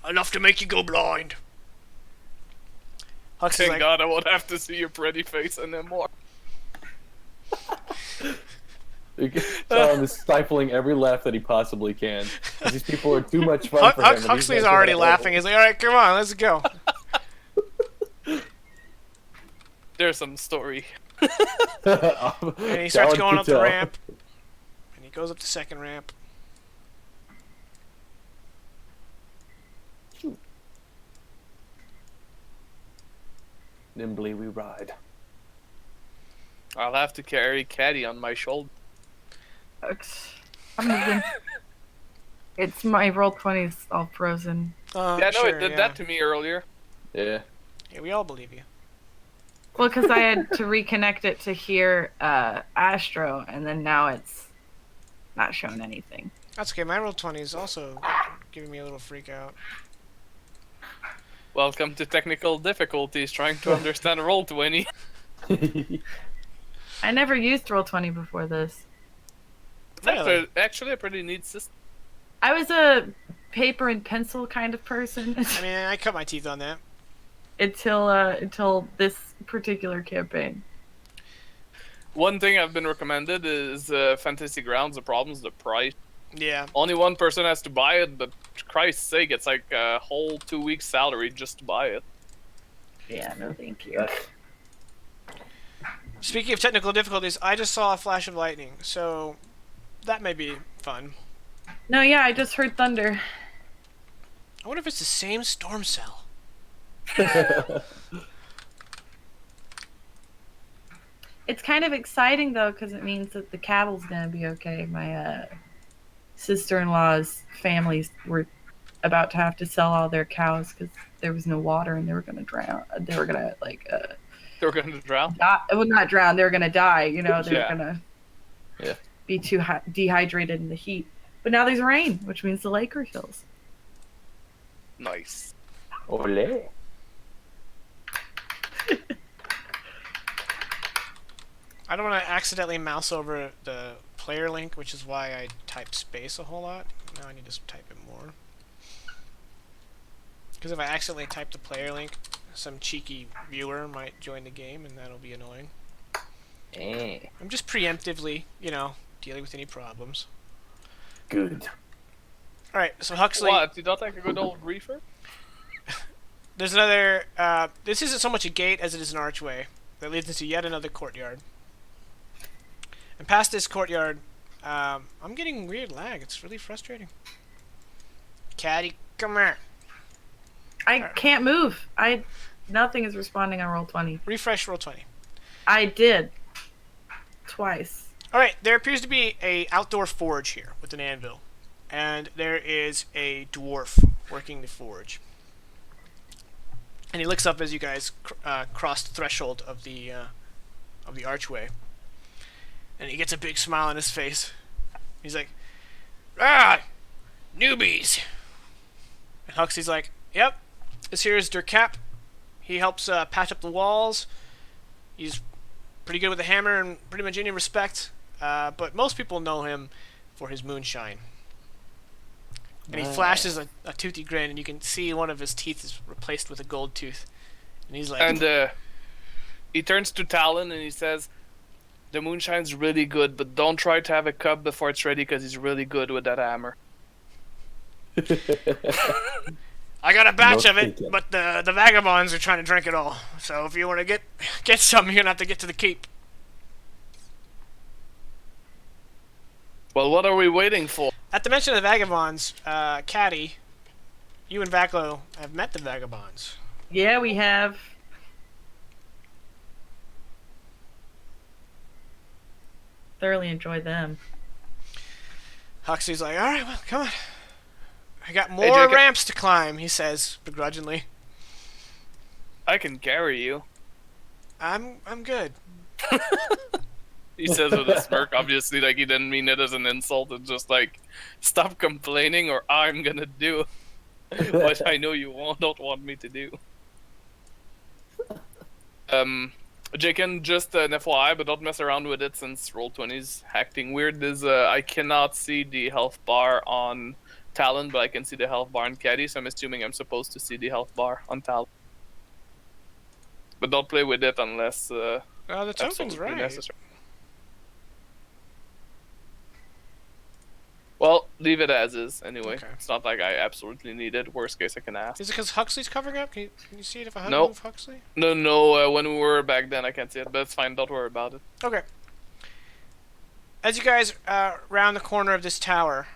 Speaker 1: Enough to make you go blind. Hux is
Speaker 3: Thank
Speaker 1: like,
Speaker 3: God I won't have to see your pretty face anymore.
Speaker 4: Tom is stifling every laugh that he possibly can. 'Cause these people are too much fun for him. and he's
Speaker 1: Huxley's
Speaker 4: not
Speaker 1: already
Speaker 4: gonna-
Speaker 1: laughing. He's like, alright, come on, let's go.
Speaker 3: There's some story.
Speaker 1: And he starts going up the ramp. And he goes up the second ramp.
Speaker 4: Nimbly we ride.
Speaker 3: I'll have to carry Caddy on my shoulder.
Speaker 2: I'm moving. It's my roll 20's all frozen.
Speaker 3: Yeah, no,
Speaker 1: sure,
Speaker 3: it did that to me earlier.
Speaker 4: Yeah.
Speaker 1: Yeah, we all believe you.
Speaker 2: Well, because I had to reconnect it to hear Astro, and then now it's not showing anything.
Speaker 1: That's okay. My roll 20 is also giving me a little freak out.
Speaker 3: Welcome to technical difficulties trying to understand roll 20.
Speaker 2: I never used roll 20 before this.
Speaker 1: Really?
Speaker 3: Actually a pretty neat system.
Speaker 2: I was a paper and pencil kind of person
Speaker 1: I mean, I cut my teeth on that.
Speaker 2: until this particular campaign.
Speaker 3: One thing I've been recommended is Fantasy Grounds. The problem's the price.
Speaker 1: Yeah.
Speaker 3: Only one person has to buy it, but Christ's sake, it's like a whole 2 weeks' salary just to buy it.
Speaker 2: Yeah, no thank you.
Speaker 1: Speaking of technical difficulties, I just saw a flash of lightning, so that may be fun.
Speaker 2: No, yeah, I just heard thunder.
Speaker 1: I wonder if it's the same storm cell.
Speaker 2: It's kind of exciting though, because it means that the cattle's gonna be okay. My sister-in-law's families were about to have to sell all their cows because there was no water and they were gonna drown. They were gonna
Speaker 3: They're going to drown.
Speaker 2: well, not drown. They were gonna die. You know, they were
Speaker 3: Yeah.
Speaker 2: gonna
Speaker 4: Yeah.
Speaker 2: be too dehydrated in the heat. But now there's rain, which means the lake refills.
Speaker 3: Nice.
Speaker 4: Ole.
Speaker 1: I don't want to accidentally mouse over the player link, which is why I type space a whole lot. Now I need to type it more. Because if I accidentally type the player link, some cheeky viewer might join the game, and that'll be annoying. I'm just preemptively, dealing with any problems.
Speaker 4: Good.
Speaker 1: Alright, so Huxley...
Speaker 3: What? You don't like a good old reefer?
Speaker 1: There's another... this isn't so much a gate as it is an archway that leads into yet another courtyard. And past this courtyard, I'm getting weird lag. It's really frustrating. Caddy, come here.
Speaker 2: I can't move. Nothing is responding on roll 20.
Speaker 1: Refresh roll 20.
Speaker 2: I did. Twice.
Speaker 1: Alright, there appears to be a outdoor forge here with an anvil. And there is a dwarf working the forge. And he looks up as you guys cross the threshold of the archway. And he gets a big smile on his face. He's like, "Ah, newbies." And Huxley's like, "Yep, this here is Durkap. He helps patch up the walls. He's pretty good with a hammer in pretty much any respect. But most people know him for his moonshine." And he flashes a toothy grin, and you can see one of his teeth is replaced with a gold tooth. And he's like...
Speaker 3: And he turns to Talon and he says, "The moonshine's really good, but don't try to have a cup before it's ready because he's really good with that hammer."
Speaker 1: I got a batch
Speaker 4: No
Speaker 1: of it,
Speaker 4: thinking.
Speaker 1: but the vagabonds are trying to drink it all. So if you want to get some, you're gonna have to get to the keep.
Speaker 3: Well, what are we waiting for?
Speaker 1: At the mention of the vagabonds, Caddy, you and Vaclo have met the vagabonds.
Speaker 2: Yeah, we have. Thoroughly enjoyed them.
Speaker 1: Huxley's like, all right, well, come on. I got more
Speaker 3: Jacob.
Speaker 1: ramps to climb, he says begrudgingly.
Speaker 3: I can carry you.
Speaker 1: I'm good.
Speaker 3: He says with a smirk, obviously, like he didn't mean it as an insult. It's just like, stop complaining, or I'm gonna do what I know you don't want me to do. Jaken, just an FYI, but don't mess around with it since Roll20's acting weird. I cannot see the health bar on Talon, but I can see the health bar on Caddy, so I'm assuming I'm supposed to see the health bar on Talon. But don't play with it unless
Speaker 1: The token's
Speaker 3: absolutely
Speaker 1: right.
Speaker 3: necessary. Well, leave it as is, anyway.
Speaker 1: Okay.
Speaker 3: It's not like I absolutely need it. Worst case, I can ask.
Speaker 1: Is it because Huxley's covering up? Can you see it if I
Speaker 3: Nope.
Speaker 1: move Huxley?
Speaker 3: No, when we were back then, I can't see it, but it's fine. Don't worry about it.
Speaker 1: Okay. As you guys round the corner of this tower,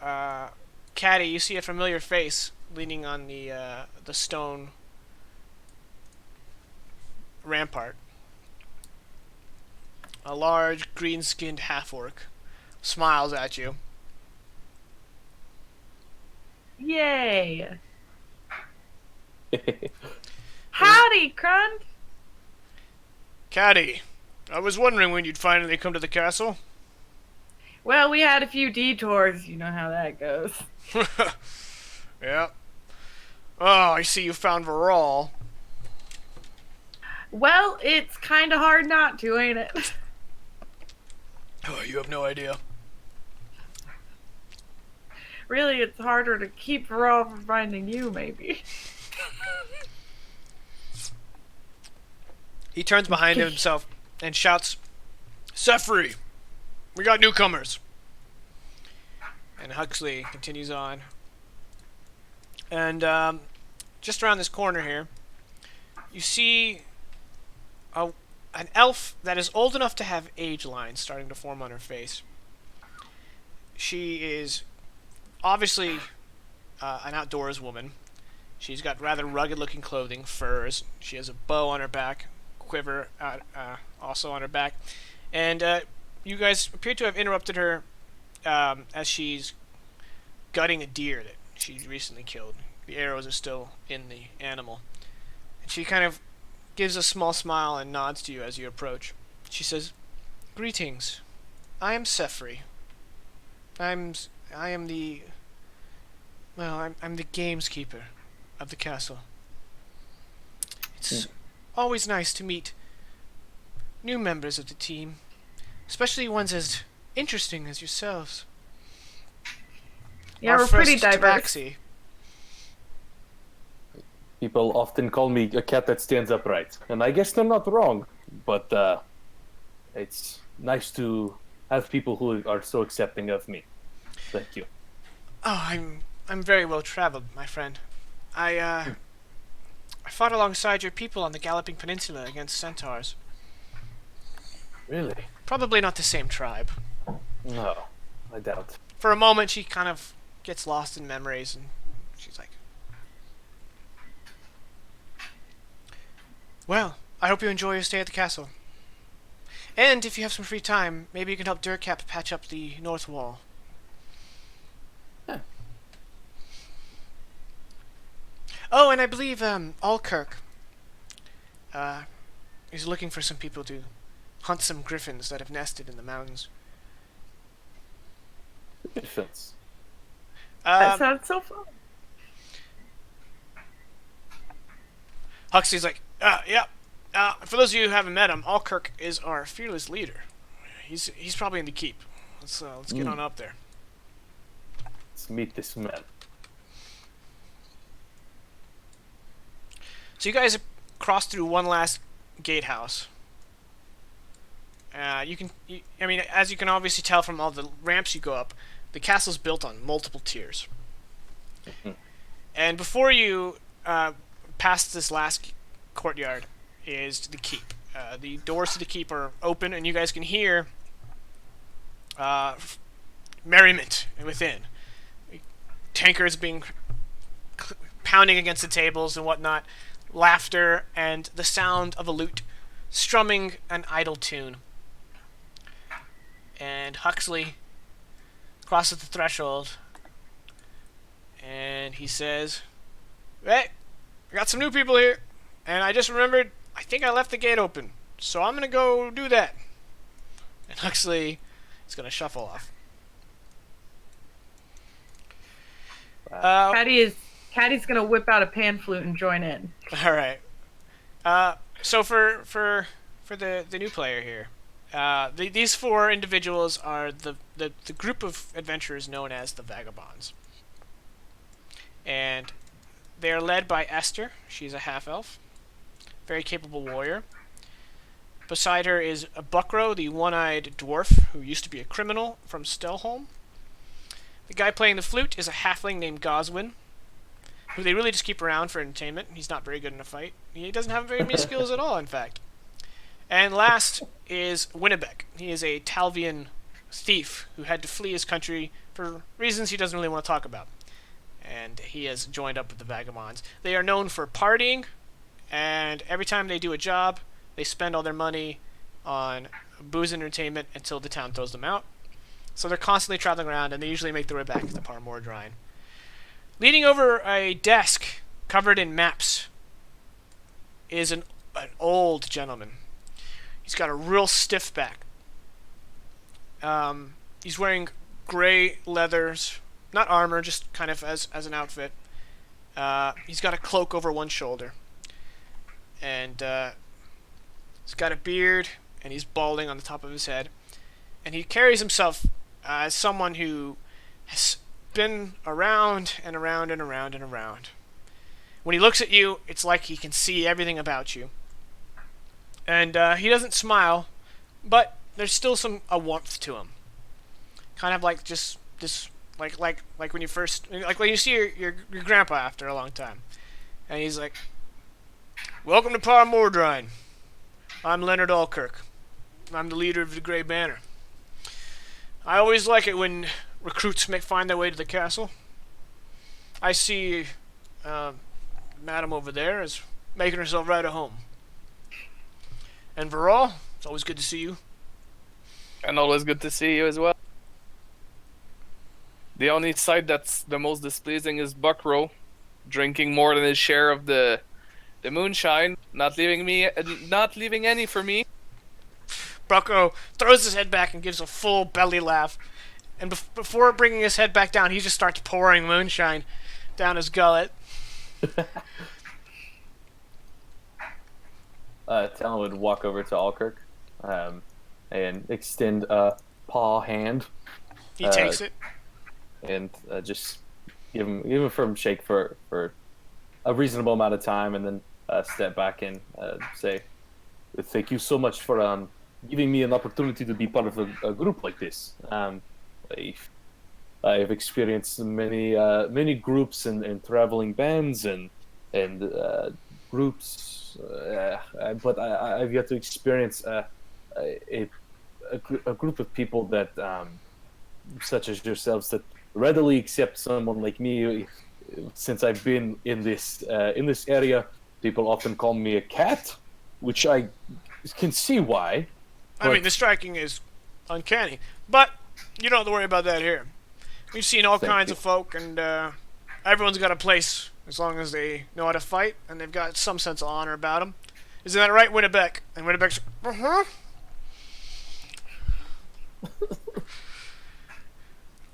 Speaker 1: Caddy, you see a familiar face leaning on the stone rampart. A large, green-skinned half-orc smiles at you.
Speaker 2: Yay! Howdy, Crund!
Speaker 1: Caddy, I was wondering when you'd finally come to the castle.
Speaker 2: Well, we had a few detours. You know how that goes.
Speaker 1: Yeah. Oh, I see you found Varol.
Speaker 2: Well, it's kind of hard not to, ain't it?
Speaker 1: Oh, you have no idea.
Speaker 2: Really, it's harder to keep Raw from finding you, maybe.
Speaker 1: He turns behind himself and shouts, Sefri, we got newcomers. And Huxley continues on. And just around this corner here, you see an elf that is old enough to have age lines starting to form on her face. She is obviously an outdoors woman. She's got rather rugged-looking clothing, furs. She has a bow on her back, quiver also on her back. And you guys appear to have interrupted her as she's gutting a deer that she recently killed. The arrows are still in the animal. And she kind of gives a small smile and nods to you as you approach. She says, Greetings. I am Sefri. I am the... Well, I'm the gameskeeper of the castle. It's always nice to meet new members of the team, especially ones as interesting as yourselves.
Speaker 2: Yeah,
Speaker 1: Our
Speaker 2: we're pretty
Speaker 1: first
Speaker 2: diverse.
Speaker 1: tabaxi.
Speaker 4: People often call me a cat that stands upright, and I guess they're not wrong. But it's nice to have people who are so accepting of me. Thank you.
Speaker 1: Oh, I'm very well traveled, my friend. I fought alongside your people on the Galloping Peninsula against centaurs.
Speaker 4: Really?
Speaker 1: Probably not the same tribe.
Speaker 4: No, I doubt.
Speaker 1: For a moment, she kind of gets lost in memories, and she's like, well, I hope you enjoy your stay at the castle. And if you have some free time, maybe you can help Durkap patch up the north wall.
Speaker 4: Yeah.
Speaker 1: Oh, and I believe Alkirk is looking for some people to hunt some griffins that have nested in the mountains.
Speaker 4: Defense.
Speaker 2: That sounds so fun.
Speaker 1: Huxley's like, yeah. For those of you who haven't met him, Alkirk is our fearless leader. He's probably in the keep. Let's get on up there.
Speaker 4: Let's meet this man.
Speaker 1: So you guys cross through one last gatehouse. I mean, as you can obviously tell from all the ramps you go up, the castle's built on multiple tiers. And before you pass this last courtyard is the keep. The doors to the keep are open, and you guys can hear merriment within. Tankards being pounding against the tables and whatnot, laughter, and the sound of a lute strumming an idle tune. And Huxley crosses the threshold, and he says, "Hey, I got some new people here, and I just remembered, I think I left the gate open, so I'm gonna go do that." And Huxley is gonna shuffle off.
Speaker 2: Caddy's gonna whip out a pan flute and join in.
Speaker 1: All right. So for the new player here, these four individuals are the group of adventurers known as the Vagabonds, and they are led by Esther. She's a half-elf, very capable warrior. Beside her is a Buckrow, the one-eyed dwarf who used to be a criminal from Stelholm. The guy playing the flute is a halfling named Goswin, who they really just keep around for entertainment. He's not very good in a fight. He doesn't have very many skills at all, in fact. And last is Winnebeck. He is a Talvian thief who had to flee his country for reasons he doesn't really want to talk about. And he has joined up with the Vagabonds. They are known for partying, and every time they do a job, they spend all their money on booze and entertainment until the town throws them out. So they're constantly traveling around, and they usually make their way back to Par Mordrein. Leaning over a desk covered in maps is an old gentleman. He's got a real stiff back. He's wearing gray leathers, not armor, just kind of as an outfit. He's got a cloak over one shoulder. And he's got a beard, and he's balding on the top of his head. And he carries himself as someone who has been around and around and around and around. When he looks at you, it's like he can see everything about you. And he doesn't smile, but there's still a warmth to him. Kind of like just like when you first, like when you see your grandpa after a long time. And he's like, "Welcome to Par Mordrein. I'm Leonard Alkirk. I'm the leader of the Grey Banner. I always like it when recruits find their way to the castle. I see Madam over there is making herself right at home. And Varol, it's always good to see you."
Speaker 3: And always good to see you as well. The only side that's the most displeasing is Buckrow, drinking more than his share of the moonshine, not leaving any for me.
Speaker 1: Bucko throws his head back and gives a full belly laugh. And before bringing his head back down, he just starts pouring moonshine down his gullet.
Speaker 4: Talon would walk over to Alkirk and extend a paw hand.
Speaker 1: He takes it.
Speaker 4: And just give him a firm shake for a reasonable amount of time, and then step back and say, "Thank you so much for giving me an opportunity to be part of a group like this. I've experienced many groups and traveling bands and groups, but I've yet to experience a group of people that such as yourselves that readily accept someone like me. Since I've been in this area, people often call me a cat, which I can see why.
Speaker 1: I mean, the striking is uncanny, but you don't have to worry about that here. We've seen all kinds of folk, and everyone's got a place as long as they know how to fight and they've got some sense of honor about them. Isn't that right, Winnebeck? And Winnebeck's,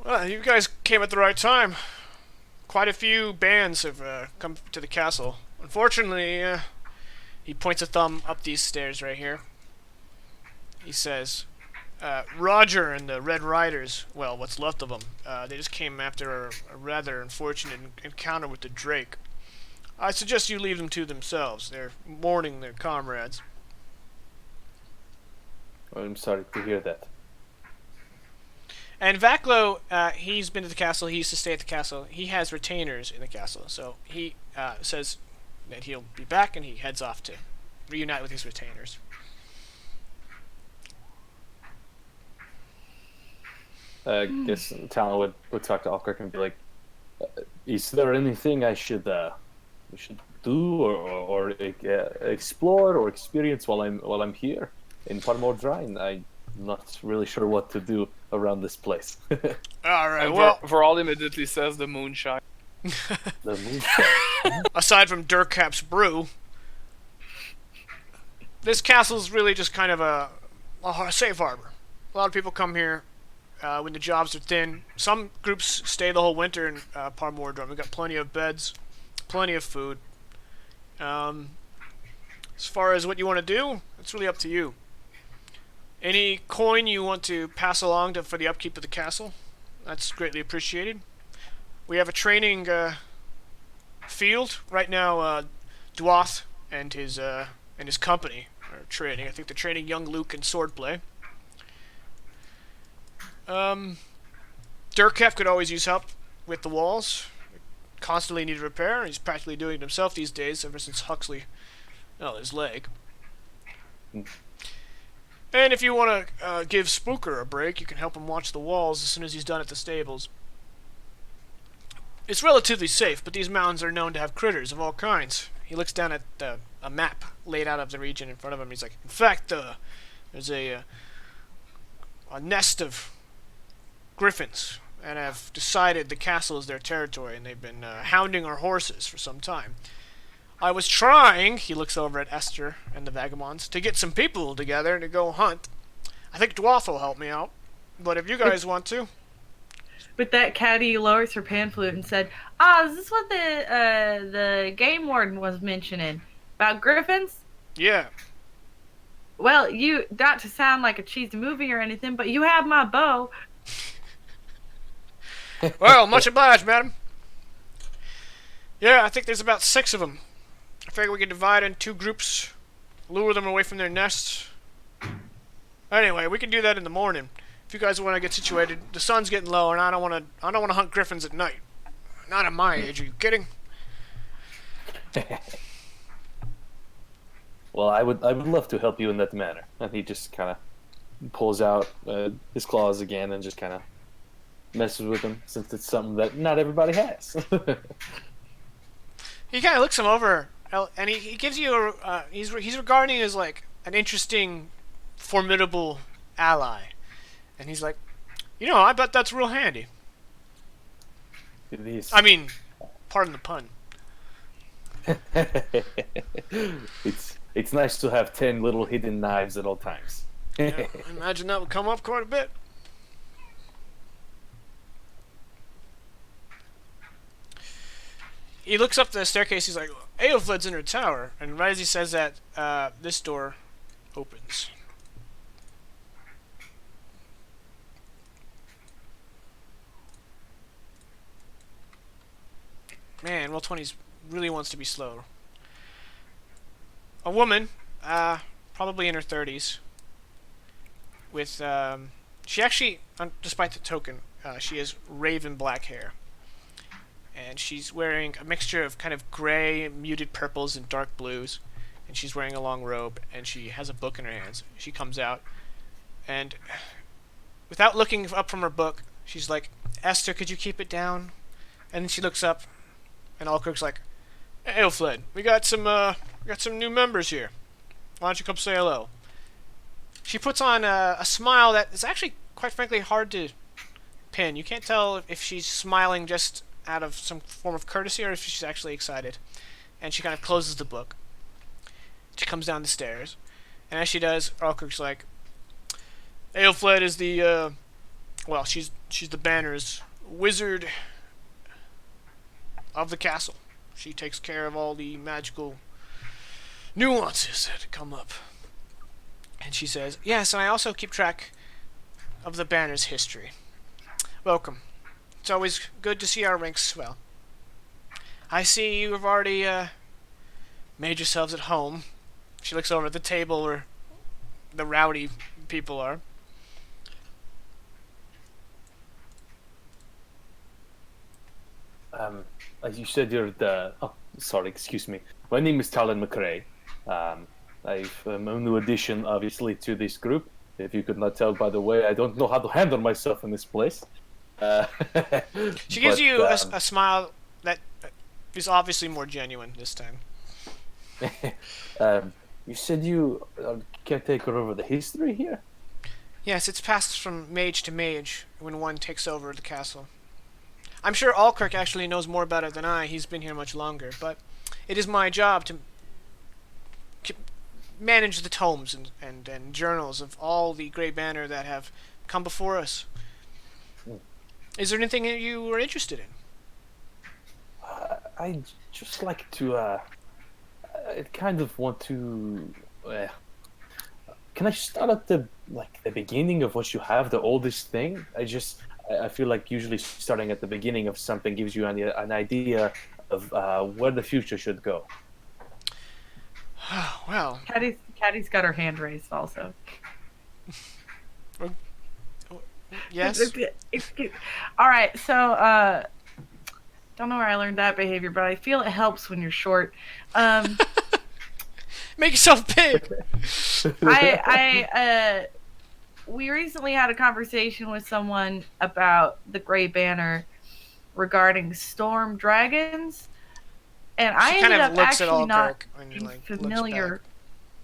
Speaker 1: Well, you guys came at the right time. Quite a few bands have come to the castle. Unfortunately, he points a thumb up these stairs right here. He says, Roger and the Red Riders, well, what's left of them, they just came after a rather unfortunate encounter with the Drake. I suggest you leave them to themselves. They're mourning their comrades.
Speaker 4: I'm sorry to hear that.
Speaker 1: And Vaklo, he's been to the castle. He used to stay at the castle. He has retainers in the castle, so he says that he'll be back, and he heads off to reunite with his retainers.
Speaker 4: I guess Talon would talk to Alkirk and be like, "Is there anything we should do or explore or experience while I'm here in Par Mordrein? I'm not really sure what to do around this place."
Speaker 1: All right.
Speaker 3: And
Speaker 1: Well,
Speaker 3: Varol immediately says the moonshine.
Speaker 4: The moonshine.
Speaker 1: aside from Durkap's brew, this castle's really just kind of a safe harbor. A lot of people come here when the jobs are thin. Some groups stay the whole winter in Par Mordrein. We've got plenty of beds, plenty of food. As far as what you want to do, it's really up to you. Any coin you want to pass along for the upkeep of the castle, that's greatly appreciated. We have a training field right now. Dwath and his company are training. I think they're training young Luke in swordplay. Durkap could always use help with the walls. Constantly need repair. He's practically doing it himself these days, ever since Huxley, his leg. And if you want to give Spooker a break, you can help him watch the walls as soon as he's done at the stables. It's relatively safe, but these mountains are known to have critters of all kinds. He looks down at a map laid out of the region in front of him. He's like, in fact, there's a nest of griffins, and have decided the castle is their territory, and they've been hounding our horses for some time. I was trying, he looks over at Esther and the vagabonds, to get some people together to go hunt. I think Dwarf will help me out, but if you guys want to.
Speaker 2: With that, Caddy lowers her pan flute and said, is this what the game warden was mentioning? About griffins?
Speaker 1: Yeah.
Speaker 2: Well, you, not to sound like a cheesy movie or anything, but you have my bow.
Speaker 1: Well, much obliged, madam. Yeah, I think there's about 6 of them. I figure we can divide in 2 groups, lure them away from their nests. Anyway, we can do that in the morning. If you guys want to get situated, the sun's getting low, and I don't want to hunt griffins at night. Not at my age. Are you kidding?
Speaker 4: Well, I would love to help you in that manner. And he just kind of pulls out his claws again and just kind of messes with them, since it's something that not everybody has.
Speaker 1: He kind of looks him over, and he gives you he's regarding you as like an interesting, formidable ally, and he's like, I bet that's real handy.
Speaker 4: It is.
Speaker 1: I mean, pardon the pun.
Speaker 4: It's nice to have 10 little hidden knives at all times.
Speaker 1: Yeah, I imagine that would come up quite a bit. He looks up the staircase. He's like, Aelfled's in her tower. And right as he says that, this door opens. Man, Roll20 really wants to be slow. A woman, probably in her 30s, with, she actually, despite the token, she has raven black hair. And she's wearing a mixture of kind of gray, muted purples and dark blues. And she's wearing a long robe, and she has a book in her hands. She comes out, and without looking up from her book, she's like, Esther, could you keep it down? And then she looks up, and Alkirk's like, hey, Aelfled, we got some new members here. Why don't you come say hello? She puts on a smile that is actually, quite frankly, hard to pin. You can't tell if she's smiling just out of some form of courtesy or if she's actually excited. And she kind of closes the book. She comes down the stairs, and as she does, Alkirk's like, Aelfled is the, she's the Banner's wizard of the castle. She takes care of all the magical nuances that come up. And she says, yes, and I also keep track of the Banner's history. Welcome. It's always good to see our ranks swell. I see you have already made yourselves at home. She looks over at the table where the rowdy people are.
Speaker 4: as you said, you're the. Oh, sorry, excuse me. My name is Talon McRae. I'm a new addition, obviously, to this group. If you could not tell by the way, I don't know how to handle myself in this place. Uh,
Speaker 1: She gives
Speaker 4: but,
Speaker 1: you a smile that is obviously more genuine this time.
Speaker 4: you said you are caretaker over the history here?
Speaker 1: Yes, it's passed from mage to mage when one takes over the castle. I'm sure Alkirk actually knows more about it than I. He's been here much longer, but it is my job to manage the tomes and journals of all the Grey Banner that have come before us. Is there anything that you were interested in?
Speaker 4: I just like to. I kind of want to. Can I start at the beginning of what you have, the oldest thing? I feel like usually starting at the beginning of something gives you an idea of where the future should go.
Speaker 1: Well,
Speaker 2: Caddy's got her hand raised also.
Speaker 1: yes.
Speaker 2: All right, so don't know where I learned that behavior, but I feel it helps when you're short.
Speaker 1: Make yourself big.
Speaker 2: We recently had a conversation with someone about the Grey Banner regarding storm dragons, and I
Speaker 1: She kind
Speaker 2: ended
Speaker 1: of
Speaker 2: up
Speaker 1: looks at
Speaker 2: actually not
Speaker 1: Alkirk when
Speaker 2: being
Speaker 1: looks
Speaker 2: familiar
Speaker 1: back.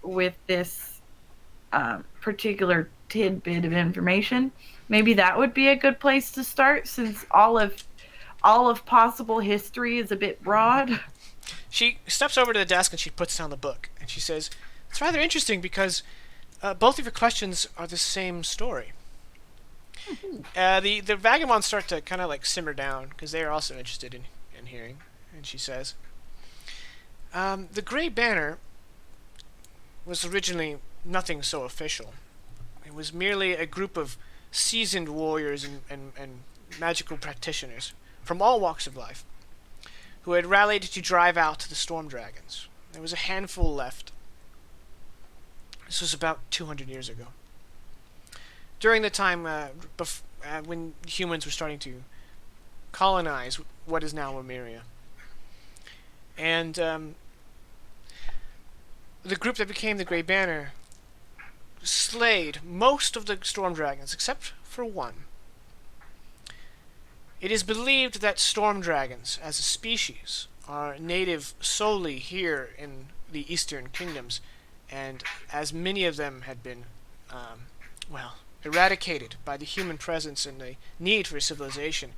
Speaker 2: with this particular tidbit of information. Maybe that would be a good place to start, since all of possible history is a bit broad.
Speaker 1: She steps over to the desk and she puts down the book and she says, "It's rather interesting because both of your questions are the same story." The vagabonds start to kind of like simmer down because they are also interested in hearing. And she says, "The Grey Banner was originally nothing so official. It was merely a group of seasoned warriors and magical practitioners from all walks of life who had rallied to drive out the storm dragons. There was a handful left. This was about 200 years ago. During the time when humans were starting to colonize what is now Lemuria. And the group that became the Grey Banner slayed most of the storm dragons except for one. It is believed that storm dragons, as a species, are native solely here in the Eastern Kingdoms, and as many of them had been, eradicated by the human presence and the need for civilization,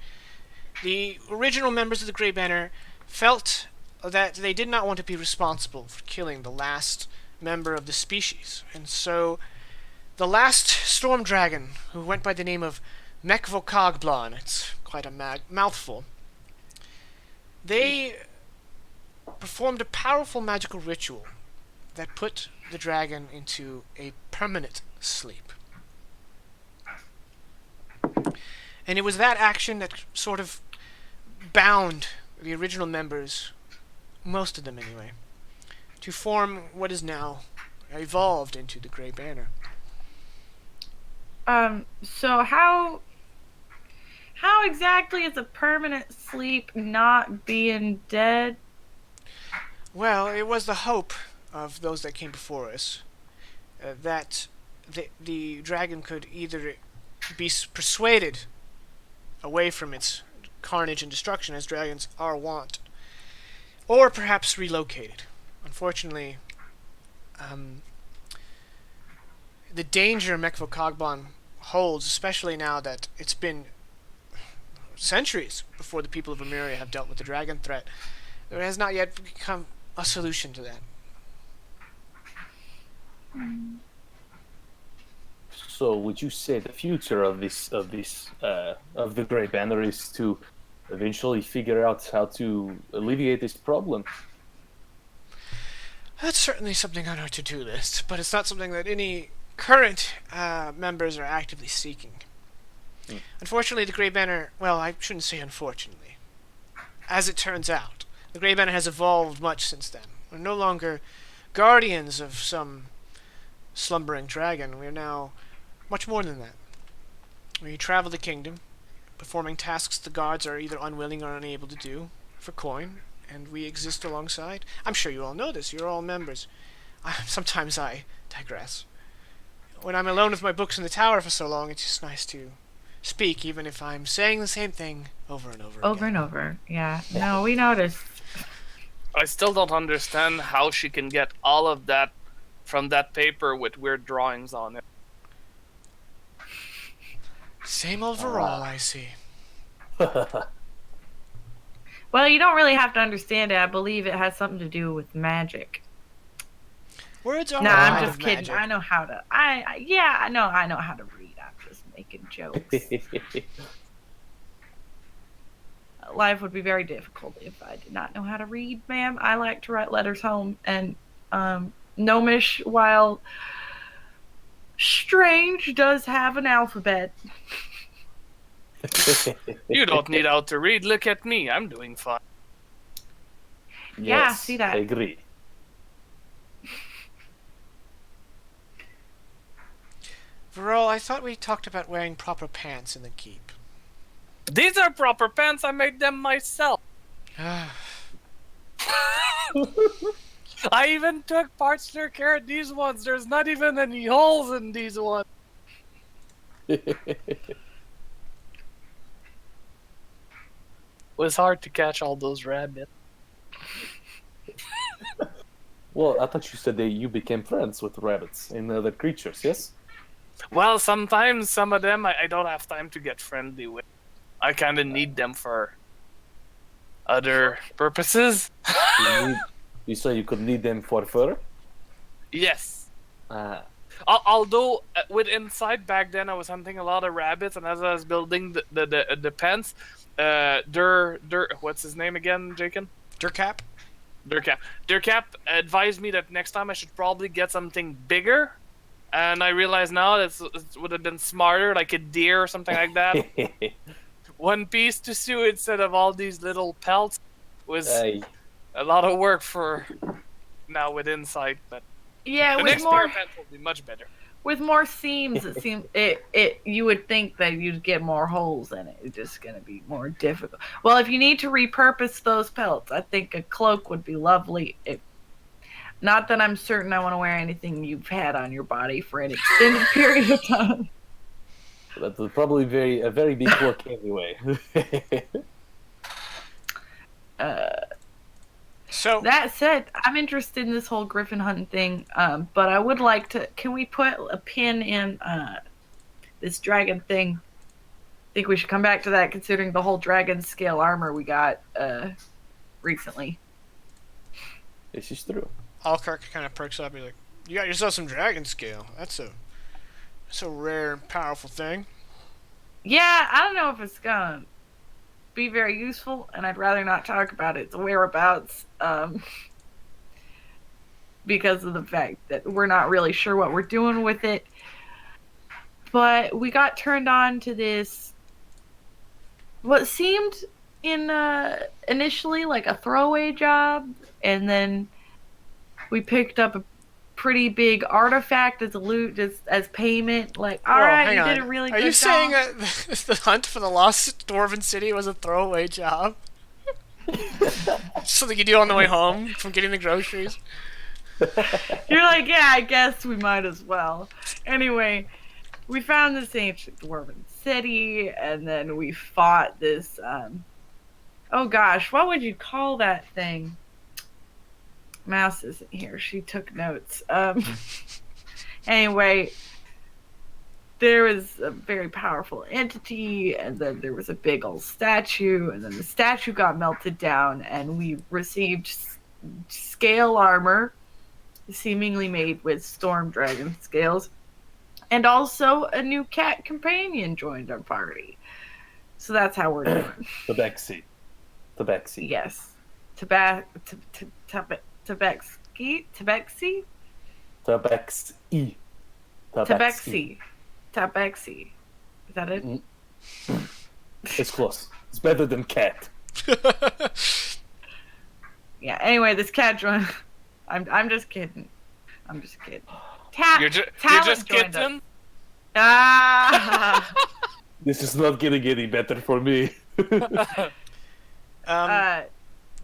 Speaker 1: the original members of the Grey Banner felt that they did not want to be responsible for killing the last member of the species, and so the last storm dragon, who went by the name of bcoEL, it's quite a mouthful, they performed a powerful magical ritual that put the dragon into a permanent sleep. And it was that action that sort of bound the original members, most of them anyway, to form what is now evolved into the Grey Banner."
Speaker 2: So how exactly is a permanent sleep not being dead?
Speaker 1: Well, it was the hope of those that came before us that the dragon could either be persuaded away from its carnage and destruction, as dragons are wont, or perhaps relocated. Unfortunately, the danger bcoEL holds, especially now that it's been centuries before the people of Lemuria have dealt with the dragon threat, there has not yet become a solution to that.
Speaker 4: So, would you say the future of the Grey Banner is to eventually figure out how to alleviate this problem?
Speaker 1: That's certainly something on our to-do list, but it's not something that any current members are actively seeking. Unfortunately, the Grey Banner, well, I shouldn't say unfortunately. As it turns out, the Grey Banner has evolved much since then. We're no longer guardians of some slumbering dragon. We're now much more than that. We travel the kingdom, performing tasks the gods are either unwilling or unable to do for coin, and we exist alongside. I'm sure you all know this. You're all members. Sometimes I digress. When I'm alone with my books in the tower for so long, it's just nice to speak, even if I'm saying the same thing over and over
Speaker 2: Over
Speaker 1: again.
Speaker 2: and over. Yeah. No, we noticed.
Speaker 3: I still don't understand how she can get all of that from that paper with weird drawings on it.
Speaker 1: Same overall, I see.
Speaker 2: Well, you don't really have to understand it. I believe it has something to do with magic.
Speaker 1: Words are
Speaker 2: No,
Speaker 1: a
Speaker 2: I'm
Speaker 1: kind
Speaker 2: just
Speaker 1: of
Speaker 2: kidding.
Speaker 1: magic.
Speaker 2: I know how to. I know how to read. I'm just making jokes. Life would be very difficult if I did not know how to read, ma'am. I like to write letters home, and Gnomish, while strange, does have an alphabet.
Speaker 3: You don't need how to read. Look at me. I'm doing fine.
Speaker 2: Yeah, see that.
Speaker 4: I agree.
Speaker 1: Varol, I thought we talked about wearing proper pants in the keep.
Speaker 3: These are proper pants. I made them myself. I even took parts to care of these ones. There's not even any holes in these ones. It was hard to catch all those rabbits.
Speaker 4: Well, I thought you said that you became friends with rabbits and other creatures, yes?
Speaker 3: Well, sometimes some of them I don't have time to get friendly with. I kind of need them for other purposes.
Speaker 4: You say you could need them for fur?
Speaker 3: Yes.
Speaker 4: Ah.
Speaker 3: Although with Inside back then I was hunting a lot of rabbits, and as I was building the pens, what's his name again, Jakin?
Speaker 1: Durkap?
Speaker 3: Durkap advised me that next time I should probably get something bigger, and I realize now that it would have been smarter, like a deer or something like that. One piece to sew instead of all these little pelts was
Speaker 4: Hey.
Speaker 3: a lot of work for now with Inside, but
Speaker 2: Yeah,
Speaker 3: the
Speaker 2: with
Speaker 3: next pair
Speaker 2: more
Speaker 3: of pens will be much better.
Speaker 2: with more seams, it seems it you would think that you'd get more holes in it. It's just gonna be more difficult. Well, if you need to repurpose those pelts, I think a cloak would be lovely. Not that I'm certain I want to wear anything you've had on your body for an extended period of time.
Speaker 4: That was probably a very big cloak anyway.
Speaker 1: So,
Speaker 2: That said, I'm interested in this whole griffin hunting thing, but I would like to. Can we put a pin in this dragon thing? I think we should come back to that, considering the whole dragon scale armor we got recently.
Speaker 4: This is true.
Speaker 1: Alkirk kind of perks up. He's like, "You got yourself some dragon scale. That's a rare and powerful thing."
Speaker 2: Yeah, I don't know if it's gonna be very useful, and I'd rather not talk about its whereabouts because of the fact that we're not really sure what we're doing with it. But we got turned on to this, what seemed initially like a throwaway job, and then we picked up a pretty big artifact as a loot, as payment. Like, all right,
Speaker 1: hang
Speaker 2: you
Speaker 1: on.
Speaker 2: did a really
Speaker 1: Are
Speaker 2: good
Speaker 1: you
Speaker 2: job.
Speaker 1: saying the hunt for the lost dwarven city was a throwaway job? Something you do on the way home from getting the groceries?
Speaker 2: You're like, yeah, I guess we might as well. Anyway, we found this ancient dwarven city, and then we fought this, oh gosh, what would you call that thing? Mouse isn't here. She took notes. Anyway, there was a very powerful entity, and then there was a big old statue, and then the statue got melted down, and we received scale armor, seemingly made with storm dragon scales, and also a new cat companion joined our party. So that's how we're doing.
Speaker 4: Tabaxi.
Speaker 2: Yes. Tabaxi? Tabaxi. Is that it?
Speaker 4: It's close. It's better than cat.
Speaker 2: Yeah, anyway, this cat joined. I'm just kidding.
Speaker 3: You're just
Speaker 2: Talon joined us.
Speaker 3: kidding?
Speaker 2: Ah!
Speaker 4: This is not getting any better for me.
Speaker 2: No,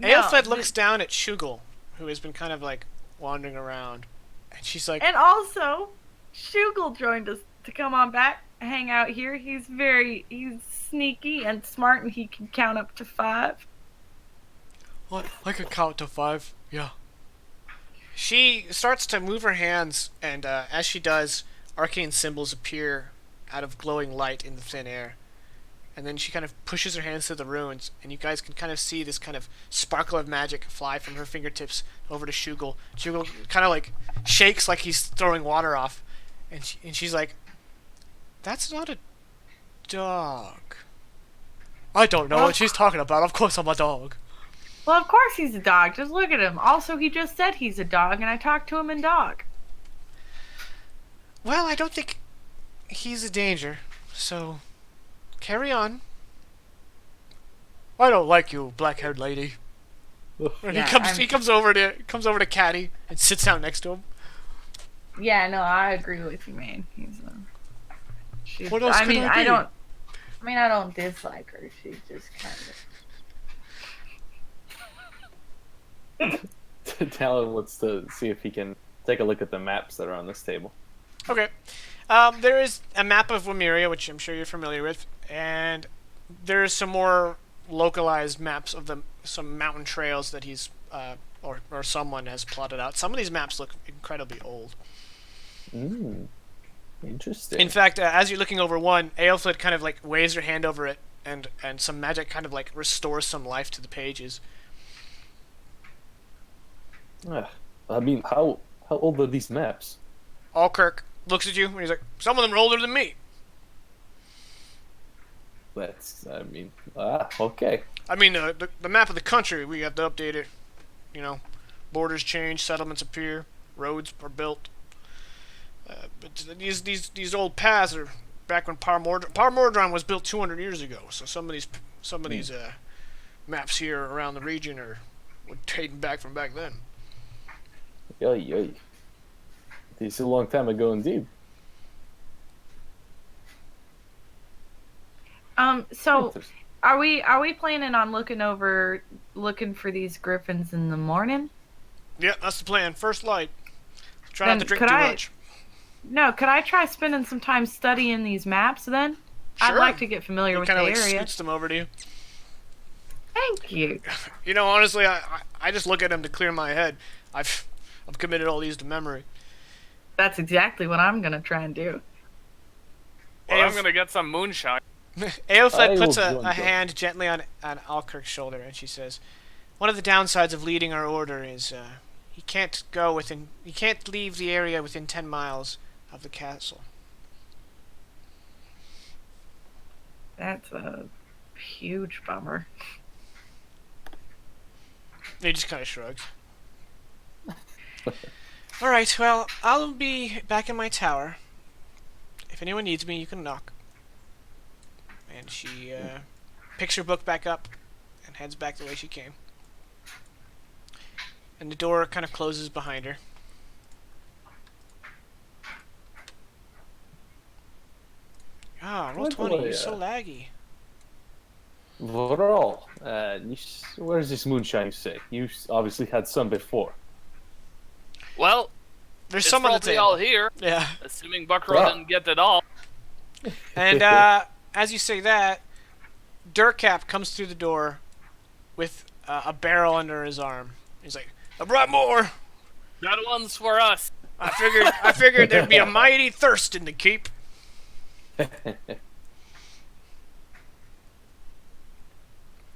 Speaker 1: Aelfed looks down at Shugel, who has been kind of like wandering around, and she's like,
Speaker 2: and also, Shugel joined us to come on back, hang out here. He's sneaky and smart, and he can count up to 5.
Speaker 1: "What? I can count to 5. Yeah." She starts to move her hands, and as she does, arcane symbols appear out of glowing light in the thin air. And then she kind of pushes her hands to the runes, and you guys can kind of see this kind of sparkle of magic fly from her fingertips over to Shugel. Shugel kind of like shakes like he's throwing water off, and she's like, "That's not a dog." "I don't know what she's talking about. Of course I'm a dog."
Speaker 2: Well, of course he's a dog. Just look at him. Also, he just said he's a dog, and I talked to him in dog.
Speaker 1: "Well, I don't think he's a danger, so carry on." "I don't like you, black-haired lady." And
Speaker 2: Yeah,
Speaker 1: he comes over to Caddy and sits down next to him.
Speaker 2: Yeah, no, I agree with you, man. She's.
Speaker 1: What else
Speaker 2: I
Speaker 1: could
Speaker 2: mean,
Speaker 1: I be?
Speaker 2: I don't dislike her. She's just kind of.
Speaker 4: Talon wants to see if he can take a look at the maps that are on this table.
Speaker 1: Okay. There is a map of Lemuria, which I'm sure you're familiar with, and there's some more localized maps of some mountain trails that he's or someone has plotted out. Some of these maps look incredibly old.
Speaker 4: Interesting.
Speaker 1: In fact, as you're looking over one, Aelflid kind of like waves her hand over it, and some magic kind of like restores some life to the pages.
Speaker 4: I mean, how old are these maps?
Speaker 1: Alkirk looks at you and he's like, "Some of them are older than me."
Speaker 4: Okay.
Speaker 1: I mean, the map of the country, we have to update it. You know, borders change, settlements appear, roads are built. But these old paths are back when Par Mordrein was built 200 years ago. So some of these maps here around the region are dating back from back then.
Speaker 4: Yay. It's a long time ago indeed.
Speaker 2: So are we planning on looking for these griffins in the morning?
Speaker 1: Yeah, that's the plan. First light. Try
Speaker 2: Then
Speaker 1: not to drink
Speaker 2: could
Speaker 1: too
Speaker 2: I-
Speaker 1: much.
Speaker 2: No, could I try spending some time studying these maps then? I'd
Speaker 1: Sure.
Speaker 2: like to get familiar
Speaker 1: He
Speaker 2: with
Speaker 1: kind
Speaker 2: the
Speaker 1: of like
Speaker 2: area.
Speaker 1: scoots them over to you.
Speaker 2: Thank you.
Speaker 1: You know, honestly, I just look at them to clear my head. I've committed all these to memory.
Speaker 2: That's exactly what I'm gonna try and do.
Speaker 3: Well, I'm gonna get some moonshine.
Speaker 1: Aelfled puts
Speaker 4: will
Speaker 1: a hand gently on Alkirk's shoulder, and she says, "One of the downsides of leading our order is he can't leave the area within 10 miles of the castle."
Speaker 2: That's a huge bummer.
Speaker 1: He just kind of shrugs. "All right, well, I'll be back in my tower. If anyone needs me, you can knock." And she picks her book back up and heads back the way she came. And the door kind of closes behind her. Roll 20. You're so laggy.
Speaker 4: Vorol, where's this moonshine you say? You obviously had some before.
Speaker 3: Well,
Speaker 1: There's
Speaker 3: it's
Speaker 1: some on the
Speaker 3: probably
Speaker 1: table.
Speaker 3: all here,
Speaker 1: Yeah.
Speaker 3: assuming Buckrow didn't get it all.
Speaker 1: And as you say that, Durkap comes through the door with a barrel under his arm. He's like, "I brought more.
Speaker 3: That one's for us.
Speaker 1: I figured there'd be a mighty thirst in the keep."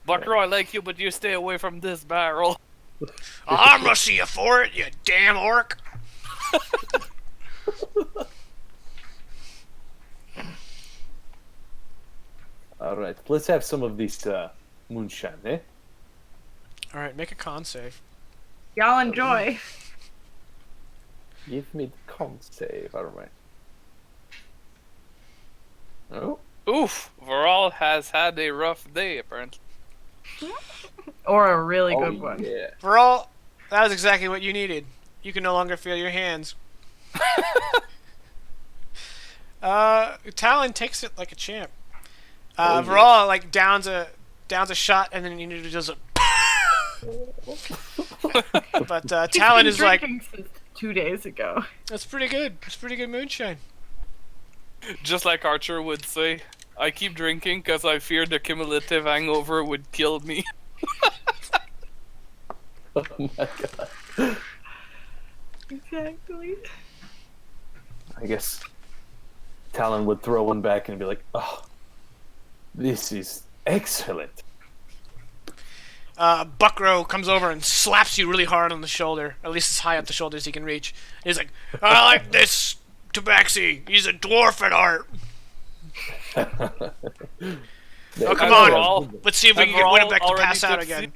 Speaker 3: Buckrow, I like you, but you stay away from this barrel.
Speaker 1: "I'm gonna see you for it, you damn orc."
Speaker 4: All right, let's have some of this moonshine, eh?
Speaker 1: All right, make a con save.
Speaker 2: Y'all enjoy.
Speaker 4: Give me the con save, all right. Oh,
Speaker 3: Oof, Varol has had a rough day, apparently.
Speaker 2: Or a really
Speaker 4: oh
Speaker 2: good one.
Speaker 4: yeah.
Speaker 1: For all, that was exactly what you needed. You can no longer feel your hands. Talon takes it like a champ. Varol like downs a shot, and then you just. But
Speaker 2: He's
Speaker 1: Talon
Speaker 2: been
Speaker 1: is like,
Speaker 2: drinking since 2 days ago.
Speaker 1: that's pretty good. It's pretty good moonshine.
Speaker 3: Just like Archer would say, I keep drinking because I fear the cumulative hangover would kill me.
Speaker 4: Oh my god.
Speaker 2: Exactly.
Speaker 4: I guess Talon would throw one back and be like, "Oh, this is excellent."
Speaker 1: Buckrow comes over and slaps you really hard on the shoulder, at least as high up the shoulder as he can reach. And he's like, I like this Tabaxi. He's a dwarf at heart. Oh, come on. Let's see if we can get Winnebeck to pass out again.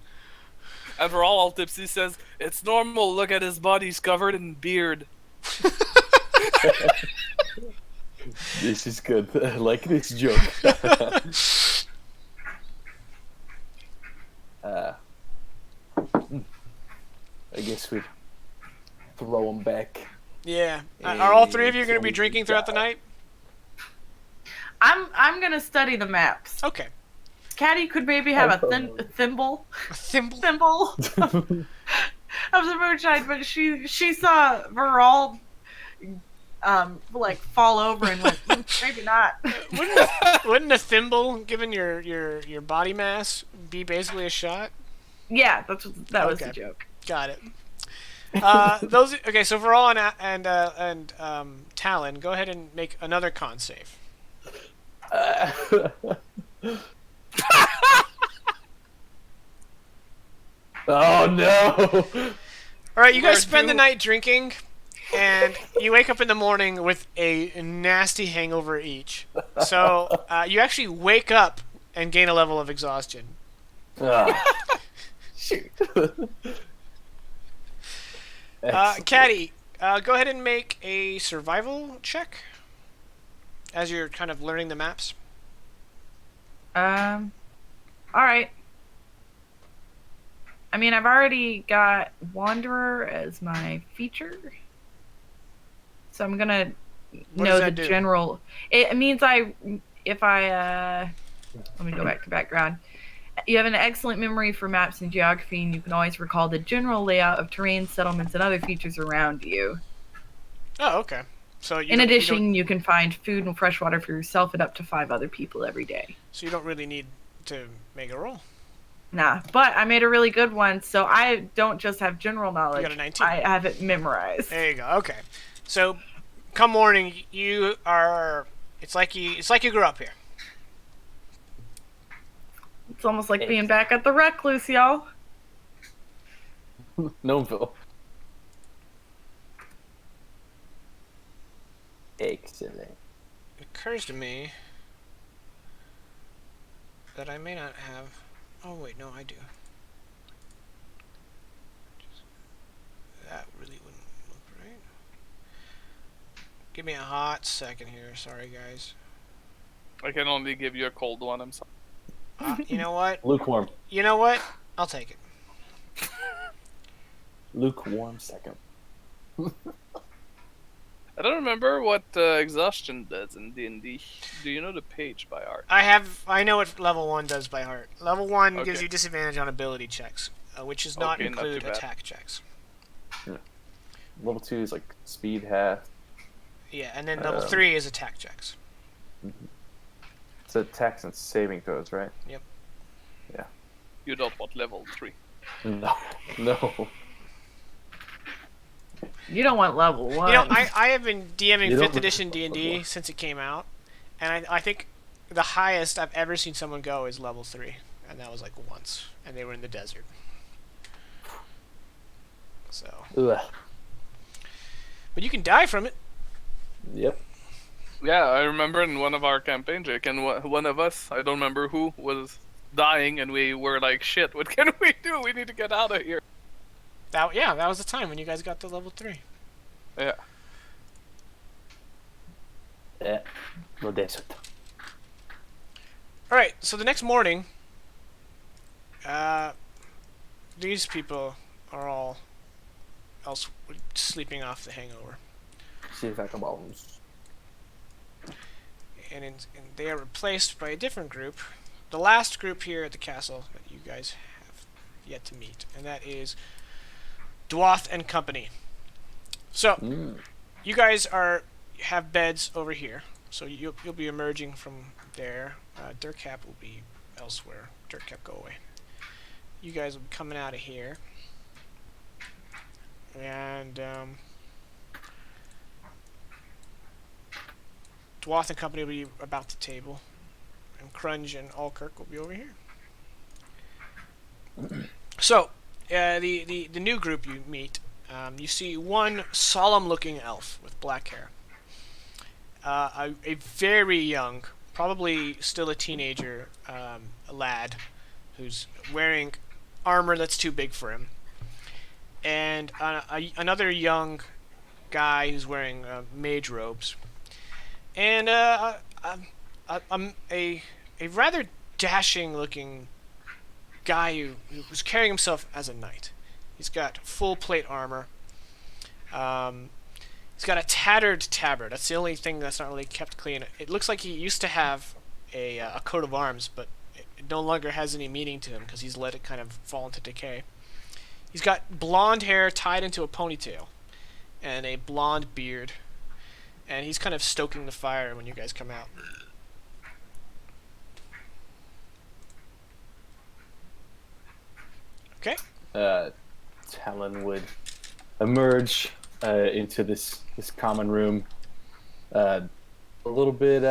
Speaker 3: And for all tipsy says, it's normal, look at his body, he's covered in beard.
Speaker 4: This is good. I like this joke. I guess we throw him back.
Speaker 1: Yeah. Are all three of you going to be drinking throughout the night?
Speaker 2: I'm gonna study the maps.
Speaker 1: Okay.
Speaker 2: Caddy could maybe have a thimble.
Speaker 1: A thimble?
Speaker 2: Thimble of the moonshine, but she saw Varol like fall over and went, maybe not.
Speaker 1: Wouldn't a thimble, given your body mass, be basically a shot?
Speaker 2: Yeah, that was the joke.
Speaker 1: Got it. Okay, so Varol and Talon, go ahead and make another con save.
Speaker 4: Oh no!
Speaker 1: All right, you guys spend the night drinking, and you wake up in the morning with a nasty hangover each. So you actually wake up and gain a level of exhaustion.
Speaker 4: Shoot.
Speaker 1: Caddy, go ahead and make a survival check as you're kind of learning the maps.
Speaker 2: All right. I mean, I've already got Wanderer as my feature, so I'm gonna know the general. It means if I let me go back to background. You have an excellent memory for maps and geography, and you can always recall the general layout of terrain, settlements, and other features around you.
Speaker 1: Oh, okay. So
Speaker 2: in addition, you can find food and fresh water for yourself and up to 5 other people every day.
Speaker 1: So you don't really need to make a roll.
Speaker 2: Nah, but I made a really good one, so I don't just have general knowledge.
Speaker 1: You got a 19.
Speaker 2: I have it memorized.
Speaker 1: There you go. Okay. So, come morning, you are. It's like you grew up here.
Speaker 2: It's almost like being back at the Recluse, y'all.
Speaker 4: Noville. Excellent.
Speaker 1: It occurs to me that I may not have. Oh wait, no, I do. That really wouldn't look right. Give me a hot second here. Sorry, guys.
Speaker 3: I can only give you a cold one, I'm sorry.
Speaker 1: You know what?
Speaker 4: Lukewarm.
Speaker 1: You know what? I'll take it.
Speaker 4: Lukewarm second.
Speaker 3: I don't remember what exhaustion does in D&D. Do you know the page by heart?
Speaker 1: I know what level 1 does by heart. Level 1
Speaker 3: Okay.
Speaker 1: gives you disadvantage on ability checks, which does not include attack checks.
Speaker 4: Yeah. Level 2 is like speed half.
Speaker 1: Yeah, and then level 3 is attack checks.
Speaker 4: It's attacks and saving throws, right?
Speaker 1: Yep.
Speaker 4: Yeah.
Speaker 3: You don't want level 3.
Speaker 4: No. No.
Speaker 2: You don't want level 1.
Speaker 1: You know, I have been DMing 5th edition D&D since it came out, and I think the highest I've ever seen someone go is level 3, and that was like once, and they were in the desert. So.
Speaker 4: Ugh.
Speaker 1: But you can die from it.
Speaker 4: Yep.
Speaker 3: Yeah, I remember in one of our campaigns, Jake, and one of us, I don't remember who, was dying, and we were like, shit, what can we do? We need to get out of here.
Speaker 1: That was the time when you guys got to level 3.
Speaker 3: Yeah.
Speaker 4: Yeah. No desert.
Speaker 1: Alright, so the next morning, these people are all else sleeping off the hangover.
Speaker 4: See if I can bounce.
Speaker 1: and they are replaced by a different group, the last group here at the castle that you guys have yet to meet, and that is Dwath and Company. So, you guys have beds over here, so you'll be emerging from there. Dirtcap will be elsewhere. Dirtcap, go away. You guys will be coming out of here, and Dwath and Company will be about the table, and Crunge and Alkirk will be over here. So, the new group you meet, you see one solemn-looking elf with black hair, a very young, probably still a teenager, lad, who's wearing armor that's too big for him, and another young guy who's wearing mage robes, and a rather dashing-looking guy who was carrying himself as a knight. He's got full plate armor. He's got a tattered tabard. That's the only thing that's not really kept clean. It looks like he used to have a coat of arms, but it no longer has any meaning to him because he's let it kind of fall into decay. He's got blonde hair tied into a ponytail and a blonde beard, and he's kind of stoking the fire when you guys come out. Okay.
Speaker 4: Talon would emerge into this common room. A little bit.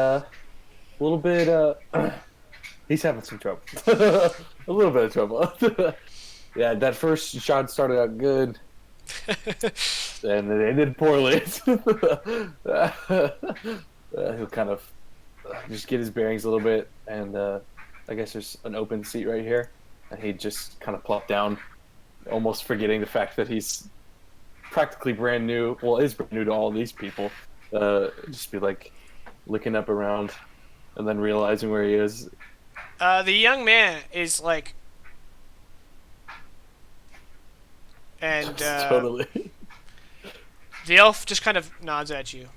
Speaker 4: He's having some trouble. A little bit of trouble. Yeah, that first shot started out good, and it ended poorly. He'll kind of just get his bearings a little bit, and I guess there's an open seat right here, and he'd just kind of plop down, almost forgetting the fact that he's practically brand new. Well, is brand new to all these people. Just be like looking up around, and then realizing where he is.
Speaker 1: The young man is like, and
Speaker 4: totally.
Speaker 1: The elf just kind of nods at you,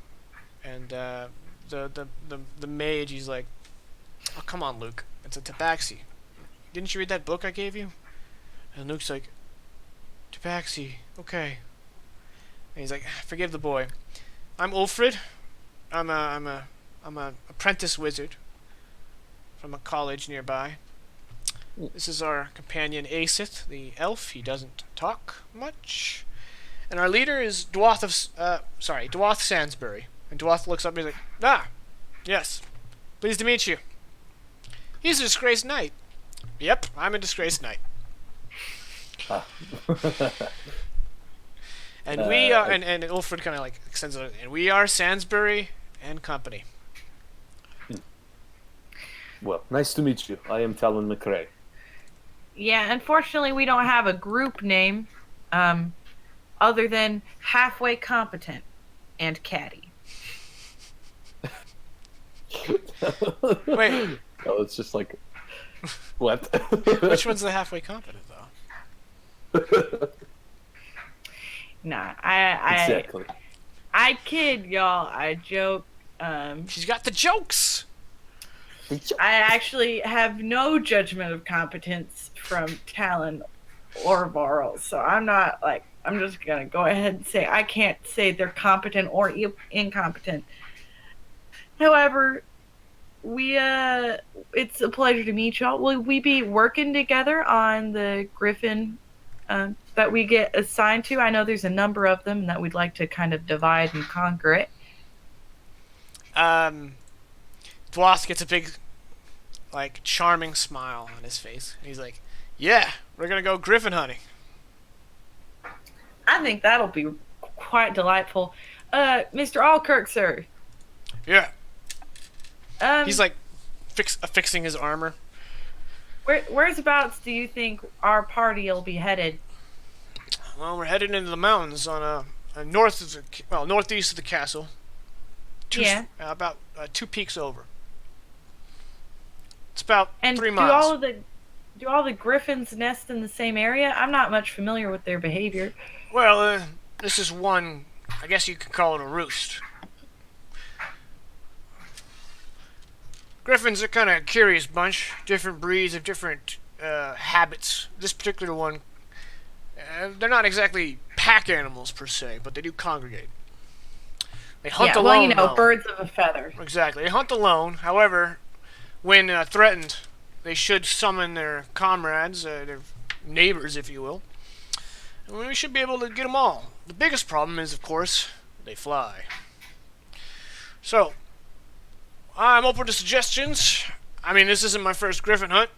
Speaker 1: and the mage, he's like, "Oh, come on, Luke. It's a tabaxi. Didn't you read that book I gave you?" And Luke's like, "Tabaxi, okay." And he's like, "Forgive the boy. I'm Ulfrid. I'm a apprentice wizard from a college nearby. This is our companion Asith, the elf. He doesn't talk much. And our leader is Dwath Sansbury." And Dwath looks up and he's like, "Ah, yes. Pleased to meet you. He's a disgraced knight." "Yep, I'm a disgraced knight." And we are, and Ulfrid kind of like extends it, and we are Sansbury and Company.
Speaker 4: Well, nice to meet you. I am Talon McRae.
Speaker 2: Yeah, unfortunately, we don't have a group name, other than Halfway Competent and Caddy.
Speaker 1: Wait.
Speaker 4: Oh, it's just like, what?
Speaker 1: Which one's the halfway competent, though?
Speaker 2: Nah,
Speaker 4: Exactly.
Speaker 2: I kid, y'all. I joke.
Speaker 1: She's got the jokes!
Speaker 2: I actually have no judgment of competence from Talon or Varl, so I'm not like, I'm just gonna go ahead and say I can't say they're competent or incompetent. However, it's a pleasure to meet y'all. Will we be working together on the Griffin that we get assigned to? I know there's a number of them and that we'd like to kind of divide and conquer it.
Speaker 1: Dwath gets a big, like, charming smile on his face. And he's like, "Yeah, we're gonna go griffin hunting."
Speaker 2: I think that'll be quite delightful. Mr. Alkirk, sir.
Speaker 1: Yeah. He's like fixing his armor.
Speaker 2: Whereabouts do you think our party will be headed?
Speaker 1: Well, we're headed into the mountains on northeast of the castle. About 2 peaks over. It's about 3 miles.
Speaker 2: Do all the griffins nest in the same area? I'm not much familiar with their behavior.
Speaker 1: Well, this is one. I guess you could call it a roost. Griffins are kind of a curious bunch. Different breeds of different habits. This particular one, they're not exactly pack animals per se, but they do congregate. They hunt
Speaker 2: Yeah, well,
Speaker 1: alone, though.
Speaker 2: birds of a feather.
Speaker 1: Exactly. They hunt alone. However, when threatened, they should summon their comrades, their neighbors, if you will. And we should be able to get them all. The biggest problem is, of course, they fly. So, I'm open to suggestions. I mean, this isn't my first griffin hunt,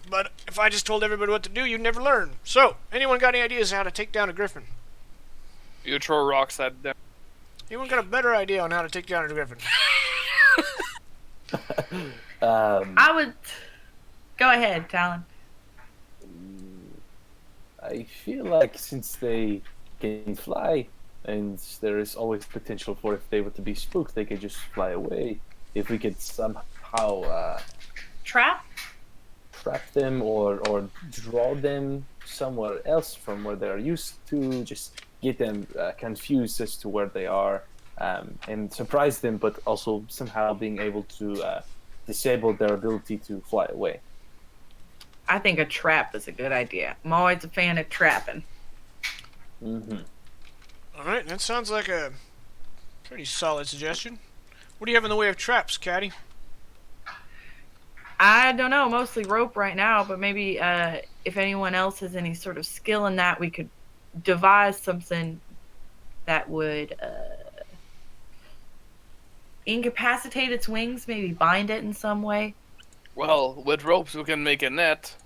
Speaker 1: but if I just told everybody what to do, you'd never learn. So, anyone got any ideas how to take down a griffin?
Speaker 3: You throw rocks at them.
Speaker 1: Anyone got a better idea on how to take down a griffin?
Speaker 2: I would go ahead, Talon.
Speaker 4: I feel like since they can fly, and there is always potential for if they were to be spooked, they could just fly away. If we could somehow
Speaker 2: Trap?
Speaker 4: trap them or draw them somewhere else from where they're used to, just get them confused as to where they are, and surprise them, but also somehow being able to disable their ability to fly away.
Speaker 2: I think a trap is a good idea. I'm always a fan of trapping.
Speaker 4: Mm-hmm.
Speaker 1: Alright, that sounds like a pretty solid suggestion. What do you have in the way of traps, Caddy?
Speaker 2: I don't know, mostly rope right now, but maybe if anyone else has any sort of skill in that, we could devise something that would incapacitate its wings, maybe bind it in some way.
Speaker 3: Well, with ropes we can make a net.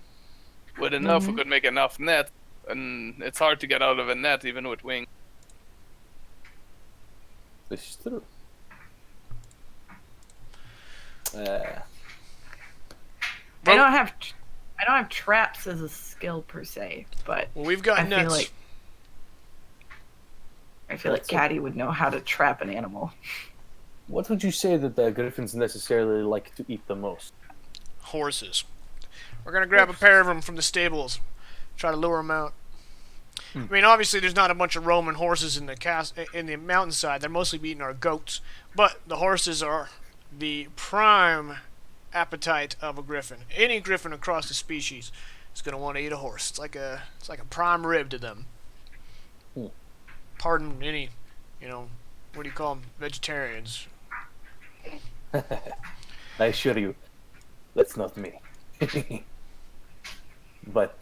Speaker 3: With enough, we could make enough net, and it's hard to get out of a net even with wings.
Speaker 4: This is true.
Speaker 2: I don't have traps as a skill per se, but
Speaker 1: Well, we've got
Speaker 2: I
Speaker 1: nets.
Speaker 2: feel like Caddy would know how to trap an animal.
Speaker 4: What would you say that the griffins necessarily like to eat the most?
Speaker 1: Horses. We're gonna grab a pair of them from the stables, try to lure them out. I mean, obviously, there's not a bunch of Roman horses in the mountainside. They're mostly eating our goats, but the horses are the prime appetite of a griffin. Any griffin across the species is gonna want to eat a horse. It's like a prime rib to them. Pardon any, what do you call them? Vegetarians.
Speaker 4: I assure you, that's not me. But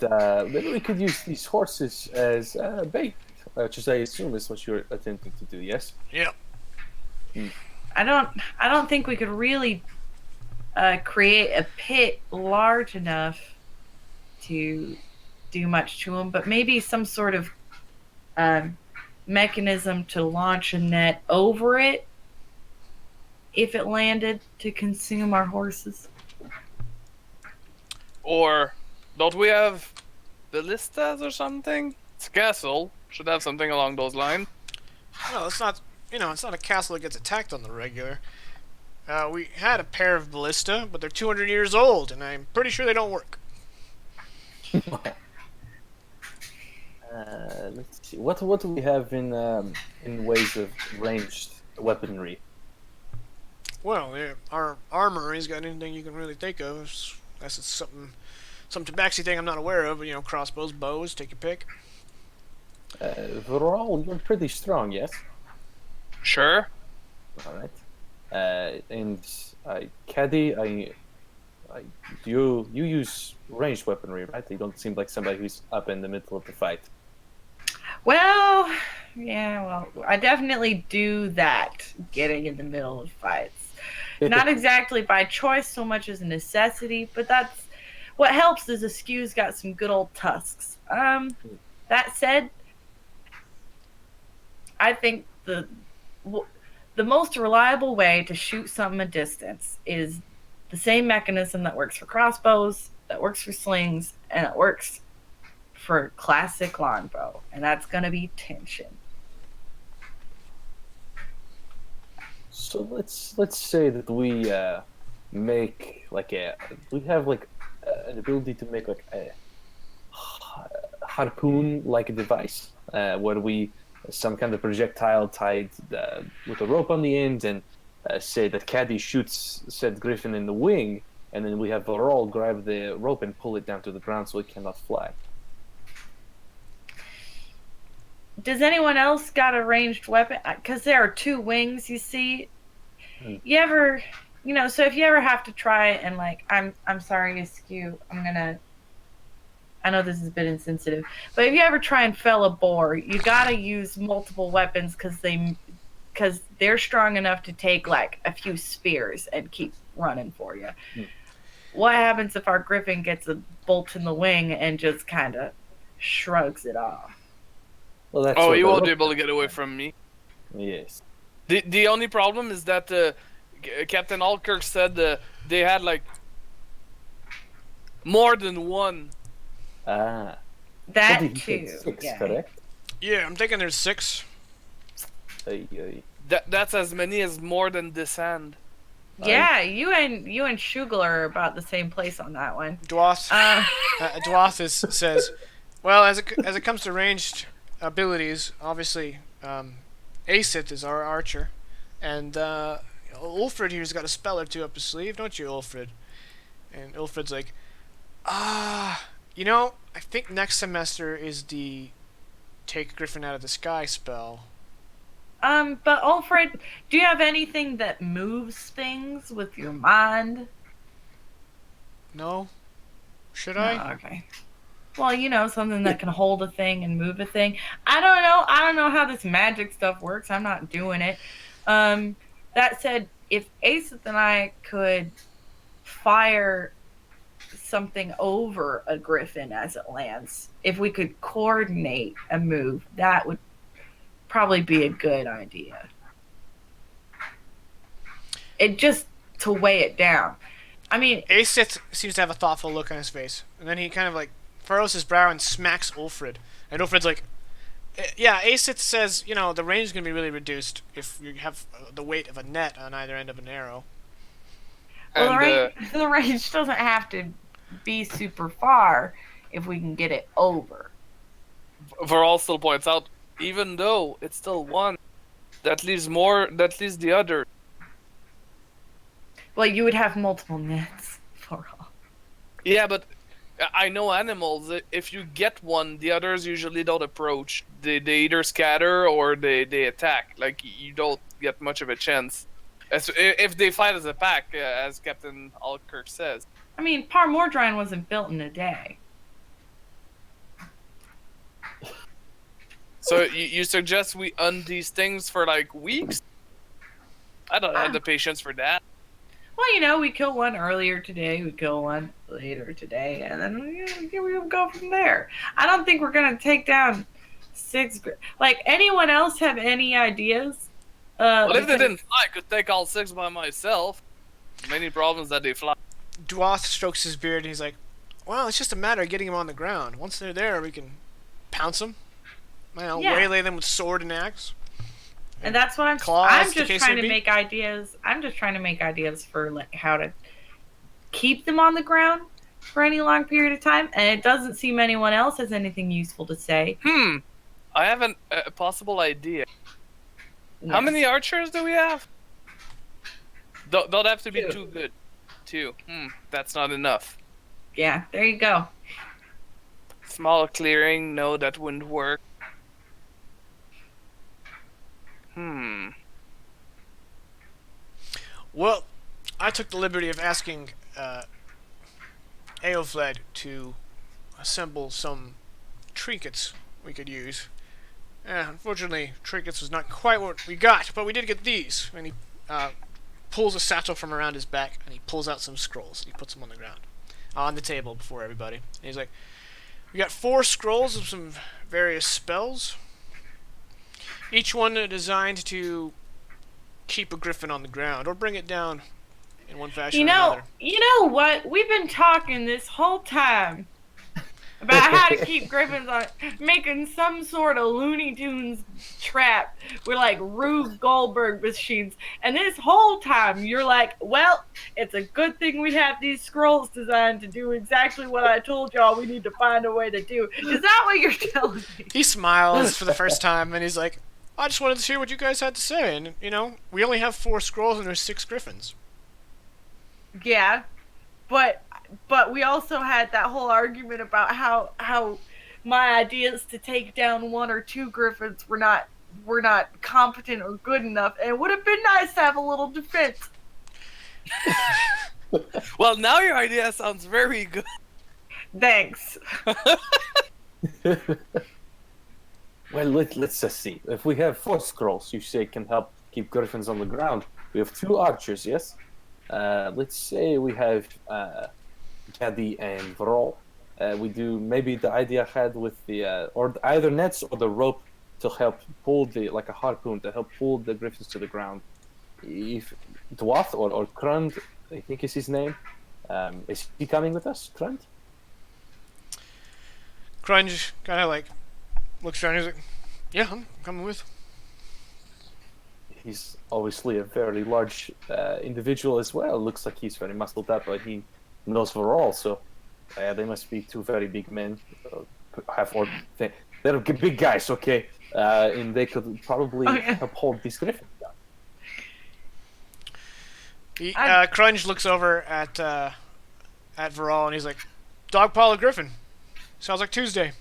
Speaker 4: maybe we could use these horses as bait, which is, I assume, is what you're attempting to do. Yes.
Speaker 1: Yeah.
Speaker 2: I don't think we could really create a pit large enough to do much to them, but maybe some sort of mechanism to launch a net over it if it landed to consume our horses.
Speaker 3: Or don't we have ballistas or something? It's a castle. Should have something along those lines.
Speaker 1: Well, it's not. It's not a castle that gets attacked on the regular. We had a pair of ballista, but they're 200 years old, and I'm pretty sure they don't work.
Speaker 4: Let's see. What do we have in ways of ranged weaponry?
Speaker 1: Well, our armory's got anything you can really think of. Unless it's some tabaxi thing I'm not aware of. But, crossbows, bows, take your pick.
Speaker 4: Overall, you're pretty strong, yes.
Speaker 3: Sure.
Speaker 4: All right. And Caddy, you use ranged weaponry, right? You don't seem like somebody who's up in the middle of the fight.
Speaker 2: Well, I definitely do that, getting in the middle of fights. Not exactly by choice so much as a necessity, but that's what helps is Askew's got some good old tusks. That said, I think the most reliable way to shoot something a distance is the same mechanism that works for crossbows, that works for slings, and it works for classic longbow, and that's going to be tension.
Speaker 4: So let's say that we make we have an ability to make like a harpoon-like device where we some kind of projectile tied with a rope on the end, and say that Caddy shoots said griffin in the wing, and then we have Varol grab the rope and pull it down to the ground so it cannot fly.
Speaker 2: Does anyone else got a ranged weapon? Because there are 2 wings, you see. You ever, so if you ever have to try and I'm sorry, Askew, I know this is a bit insensitive, but if you ever try and fell a boar, you gotta use multiple weapons because they're strong enough to take a few spears and keep running for you. What happens if our griffin gets a bolt in the wing and just kind of shrugs it off?
Speaker 4: Well, that's
Speaker 3: you won't be able to get away from me.
Speaker 4: Yes.
Speaker 3: The only problem is that Captain Alkirk said they had more than one.
Speaker 4: Ah.
Speaker 2: That
Speaker 4: What did
Speaker 2: too.
Speaker 4: he say, 6,
Speaker 2: Yeah.
Speaker 4: correct?
Speaker 1: Yeah, I'm thinking there's 6.
Speaker 4: Ay.
Speaker 3: That's as many as more than this hand.
Speaker 2: Yeah, you and Shugel are about the same place on that one.
Speaker 1: Dwath. Dwath says, well, as it comes to ranged abilities, obviously, Acith is our archer, and Ulfrid here's got a spell or 2 up his sleeve, don't you, Ulfrid? And Ulfrid's like, I think next semester is the take Griffin out of the sky spell.
Speaker 2: But Ulfrid, do you have anything that moves things with your mind?
Speaker 1: No? Should I?
Speaker 2: No, okay. Well, something that can hold a thing and move a thing. I don't know how this magic stuff works. I'm not doing it. That said, if Aceth and I could fire something over a griffin as it lands, if we could coordinate a move, that would probably be a good idea. It just to weigh it down. I mean,
Speaker 1: Acith seems to have a thoughtful look on his face, and then he kind of furrows his brow and smacks Ulfrid. And Ulfrid's like, yeah, Acith says, the range is going to be really reduced if you have the weight of a net on either end of an arrow.
Speaker 2: well,
Speaker 3: And,
Speaker 2: the range doesn't have to be super far if we can get it over.
Speaker 3: Varol still points out, even though it's still one, that leaves the other.
Speaker 2: Well, you would have multiple nets for all.
Speaker 3: Yeah, but I know animals. If you get one, the others usually don't approach. They either scatter or they attack. You don't get much of a chance. If they fight as a pack, as Captain Alkirk says.
Speaker 2: I mean, Par Mordrein wasn't built in a day.
Speaker 3: So you suggest we undo these things for weeks? I don't have the patience for that.
Speaker 2: Well, we kill one earlier today, we kill one later today, and then we'll go from there. I don't think we're going to take down 6... anyone else have any ideas?
Speaker 3: Well, if they didn't fly, I could take all 6 by myself. Many problems that they fly.
Speaker 1: Dwath strokes his beard and he's like, well, it's just a matter of getting them on the ground. Once they're there, we can pounce them. Waylay them with sword and axe.
Speaker 2: And that's what I'm
Speaker 1: Claws,
Speaker 2: just trying to make ideas. I'm just trying to make ideas for how to keep them on the ground for any long period of time. And it doesn't seem anyone else has anything useful to say.
Speaker 3: I have a possible idea.
Speaker 2: Yes.
Speaker 3: How many archers do we have? Don't have to be
Speaker 2: 2.
Speaker 3: too good. 2. That's not enough.
Speaker 2: Yeah, there you go.
Speaker 3: Small clearing. No, that wouldn't work.
Speaker 1: Well, I took the liberty of asking Aofled to assemble some trinkets we could use. Unfortunately, trinkets was not quite what we got, but we did get these. And he pulls a satchel from around his back, and he pulls out some scrolls, and he puts them on the ground, on the table before everybody. And he's like, we got 4 scrolls of some various spells. Each one designed to keep a griffin on the ground, or bring it down in one fashion or another.
Speaker 2: You know what? We've been talking this whole time about how to keep griffins on, making some sort of Looney Tunes trap with Rube Goldberg machines. And this whole time you're like, well, it's a good thing we have these scrolls designed to do exactly what I told y'all we need to find a way to do. Is that what you're telling me?
Speaker 1: He smiles for the first time, and he's like, I just wanted to hear what you guys had to say, and we only have 4 scrolls and there's 6 griffins.
Speaker 2: Yeah, but we also had that whole argument about how my ideas to take down 1 or 2 griffins were not competent or good enough, and it would have been nice to have a little defense.
Speaker 3: Well, now your idea sounds very good.
Speaker 2: Thanks.
Speaker 4: Well, let's just see. If we have 4 scrolls, you say can help keep griffins on the ground. We have 2 archers, yes? Let's say we have Gaddy and Vrol. We do maybe the idea I had with the or either nets or the rope to help pull like a harpoon to help pull the griffins to the ground. If Dwath or Krund, I think is his name, is he coming with us, Krund?
Speaker 1: Crunch kind of like looks around. He's like, "Yeah, I'm coming with."
Speaker 4: He's obviously a very large individual as well. Looks like he's very muscled up, but he knows Varol, so they must be 2 very big men. They're big guys, okay? And they could probably help hold these griffins down.
Speaker 1: Crunch looks over at Varol and he's like, "Dogpile of griffin. Sounds like Tuesday."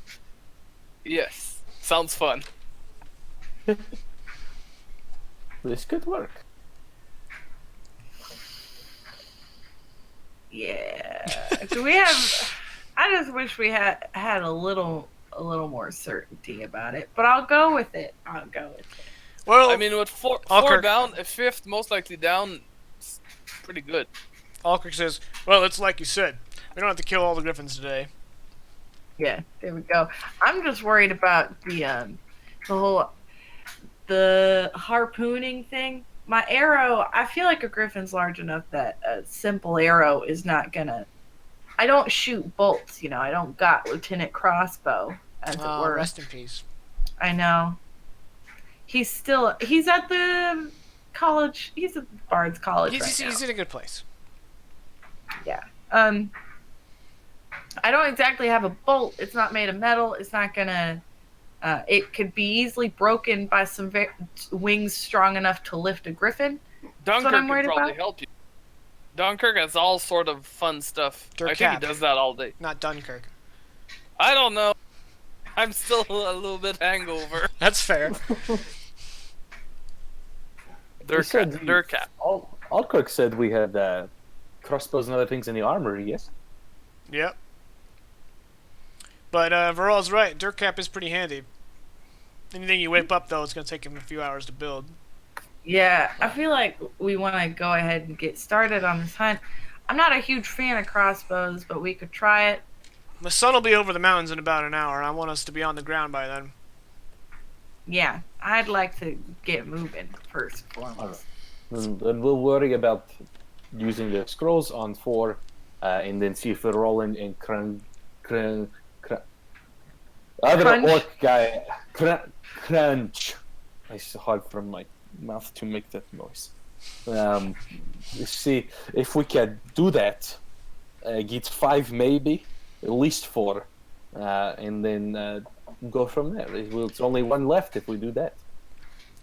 Speaker 3: Yes, sounds fun.
Speaker 4: This could work.
Speaker 2: Yeah. Do we have? I just wish we had a little more certainty about it, but I'll go with it.
Speaker 1: Well,
Speaker 3: I mean, with 4 down, a 5th most likely down, it's pretty good.
Speaker 1: Alkirk says, "Well, it's like you said. We don't have to kill all the griffins today."
Speaker 2: Yeah, there we go. I'm just worried about the harpooning thing. My arrow, I feel like a griffin's large enough that a simple arrow is not gonna. I don't shoot bolts, I don't got Lieutenant Crossbow, as it were.
Speaker 1: Rest in peace.
Speaker 2: I know. He's at the college. He's at Bard's College
Speaker 1: He's in a good place.
Speaker 2: Yeah. I don't exactly have a bolt. It's not made of metal. It's not gonna. It could be easily broken by some wings strong enough to lift a griffin.
Speaker 3: Dunkirk could probably help you. Dunkirk has all sort of fun stuff. I think he does that all day.
Speaker 1: Not Dunkirk.
Speaker 3: I don't know. I'm still a little bit hangover.
Speaker 1: That's fair.
Speaker 3: Durkat.
Speaker 4: Alkirk said we had crossbows and other things in the armory, yes?
Speaker 1: Yep. But Varol's right. Durkap is pretty handy. Anything you whip up, though, it's going to take him a few hours to build.
Speaker 2: Yeah, I feel like we want to go ahead and get started on this hunt. I'm not a huge fan of crossbows, but we could try it.
Speaker 1: The sun will be over the mountains in about an hour. I want us to be on the ground by then.
Speaker 2: Yeah, I'd like to get moving first and foremost.
Speaker 4: Then we'll worry about using the scrolls on 4, and then see if we roll in other orc guy, Crunch. It's hard for my mouth to make that noise. See if we can do that. Get 5 maybe, at least 4, and then go from there. It's only 1 left if we do that.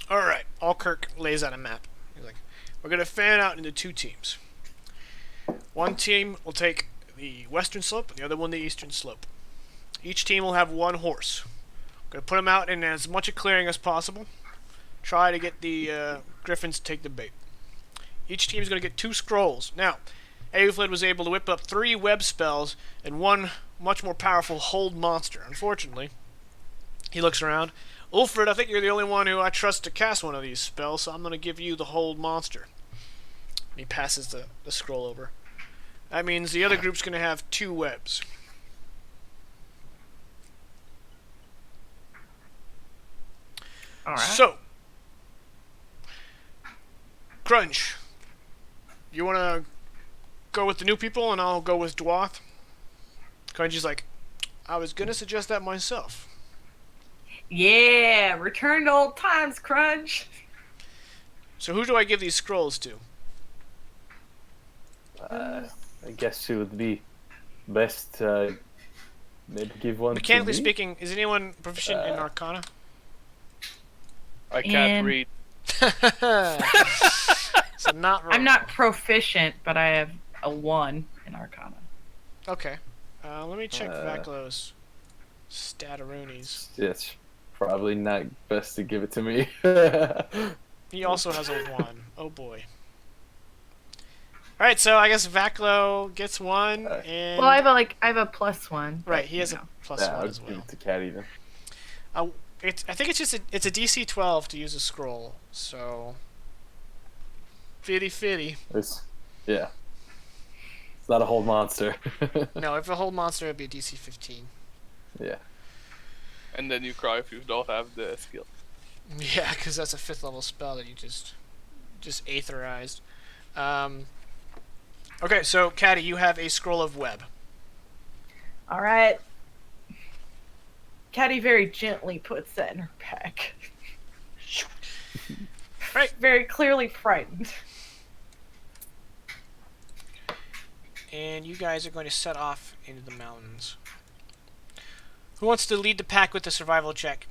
Speaker 1: Alright, Alkirk lays out a map. He's like, we're going to fan out into 2 teams. One team will take the western slope, and the other one the eastern slope. Each team will have 1 horse. We're going to put them out in as much a clearing as possible. Try to get the griffins to take the bait. Each team is going to get 2 scrolls. Now, Aeflid was able to whip up 3 web spells and 1 much more powerful hold monster. Unfortunately, he looks around. Ulfrid, I think you're the only one who I trust to cast one of these spells, so I'm going to give you the hold monster. He passes the scroll over. That means the other group's going to have 2 webs.
Speaker 2: All right.
Speaker 1: So, Crunch, you want to go with the new people and I'll go with Dwath? Crunch is like, I was going to suggest that myself.
Speaker 2: Yeah, return to old times, Crunch.
Speaker 1: So who do I give these scrolls to?
Speaker 4: I guess it would be best maybe give one
Speaker 1: Mechanically
Speaker 4: to me.
Speaker 1: speaking, is anyone proficient in Arcana?
Speaker 3: I can't
Speaker 2: And-
Speaker 3: read.
Speaker 1: So not wrong.
Speaker 2: I'm not proficient, but I have a 1 in Arcana.
Speaker 1: Okay. Let me check
Speaker 4: Uh,
Speaker 1: Vaclo's stataroonies.
Speaker 4: It's probably not best to give it to me.
Speaker 1: He also has a 1. Oh boy. Alright, so I guess Vaclo gets 1, and...
Speaker 2: Well, I have a +1.
Speaker 1: Right,
Speaker 2: but,
Speaker 1: he has
Speaker 2: you
Speaker 1: a
Speaker 2: know.
Speaker 1: plus
Speaker 4: Yeah,
Speaker 1: 1
Speaker 4: I'll
Speaker 1: as
Speaker 4: give
Speaker 1: well.
Speaker 4: it to Cat even.
Speaker 1: I think it's just it's a DC 12 to use a scroll, so... Fitty.
Speaker 4: Yeah. It's not a whole monster.
Speaker 1: No, if a whole monster, it'd be a DC 15.
Speaker 4: Yeah.
Speaker 3: And then you cry if you don't have the skill.
Speaker 1: Yeah, because that's a 5th level spell that you just aetherized. Okay, so Caddy, you have a scroll of web.
Speaker 2: All right. Caddy very gently puts that in her pack.
Speaker 1: Right.
Speaker 2: Very clearly frightened.
Speaker 1: And you guys are going to set off into the mountains. Who wants to lead the pack with the survival check?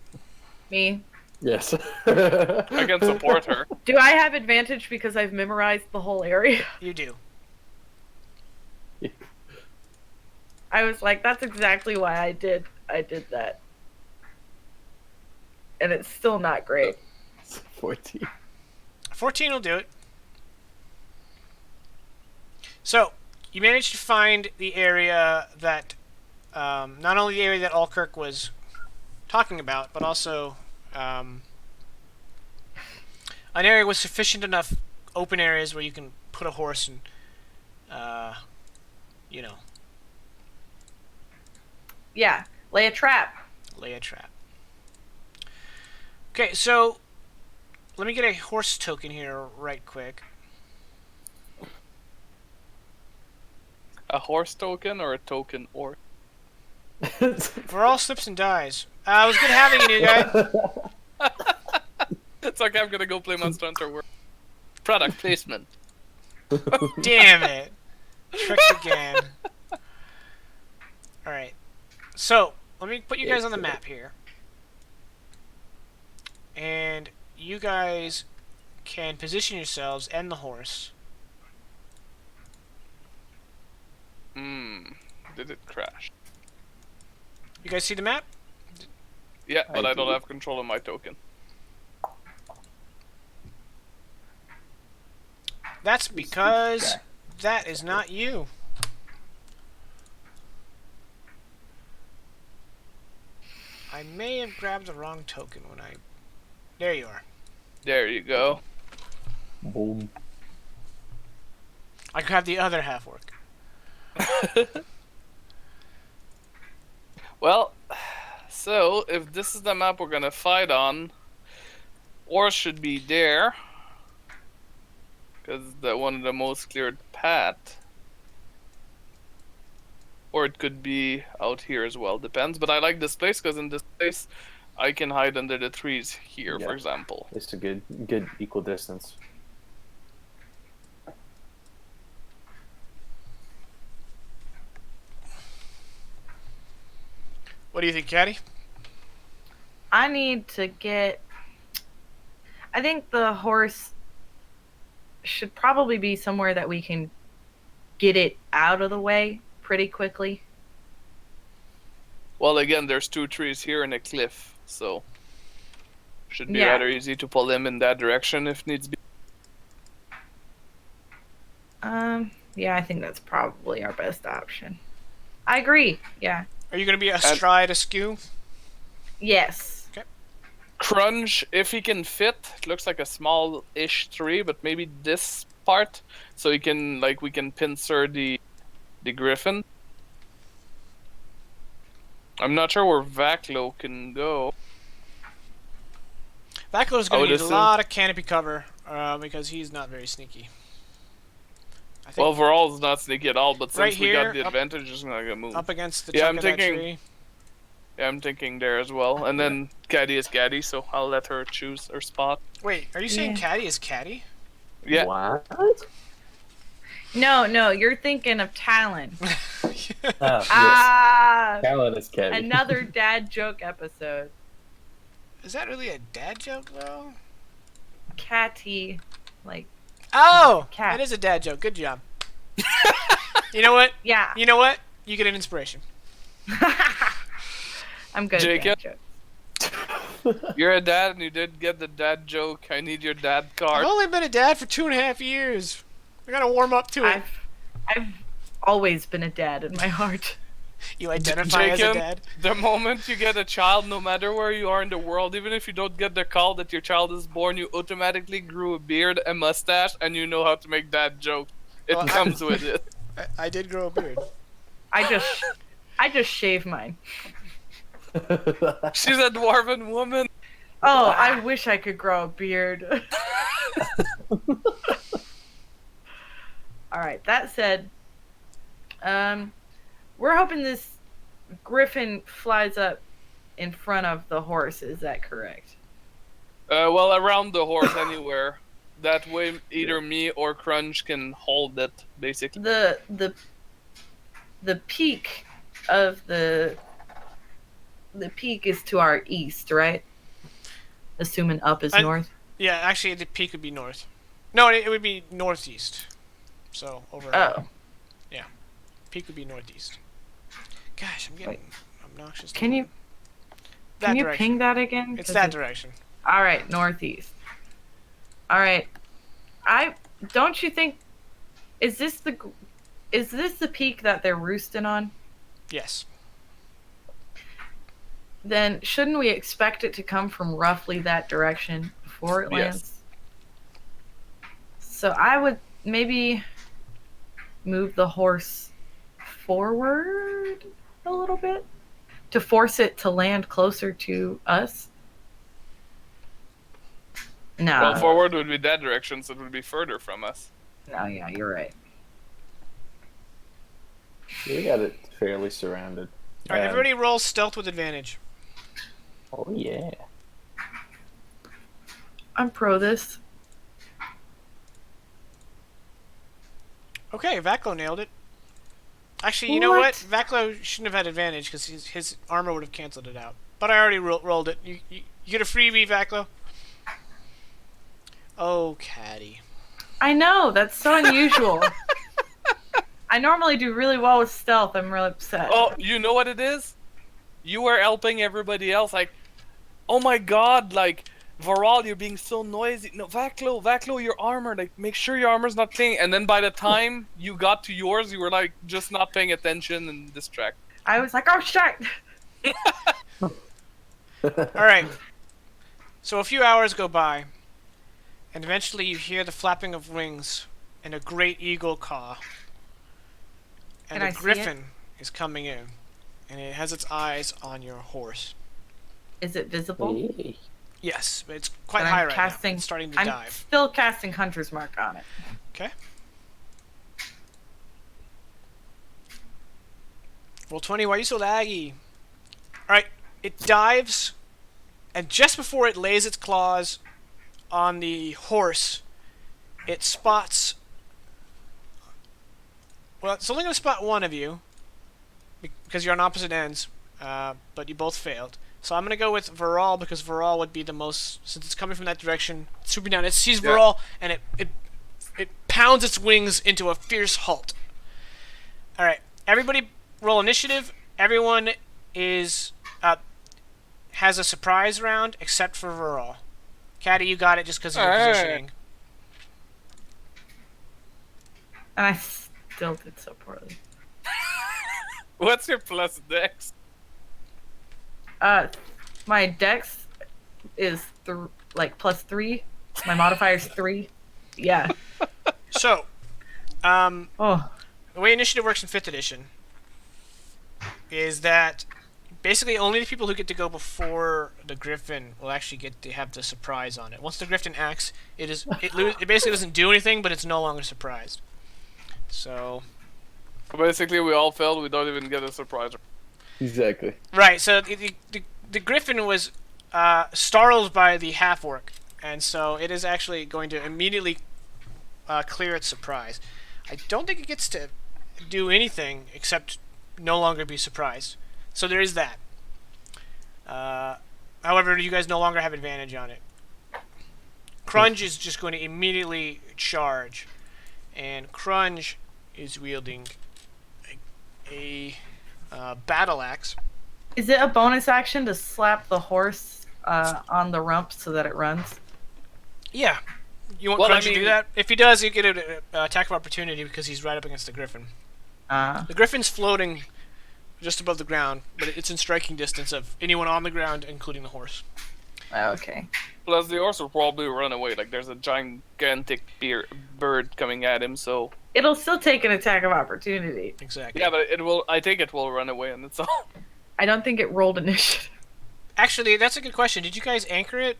Speaker 2: Me.
Speaker 4: Yes.
Speaker 3: I can support her.
Speaker 2: Do I have advantage because I've memorized the whole area?
Speaker 1: You do.
Speaker 2: I was like, that's exactly why I did that. And it's still not great.
Speaker 4: 14.
Speaker 1: 14 will do it. So, you managed to find the area that, not only the area that Alkirk was talking about, but also an area with sufficient enough open areas where you can put a horse and, you know,
Speaker 2: Yeah, lay a trap.
Speaker 1: lay a trap. Okay, so let me get a horse token here right quick.
Speaker 3: A horse token or a token or?
Speaker 1: For all slips and dies. It was good having you, new guy.
Speaker 3: It's okay, I'm gonna go play Monster Hunter World. Product placement.
Speaker 1: Damn it. Tricked again. Alright. So, let me put you guys on the map here. And you guys can position yourselves and the horse.
Speaker 3: Did it crash?
Speaker 1: You guys see the map?
Speaker 3: Yeah, but I don't
Speaker 4: do.
Speaker 3: have control of my token.
Speaker 1: That's because that is not you. I may have grabbed the wrong token when I... There you are.
Speaker 3: There you go.
Speaker 4: Boom.
Speaker 1: I grabbed the other half orc.
Speaker 3: Well, so if this is the map we're gonna fight on, Ors should be there, because the one of the most cleared path. Or it could be out here as well, depends. But I like this place because in this place I can hide under the trees here,
Speaker 4: Yeah.
Speaker 3: for example.
Speaker 4: It's a good equal distance.
Speaker 1: What do you think, Caddy?
Speaker 2: I need to get. I think the horse should probably be somewhere that we can get it out of the way pretty quickly.
Speaker 3: Well, again, there's 2 trees here and a cliff, so should be
Speaker 2: Yeah.
Speaker 3: rather easy to pull them in that direction if needs be.
Speaker 2: Yeah, I think that's probably our best option. I agree. Yeah.
Speaker 1: Are you going to be astride askew?
Speaker 2: Yes.
Speaker 3: Crunch, if he can fit, it looks like a small-ish tree, but maybe this part, so he can, like, we can pincer the griffin. I'm not sure where Vaclo can go.
Speaker 1: Vaclo's
Speaker 3: I
Speaker 1: going
Speaker 3: would
Speaker 1: to need a
Speaker 3: assume-
Speaker 1: lot of canopy cover because he's not very sneaky. I think
Speaker 3: Well, Veral's not sneaky at all, but since
Speaker 1: Right
Speaker 3: we
Speaker 1: here,
Speaker 3: got the
Speaker 1: up-
Speaker 3: advantage, just gonna move.
Speaker 1: up against the
Speaker 3: Yeah,
Speaker 1: trunk
Speaker 3: I'm
Speaker 1: of that
Speaker 3: thinking-
Speaker 1: tree.
Speaker 3: Yeah, I'm thinking there as well. And then Caddy is Caddy, so I'll let her choose her spot.
Speaker 1: Wait, are you saying
Speaker 2: Yeah.
Speaker 1: Caddy is Caddy?
Speaker 3: Yeah.
Speaker 4: What?
Speaker 2: No, you're thinking of Talon.
Speaker 4: Yes.
Speaker 2: Ah,
Speaker 4: Talon is Caddy.
Speaker 2: another dad joke episode.
Speaker 1: Is that really a dad joke though?
Speaker 2: Catty, like
Speaker 1: Oh,
Speaker 2: cat.
Speaker 1: that is a dad joke. Good job. You know what?
Speaker 2: Yeah.
Speaker 1: You know what? You get an inspiration.
Speaker 2: I'm good
Speaker 3: Jacob?
Speaker 2: at dad jokes.
Speaker 3: You're a dad and you did get the dad joke. I need your dad card.
Speaker 1: I've only been a dad for 2.5 years. I gotta warm up to it.
Speaker 2: I've always been a dad in my heart.
Speaker 1: You identify as a
Speaker 3: Jacob,
Speaker 1: dad?
Speaker 3: the moment you get a child, no matter where you are in the world, even if you don't get the call that your child is born, you automatically grew a beard, a mustache, and you know how to make dad jokes. It
Speaker 1: Well,
Speaker 3: comes with it.
Speaker 1: I did grow a beard.
Speaker 2: I just shave mine.
Speaker 3: She's a dwarven woman.
Speaker 2: Oh, I wish I could grow a beard. Alright, that said, we're hoping this griffin flies up in front of the horse, is that correct?
Speaker 3: Well, around the horse anywhere. That way, either me or Crunch can hold it, basically.
Speaker 2: The peak of the peak is to our east, right? Assuming up is north.
Speaker 1: Yeah, actually, the peak would be north. No, it would be northeast. So, over.
Speaker 2: Oh.
Speaker 1: Yeah. Peak would be northeast. Gosh, I'm getting obnoxious.
Speaker 2: Can you
Speaker 1: That
Speaker 2: you
Speaker 1: direction.
Speaker 2: ping that again?
Speaker 1: It's that direction.
Speaker 2: All right, northeast. All right. Don't you think is this the peak that they're roosting on?
Speaker 1: Yes.
Speaker 2: Then shouldn't we expect it to come from roughly that direction before it lands?
Speaker 3: Yes.
Speaker 2: So I would maybe move the horse forward a little bit to force it to land closer to us. No.
Speaker 3: Well, forward would be that direction, so it would be further from us.
Speaker 2: No, yeah, you're right.
Speaker 4: We got it fairly surrounded.
Speaker 1: All right, everybody roll stealth with advantage.
Speaker 4: Oh yeah.
Speaker 2: I'm pro this.
Speaker 1: Okay, Vaklo nailed it. Actually, you know what? Vaklo shouldn't have had advantage because his armor would have canceled it out. But I already rolled it. You get a freebie, Vaklo. Oh, Caddy.
Speaker 2: I know, that's so unusual. I normally do really well with stealth. I'm really upset.
Speaker 3: Oh, you know what it is? You were helping everybody else, like, oh my god, like, Voral, you're being so noisy. No, Vaklo, your armor, like, make sure your armor's not clean. And then by the time you got to yours, you were, like, just not paying attention and distracted.
Speaker 2: I was like, oh shit!
Speaker 1: Alright. So a few hours go by, and eventually you hear the flapping of wings and a great eagle caw. And
Speaker 2: Can I
Speaker 1: a
Speaker 2: see
Speaker 1: griffin is coming in, and it has its eyes on your horse.
Speaker 2: Is it visible?
Speaker 4: Hey.
Speaker 1: Yes, but it's quite
Speaker 2: Then
Speaker 1: high
Speaker 2: I'm
Speaker 1: right
Speaker 2: casting,
Speaker 1: now. It's starting to
Speaker 2: I'm
Speaker 1: dive.
Speaker 2: still casting Hunter's Mark on it.
Speaker 1: Okay. Roll 20. Why are you so laggy? Alright, it dives, and just before it lays its claws on the horse, it spots... Well, it's only going to spot one of you, because you're on opposite ends, but you both failed. So I'm going to go with Viral, because Viral would be the most... Since it's coming from that direction, swooping down, it sees Viral, and it pounds its wings into a fierce halt. Alright, everybody roll initiative. Everyone is has a surprise round, except for Viral. Caddy, you got it just because of your positioning.
Speaker 2: And I still did so poorly.
Speaker 3: What's your plus dex?
Speaker 2: My dex is +3. My modifier's 3. Yeah.
Speaker 1: So,
Speaker 2: Oh.
Speaker 1: the way initiative works in 5th edition is that basically only the people who get to go before the griffin will actually get to have the surprise on it. Once the griffin acts, it basically doesn't do anything, but it's no longer surprised. So,
Speaker 3: Basically, we all failed. We don't even get a surprise.
Speaker 4: Exactly.
Speaker 1: right. So the griffin was startled by the half orc, and so it is actually going to immediately clear its surprise. I don't think it gets to do anything except no longer be surprised. So there is that. However, you guys no longer have advantage on it. Crunge is just going to immediately charge, and Crunge is wielding a battle axe.
Speaker 2: Is it a bonus action to slap the horse on the rump so that it runs?
Speaker 1: Yeah. You want
Speaker 3: Well,
Speaker 1: Crunge
Speaker 3: I
Speaker 1: to do
Speaker 3: mean-
Speaker 1: that? If he does, you get an attack of opportunity because he's right up against the griffin. The griffin's floating just above the ground, but it's in striking distance of anyone on the ground, including the horse.
Speaker 2: Okay.
Speaker 3: Plus, the horse will probably run away. Like, there's a gigantic bird coming at him, so...
Speaker 2: It'll still take an attack of opportunity.
Speaker 1: Exactly.
Speaker 3: Yeah, but it will... I think it will run away on its own.
Speaker 2: I don't think it rolled initiative.
Speaker 1: Actually, that's a good question. Did you guys anchor it?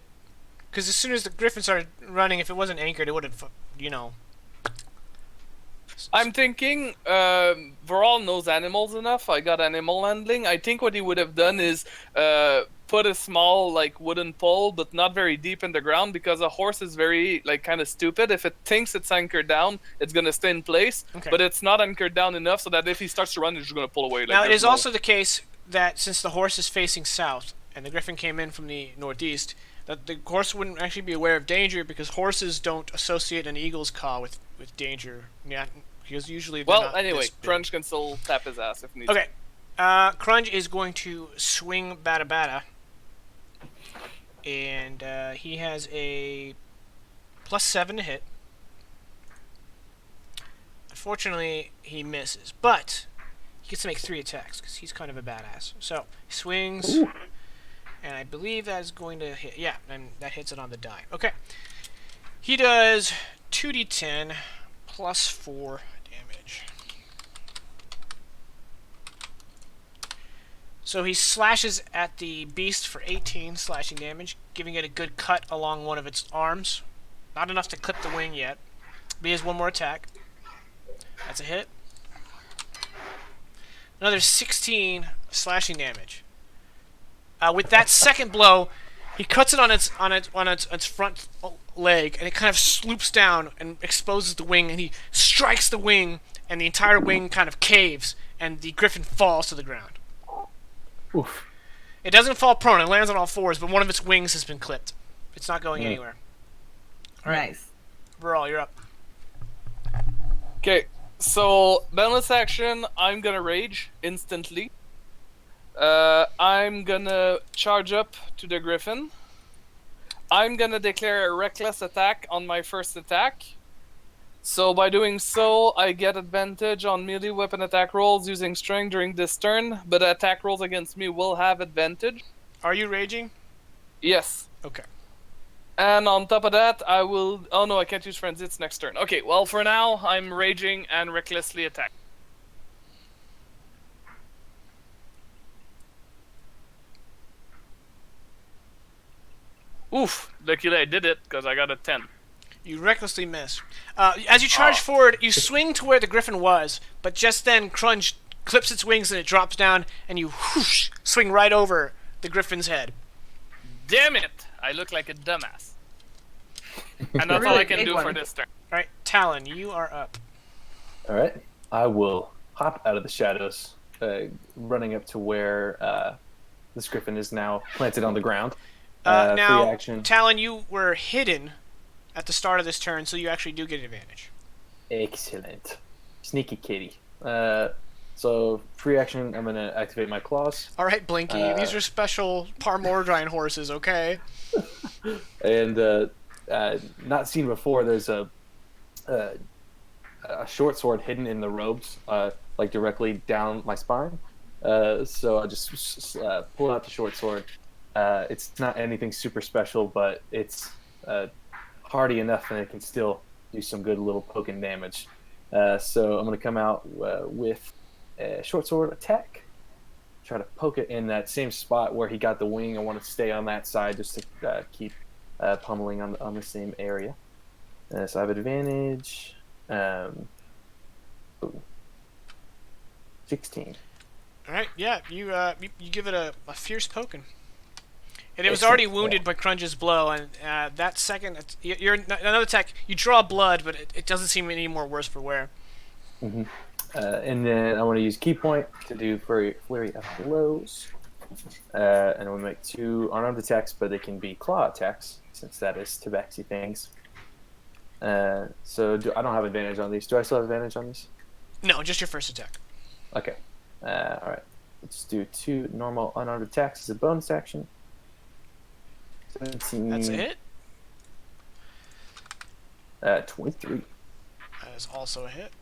Speaker 1: Because as soon as the griffin started running, if it wasn't anchored, it would have,
Speaker 3: I'm thinking, Varol knows animals enough. I got animal handling. I think what he would have done is put a small, like, wooden pole, but not very deep in the ground, because a horse is very, like, kind of stupid. If it thinks it's anchored down, it's going to stay in place,
Speaker 1: Okay.
Speaker 3: but it's not anchored down enough so that if he starts to run, it's just going to pull away. Like,
Speaker 1: Now, it
Speaker 3: there's
Speaker 1: is
Speaker 3: no-
Speaker 1: also the case that since the horse is facing south and the griffin came in from the northeast, that the horse wouldn't actually be aware of danger because horses don't associate an eagle's caw with danger. Yeah, because usually they're
Speaker 3: Well,
Speaker 1: not
Speaker 3: anyway,
Speaker 1: this big.
Speaker 3: Crunch can still tap his ass if needs.
Speaker 1: Okay. Crunch is going to swing Bada Bada. And he has a +7 to hit. Unfortunately, he misses. But he gets to make 3 attacks because he's kind of a badass. So, he swings.
Speaker 4: Ooh.
Speaker 1: And I believe that is going to hit. Yeah, and that hits it on the die. Okay. He does 2d10 plus 4 damage. So he slashes at the beast for 18 slashing damage, giving it a good cut along one of its arms. Not enough to clip the wing yet. But he has one more attack. That's a hit. Another 16 slashing damage. With that second blow, he cuts it on its front leg, and it kind of sloops down and exposes the wing, and he strikes the wing, and the entire wing kind of caves, and the griffin falls to the ground.
Speaker 4: Oof.
Speaker 1: It doesn't fall prone; it lands on all fours, but one of its wings has been clipped. It's not going anywhere.
Speaker 2: Nice.
Speaker 1: Verall, you're up.
Speaker 3: Okay, so bonus action, I'm gonna rage instantly. I'm gonna charge up to the griffin. I'm gonna declare a reckless attack on my first attack. So by doing so, I get advantage on melee weapon attack rolls using strength during this turn, but attack rolls against me will have advantage.
Speaker 1: Are you raging?
Speaker 3: Yes.
Speaker 1: Okay.
Speaker 3: And on top of that, I will... Oh no, I can't use frenzy, it's next turn. Okay, well for now, I'm raging and recklessly attack. Oof, luckily I did it, because I got a 10.
Speaker 1: You recklessly miss. As you charge forward, you swing to where the griffin was, but just then Crunch clips its wings and it drops down, and you whoosh, swing right over the griffin's head.
Speaker 3: Damn it! I look like a dumbass. And that's all
Speaker 2: Really
Speaker 3: I can
Speaker 2: big
Speaker 3: do
Speaker 2: one.
Speaker 3: for this turn.
Speaker 1: All right, Talon, you are up.
Speaker 4: All right. I will hop out of the shadows, running up to where this griffin is now planted on the ground. Free
Speaker 1: Now,
Speaker 4: action.
Speaker 1: Talon, you were hidden at the start of this turn, so you actually do get advantage.
Speaker 4: Excellent. Sneaky kitty. So free action, I'm gonna activate my claws,
Speaker 1: All right, Blinky, these are special Par Mordrein horses, okay?
Speaker 4: and not seen before. There's a short sword hidden in the robes, like directly down my spine. So I just pull out the short sword. It's not anything super special, but it's hardy enough, and it can still do some good little poking damage. So I'm going to come out with a short sword attack. Try to poke it in that same spot where he got the wing. I want to stay on that side just to keep pummeling on the same area. So I have advantage. 16.
Speaker 1: All right, yeah, you give it a fierce poking. And it was
Speaker 4: Excellent.
Speaker 1: already wounded by Crunch's blow, and that second, you're another attack. You draw blood, but it doesn't seem any more worse for wear.
Speaker 4: And then I want to use key point to do flurry of blows. And we make 2 unarmed attacks, but they can be claw attacks, since that is tabaxi things. So I don't have advantage on these. Do I still have advantage on these?
Speaker 1: No, just your first attack.
Speaker 4: Okay. Alright. Let's do 2 normal unarmed attacks as a bonus action. 17,
Speaker 1: That's a hit.
Speaker 4: 23.
Speaker 1: That is also a hit.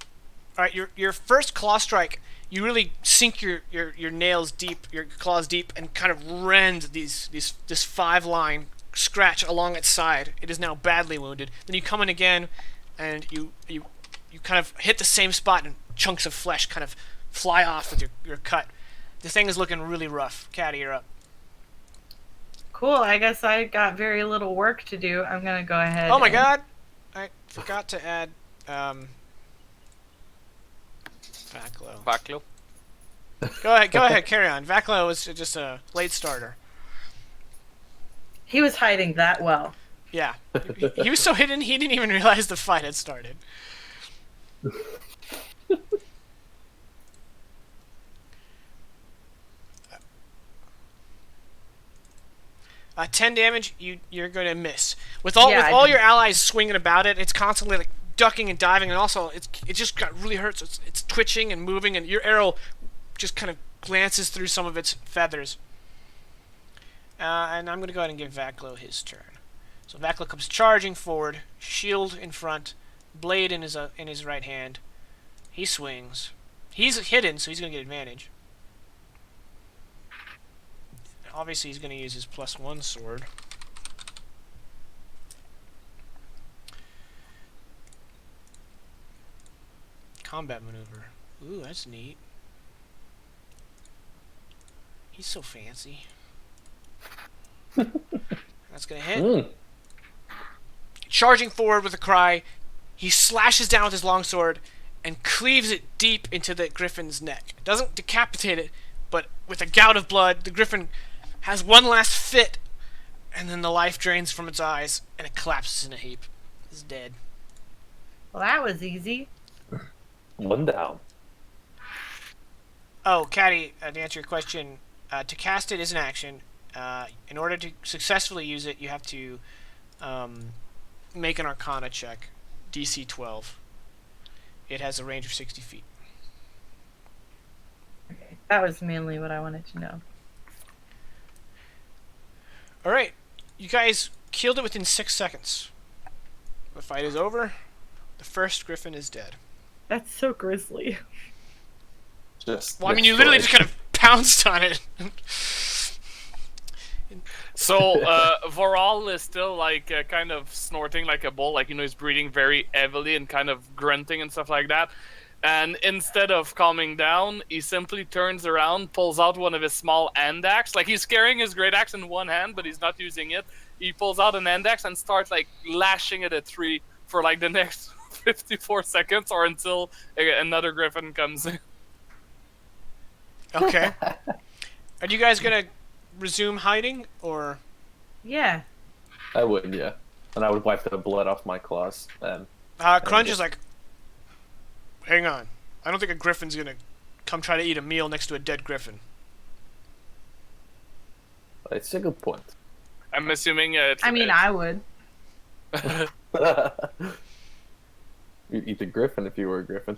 Speaker 1: All right, your first claw strike, you really sink your nails deep, your claws deep, and kind of rend this 5-line scratch along its side. It is now badly wounded. Then you come in again, and you kind of hit the same spot, and chunks of flesh kind of fly off with your cut. The thing is looking really rough. Caddy, you're up.
Speaker 2: Cool. I guess I got very little work to do. I'm gonna go ahead.
Speaker 1: Oh my god! I forgot to add Vaclo.
Speaker 3: Backlo.
Speaker 1: Go ahead, carry on. Vaclo was just a late starter.
Speaker 2: He was hiding that well.
Speaker 1: Yeah, he was so hidden he didn't even realize the fight had started. 10 damage. You're going to miss with all your allies swinging about it. It's constantly like ducking and diving, and also it just got really hurt. So it's twitching and moving, and your arrow just kind of glances through some of its feathers. And I'm going to go ahead and give Vaclo his turn. So Vaclo comes charging forward, shield in front, blade in his right hand. He swings. He's hidden, so he's going to get advantage. Obviously, he's going to use his +1 sword. Combat maneuver. Ooh, that's neat. He's so fancy. That's going to hit. Charging forward with a cry, he slashes down with his longsword and cleaves it deep into the griffin's neck. Doesn't decapitate it, but with a gout of blood, the griffin has one last fit, and then the life drains from its eyes, and it collapses in a heap. It's dead.
Speaker 2: Well, that was easy.
Speaker 4: 1 down.
Speaker 1: Oh, Caddy, to answer your question, to cast it is an action. In order to successfully use it, you have to make an Arcana check, DC 12. It has a range of 60 feet.
Speaker 2: Okay, that was mainly what I wanted to know.
Speaker 1: Alright, you guys killed it within 6 seconds. The fight is over. The first griffin is dead.
Speaker 2: That's so grisly.
Speaker 1: Well, I mean, you literally just kind of pounced on it.
Speaker 3: So, Voral is still, like, kind of snorting like a bull. Like, he's breathing very heavily and kind of grunting and stuff like that. And instead of calming down, he simply turns around, pulls out one of his small hand axe. Like, he's carrying his great axe in one hand, but he's not using it. He pulls out an hand axe and starts, like, lashing at a tree for, like, the next 54 seconds or until another griffin comes in.
Speaker 1: Okay. Are you guys going to resume hiding, or...?
Speaker 2: Yeah.
Speaker 4: I would, yeah. And I would wipe the blood off my claws.
Speaker 1: Crunch is like, hang on. I don't think a griffin's gonna come try to eat a meal next to a dead griffin.
Speaker 4: It's a good point.
Speaker 3: I'm assuming
Speaker 2: I would.
Speaker 4: You'd eat the griffin if you were a griffin.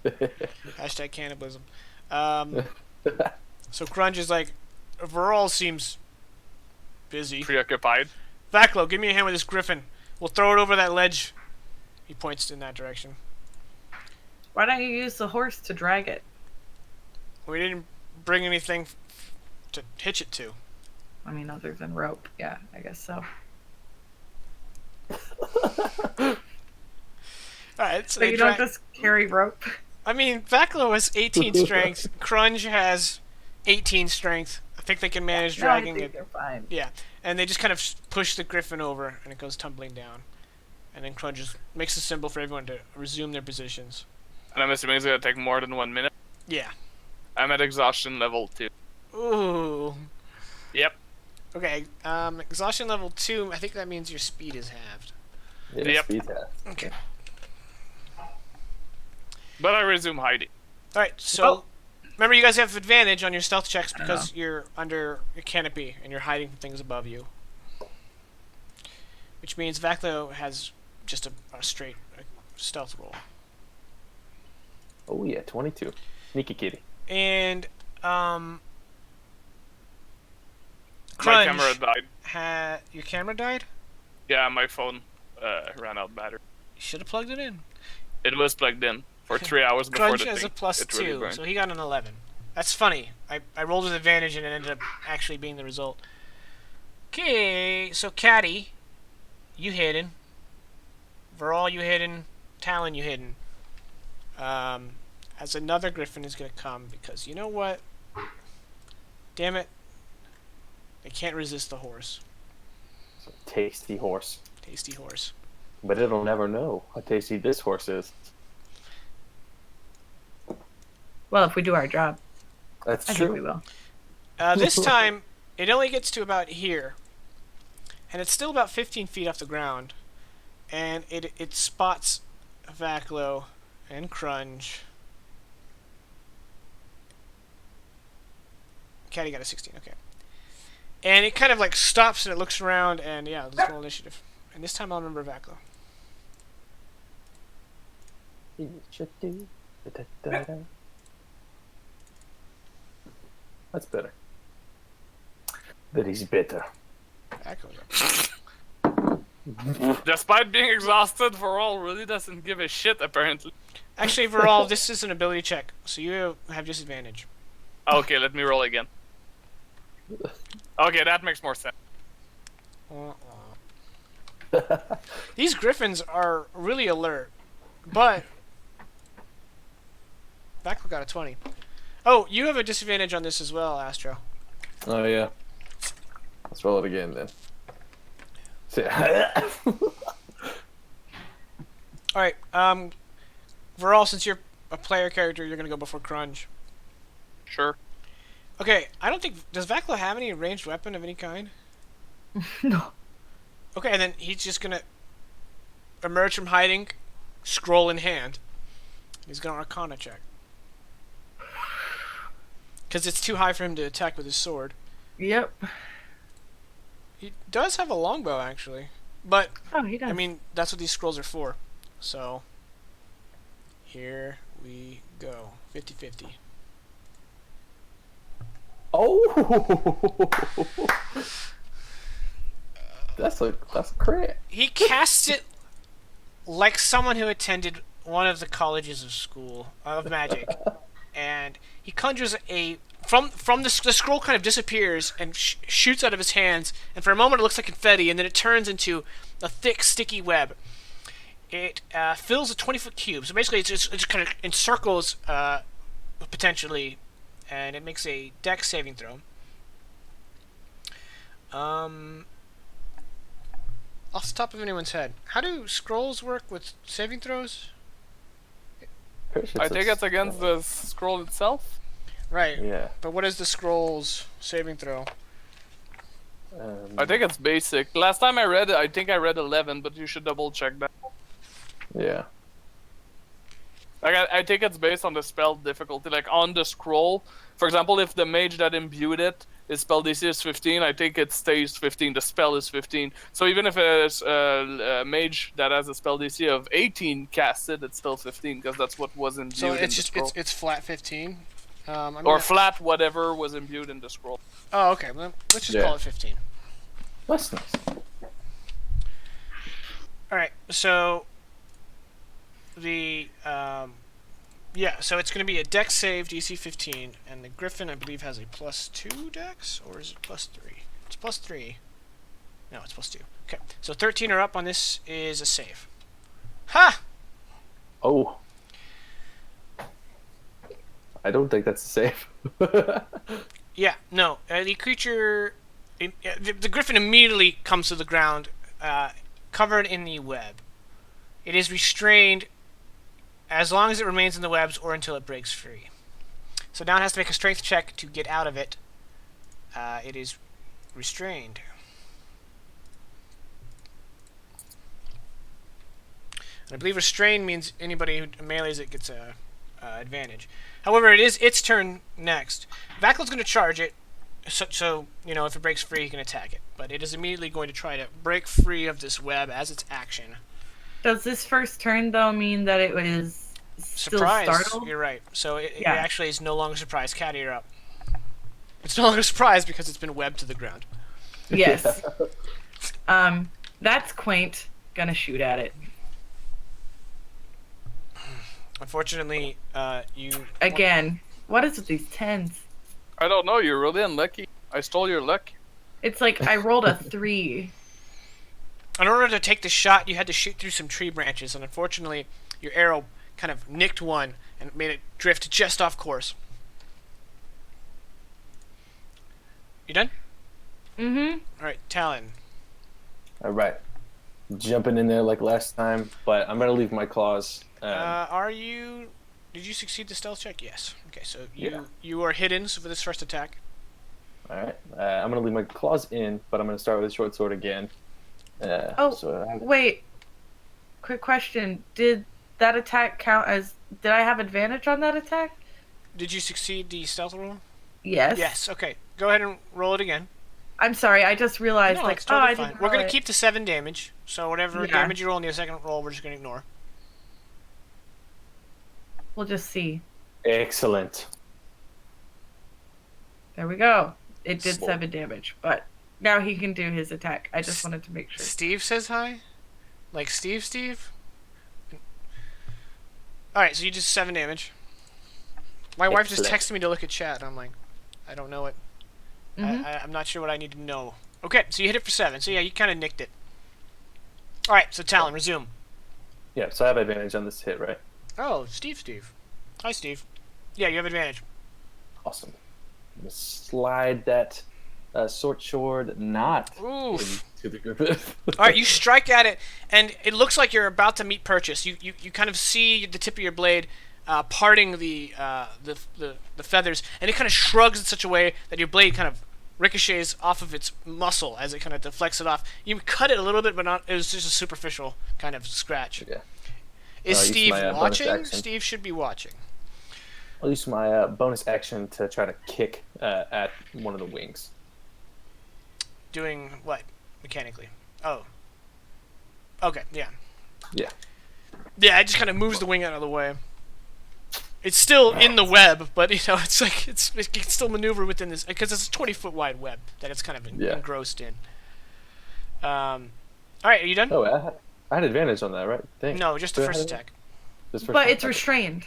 Speaker 1: Hashtag cannibalism. So Crunch is like, Varol seems busy.
Speaker 3: preoccupied.
Speaker 1: Vaclo, give me a hand with this griffin. We'll throw it over that ledge. He points in that direction.
Speaker 2: Why don't you use the horse to drag it?
Speaker 1: We didn't bring anything to hitch it to.
Speaker 2: I mean, other than rope. Yeah, I guess so.
Speaker 1: Alright, so
Speaker 2: But you don't just carry rope.
Speaker 1: I mean, Vaclo has 18 strength. Crunch has 18 strength. I think they can manage dragging
Speaker 2: I think
Speaker 1: it.
Speaker 2: they're fine.
Speaker 1: Yeah, and they just kind of push the griffin over, and it goes tumbling down. And then Crunch just makes a symbol for everyone to resume their positions.
Speaker 3: And I'm assuming it's going to take more than 1 minute.
Speaker 1: Yeah.
Speaker 3: I'm at exhaustion level 2.
Speaker 1: Ooh.
Speaker 3: Yep.
Speaker 1: Okay, exhaustion level 2, I think that means your speed is halved.
Speaker 4: Yeah,
Speaker 3: Yep.
Speaker 4: speed test.
Speaker 1: Okay.
Speaker 3: But I resume hiding.
Speaker 1: Alright, so remember, you guys have advantage on your stealth checks because you're under your canopy and you're hiding from things above you. Which means Vaclo has just a straight stealth roll.
Speaker 4: Oh yeah, 22. Sneaky kitty.
Speaker 1: And
Speaker 3: My
Speaker 1: Crunch,
Speaker 3: camera died.
Speaker 1: your camera died?
Speaker 3: Yeah, my phone ran out battery.
Speaker 1: You should have plugged it in.
Speaker 3: It was plugged in for 3 hours before
Speaker 1: Crunch
Speaker 3: the
Speaker 1: has
Speaker 3: thing.
Speaker 1: a plus
Speaker 3: It
Speaker 1: 2,
Speaker 3: really burned.
Speaker 1: so he got an 11. That's funny. I rolled with advantage and it ended up actually being the result. Okay, so Caddy, you hidden. Veral, you hidden. Talon, you hidden. As another Griffin is going to come because you know what? Damn it. They can't resist the horse.
Speaker 4: Tasty horse.
Speaker 1: Tasty horse.
Speaker 4: But it'll never know how tasty this horse is.
Speaker 2: Well, if we do our job,
Speaker 4: That's
Speaker 2: I think we
Speaker 4: true.
Speaker 2: will.
Speaker 1: This time, it only gets to about here. And it's still about 15 feet off the ground. And it spots Vaclo and Crunch. Caddy got a 16, okay. And it kind of like stops and it looks around and yeah, let's roll initiative. And this time I'll remember Vaclo.
Speaker 4: That's better. That is better.
Speaker 1: Vaclo's up.
Speaker 3: Despite being exhausted, Veral really doesn't give a shit, apparently.
Speaker 1: Actually, Veral, this is an ability check, so you have disadvantage.
Speaker 3: Okay, let me roll again. Okay, that makes more sense.
Speaker 1: These griffins are really alert, but Vaclo got a 20. Oh, you have a disadvantage on this as well, Astro.
Speaker 4: Oh yeah. Let's roll it again then.
Speaker 1: Alright, Veral, since you're a player character, you're gonna go before Crunch.
Speaker 3: Sure.
Speaker 1: Okay, I don't think... Does Vaclo have any ranged weapon of any kind?
Speaker 2: No.
Speaker 1: Okay, and then he's just gonna emerge from hiding, scroll in hand. He's gonna Arcana check. Because it's too high for him to attack with his sword.
Speaker 2: Yep.
Speaker 1: He does have a longbow, actually. But,
Speaker 2: Oh, he does.
Speaker 1: I mean, that's what these scrolls are for. So, here we go. 50-50.
Speaker 4: Oh, that's a crit.
Speaker 1: He casts it like someone who attended one of the colleges of school of magic, and he conjures a from the scroll kind of disappears and shoots out of his hands, and for a moment it looks like confetti, and then it turns into a thick, sticky web. It fills a 20-foot cube, so basically it just kind of encircles potentially, and it makes a dex saving throw. Off the top of anyone's head, how do scrolls work with saving throws?
Speaker 3: I think it's against the scroll itself.
Speaker 1: Right.
Speaker 4: Yeah.
Speaker 1: But what is the scroll's saving throw?
Speaker 3: I think it's basic. Last time I read it, I think I read 11, but you should double check that.
Speaker 4: Yeah.
Speaker 3: Like I think it's based on the spell difficulty. Like on the scroll, for example, if the mage that imbued it, his spell DC is 15, I think it stays 15. The spell is 15. So even if it's a mage that has a spell DC of 18 casts it, it's still 15 because that's what was imbued
Speaker 1: So
Speaker 3: in
Speaker 1: it's
Speaker 3: the
Speaker 1: just
Speaker 3: scroll.
Speaker 1: it's flat 15. I mean,
Speaker 3: Or flat whatever was imbued in the scroll.
Speaker 1: oh, okay. Well, let's just
Speaker 4: Yeah.
Speaker 1: call it 15.
Speaker 4: That's nice.
Speaker 1: All right. So the yeah. So it's going to be a dex save DC 15, and the Griffin I believe has a +2 dex, or is it +3? It's +3. No, it's +2. Okay. So 13 or up on this is a save. Ha!
Speaker 4: Oh. I don't think that's a save.
Speaker 1: Yeah, no. The creature, the griffin immediately comes to the ground, covered in the web. It is restrained as long as it remains in the webs or until it breaks free. So now it has to make a strength check to get out of it. It is restrained. And I believe restrained means anybody who melees it gets a advantage. However, it is its turn next. Vakil's going to charge it, so if it breaks free, he can attack it. But it is immediately going to try to break free of this web as its action.
Speaker 2: Does this first turn though mean that it was still
Speaker 1: Surprised.
Speaker 2: startled?
Speaker 1: You're right. So it
Speaker 2: Yeah.
Speaker 1: actually is no longer surprised. Caddy, you're up. It's no longer surprised because it's been webbed to the ground.
Speaker 2: Yes. That's quaint. Gonna shoot at it.
Speaker 1: Unfortunately, you...
Speaker 2: Again. What is with these 10s?
Speaker 3: I don't know. You're really unlucky. I stole your luck.
Speaker 2: It's like I rolled a 3.
Speaker 1: In order to take the shot, you had to shoot through some tree branches, and unfortunately, your arrow kind of nicked one and made it drift just off course. You done?
Speaker 2: Mm-hmm.
Speaker 1: All right, Talon.
Speaker 4: All right. Jumping in there like last time, but I'm going to leave my claws.
Speaker 1: Did you succeed the stealth check? Yes. Okay, so
Speaker 4: Yeah.
Speaker 1: you are hidden for this first attack.
Speaker 4: All right. I'm going to leave my claws in, but I'm going to start with a short sword again.
Speaker 2: Wait. Quick question. Did that attack count as... Did I have advantage on that attack?
Speaker 1: Did you succeed the stealth roll?
Speaker 2: Yes.
Speaker 1: Yes. Okay, go ahead and roll it again.
Speaker 2: I'm sorry, I just realized,
Speaker 1: No,
Speaker 2: like,
Speaker 1: it's totally
Speaker 2: I
Speaker 1: fine.
Speaker 2: didn't
Speaker 1: We're
Speaker 2: roll
Speaker 1: gonna
Speaker 2: it.
Speaker 1: keep the 7 damage. So whatever
Speaker 2: Yeah.
Speaker 1: damage you roll in the second roll, we're just gonna ignore.
Speaker 2: We'll just see.
Speaker 4: Excellent.
Speaker 2: There we go. It did
Speaker 4: Sword.
Speaker 2: 7 damage, but now he can do his attack. I just wanted to make sure.
Speaker 1: Steve says hi? Like Steve? Alright, so you just 7 damage. My wife just
Speaker 4: Excellent.
Speaker 1: texted me to look at chat, and I'm like, I don't know it.
Speaker 2: Mhm.
Speaker 1: I'm not sure what I need to know. Okay, so you hit it for 7. So yeah, you kind of nicked it. Alright, so Talon, resume.
Speaker 4: Yeah, so I have advantage on this hit, right?
Speaker 1: Oh, Steve. Hi, Steve. Yeah, you have advantage.
Speaker 4: Awesome. I'm going to slide that short sword not
Speaker 1: Oof.
Speaker 4: into the group.
Speaker 1: All right, you strike at it, and it looks like you're about to meet purchase. You kind of see the tip of your blade parting the feathers, and it kind of shrugs in such a way that your blade kind of ricochets off of its muscle as it kind of deflects it off. You cut it a little bit, but not. It was just a superficial kind of scratch.
Speaker 4: Yeah.
Speaker 1: Is
Speaker 4: use
Speaker 1: Steve
Speaker 4: my, bonus
Speaker 1: watching?
Speaker 4: action.
Speaker 1: Steve should be watching.
Speaker 4: I'll use my bonus action to try to kick at one of the wings.
Speaker 1: Doing what mechanically? Oh. Okay. Yeah.
Speaker 4: Yeah.
Speaker 1: Yeah, it just kind of moves the wing out of the way. It's still in the web, but it's like it can still maneuver within this because it's a 20-foot wide web that it's kind of engrossed in. All right, are you done?
Speaker 4: Oh, I had advantage on that, right? Dang.
Speaker 1: No, just the
Speaker 4: Did I
Speaker 1: first
Speaker 4: have
Speaker 1: attack.
Speaker 4: Just first
Speaker 2: But
Speaker 4: attack?
Speaker 2: it's restrained.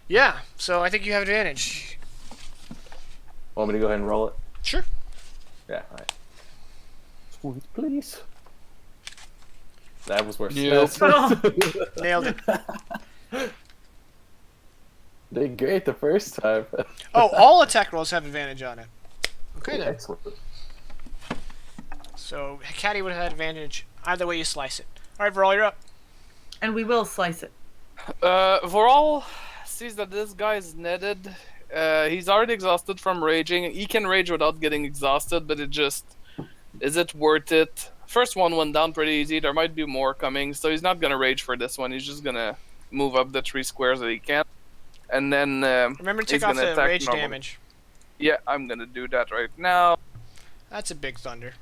Speaker 1: Yeah, so I think you have advantage.
Speaker 4: Want me to go ahead and roll it?
Speaker 1: Sure.
Speaker 4: Yeah, alright. Sweet, please. That was worse.
Speaker 3: Yep.
Speaker 1: Nailed it.
Speaker 4: Did great the first time.
Speaker 1: Oh, all attack rolls have advantage on it. Okay then.
Speaker 4: Excellent.
Speaker 1: So Caddy would have had advantage either way you slice it. All right, Varol, you're up.
Speaker 2: And we will slice it.
Speaker 3: Voral sees that this guy is netted. He's already exhausted from raging. He can rage without getting exhausted, but is it worth it? First one went down pretty easy. There might be more coming, so he's not gonna rage for this one. He's just gonna move up the 3 squares that he can, and then
Speaker 1: Remember to
Speaker 3: he's
Speaker 1: take off
Speaker 3: gonna
Speaker 1: the
Speaker 3: attack
Speaker 1: rage
Speaker 3: normal.
Speaker 1: damage.
Speaker 3: Yeah, I'm gonna do that right now.
Speaker 1: That's a big thunder.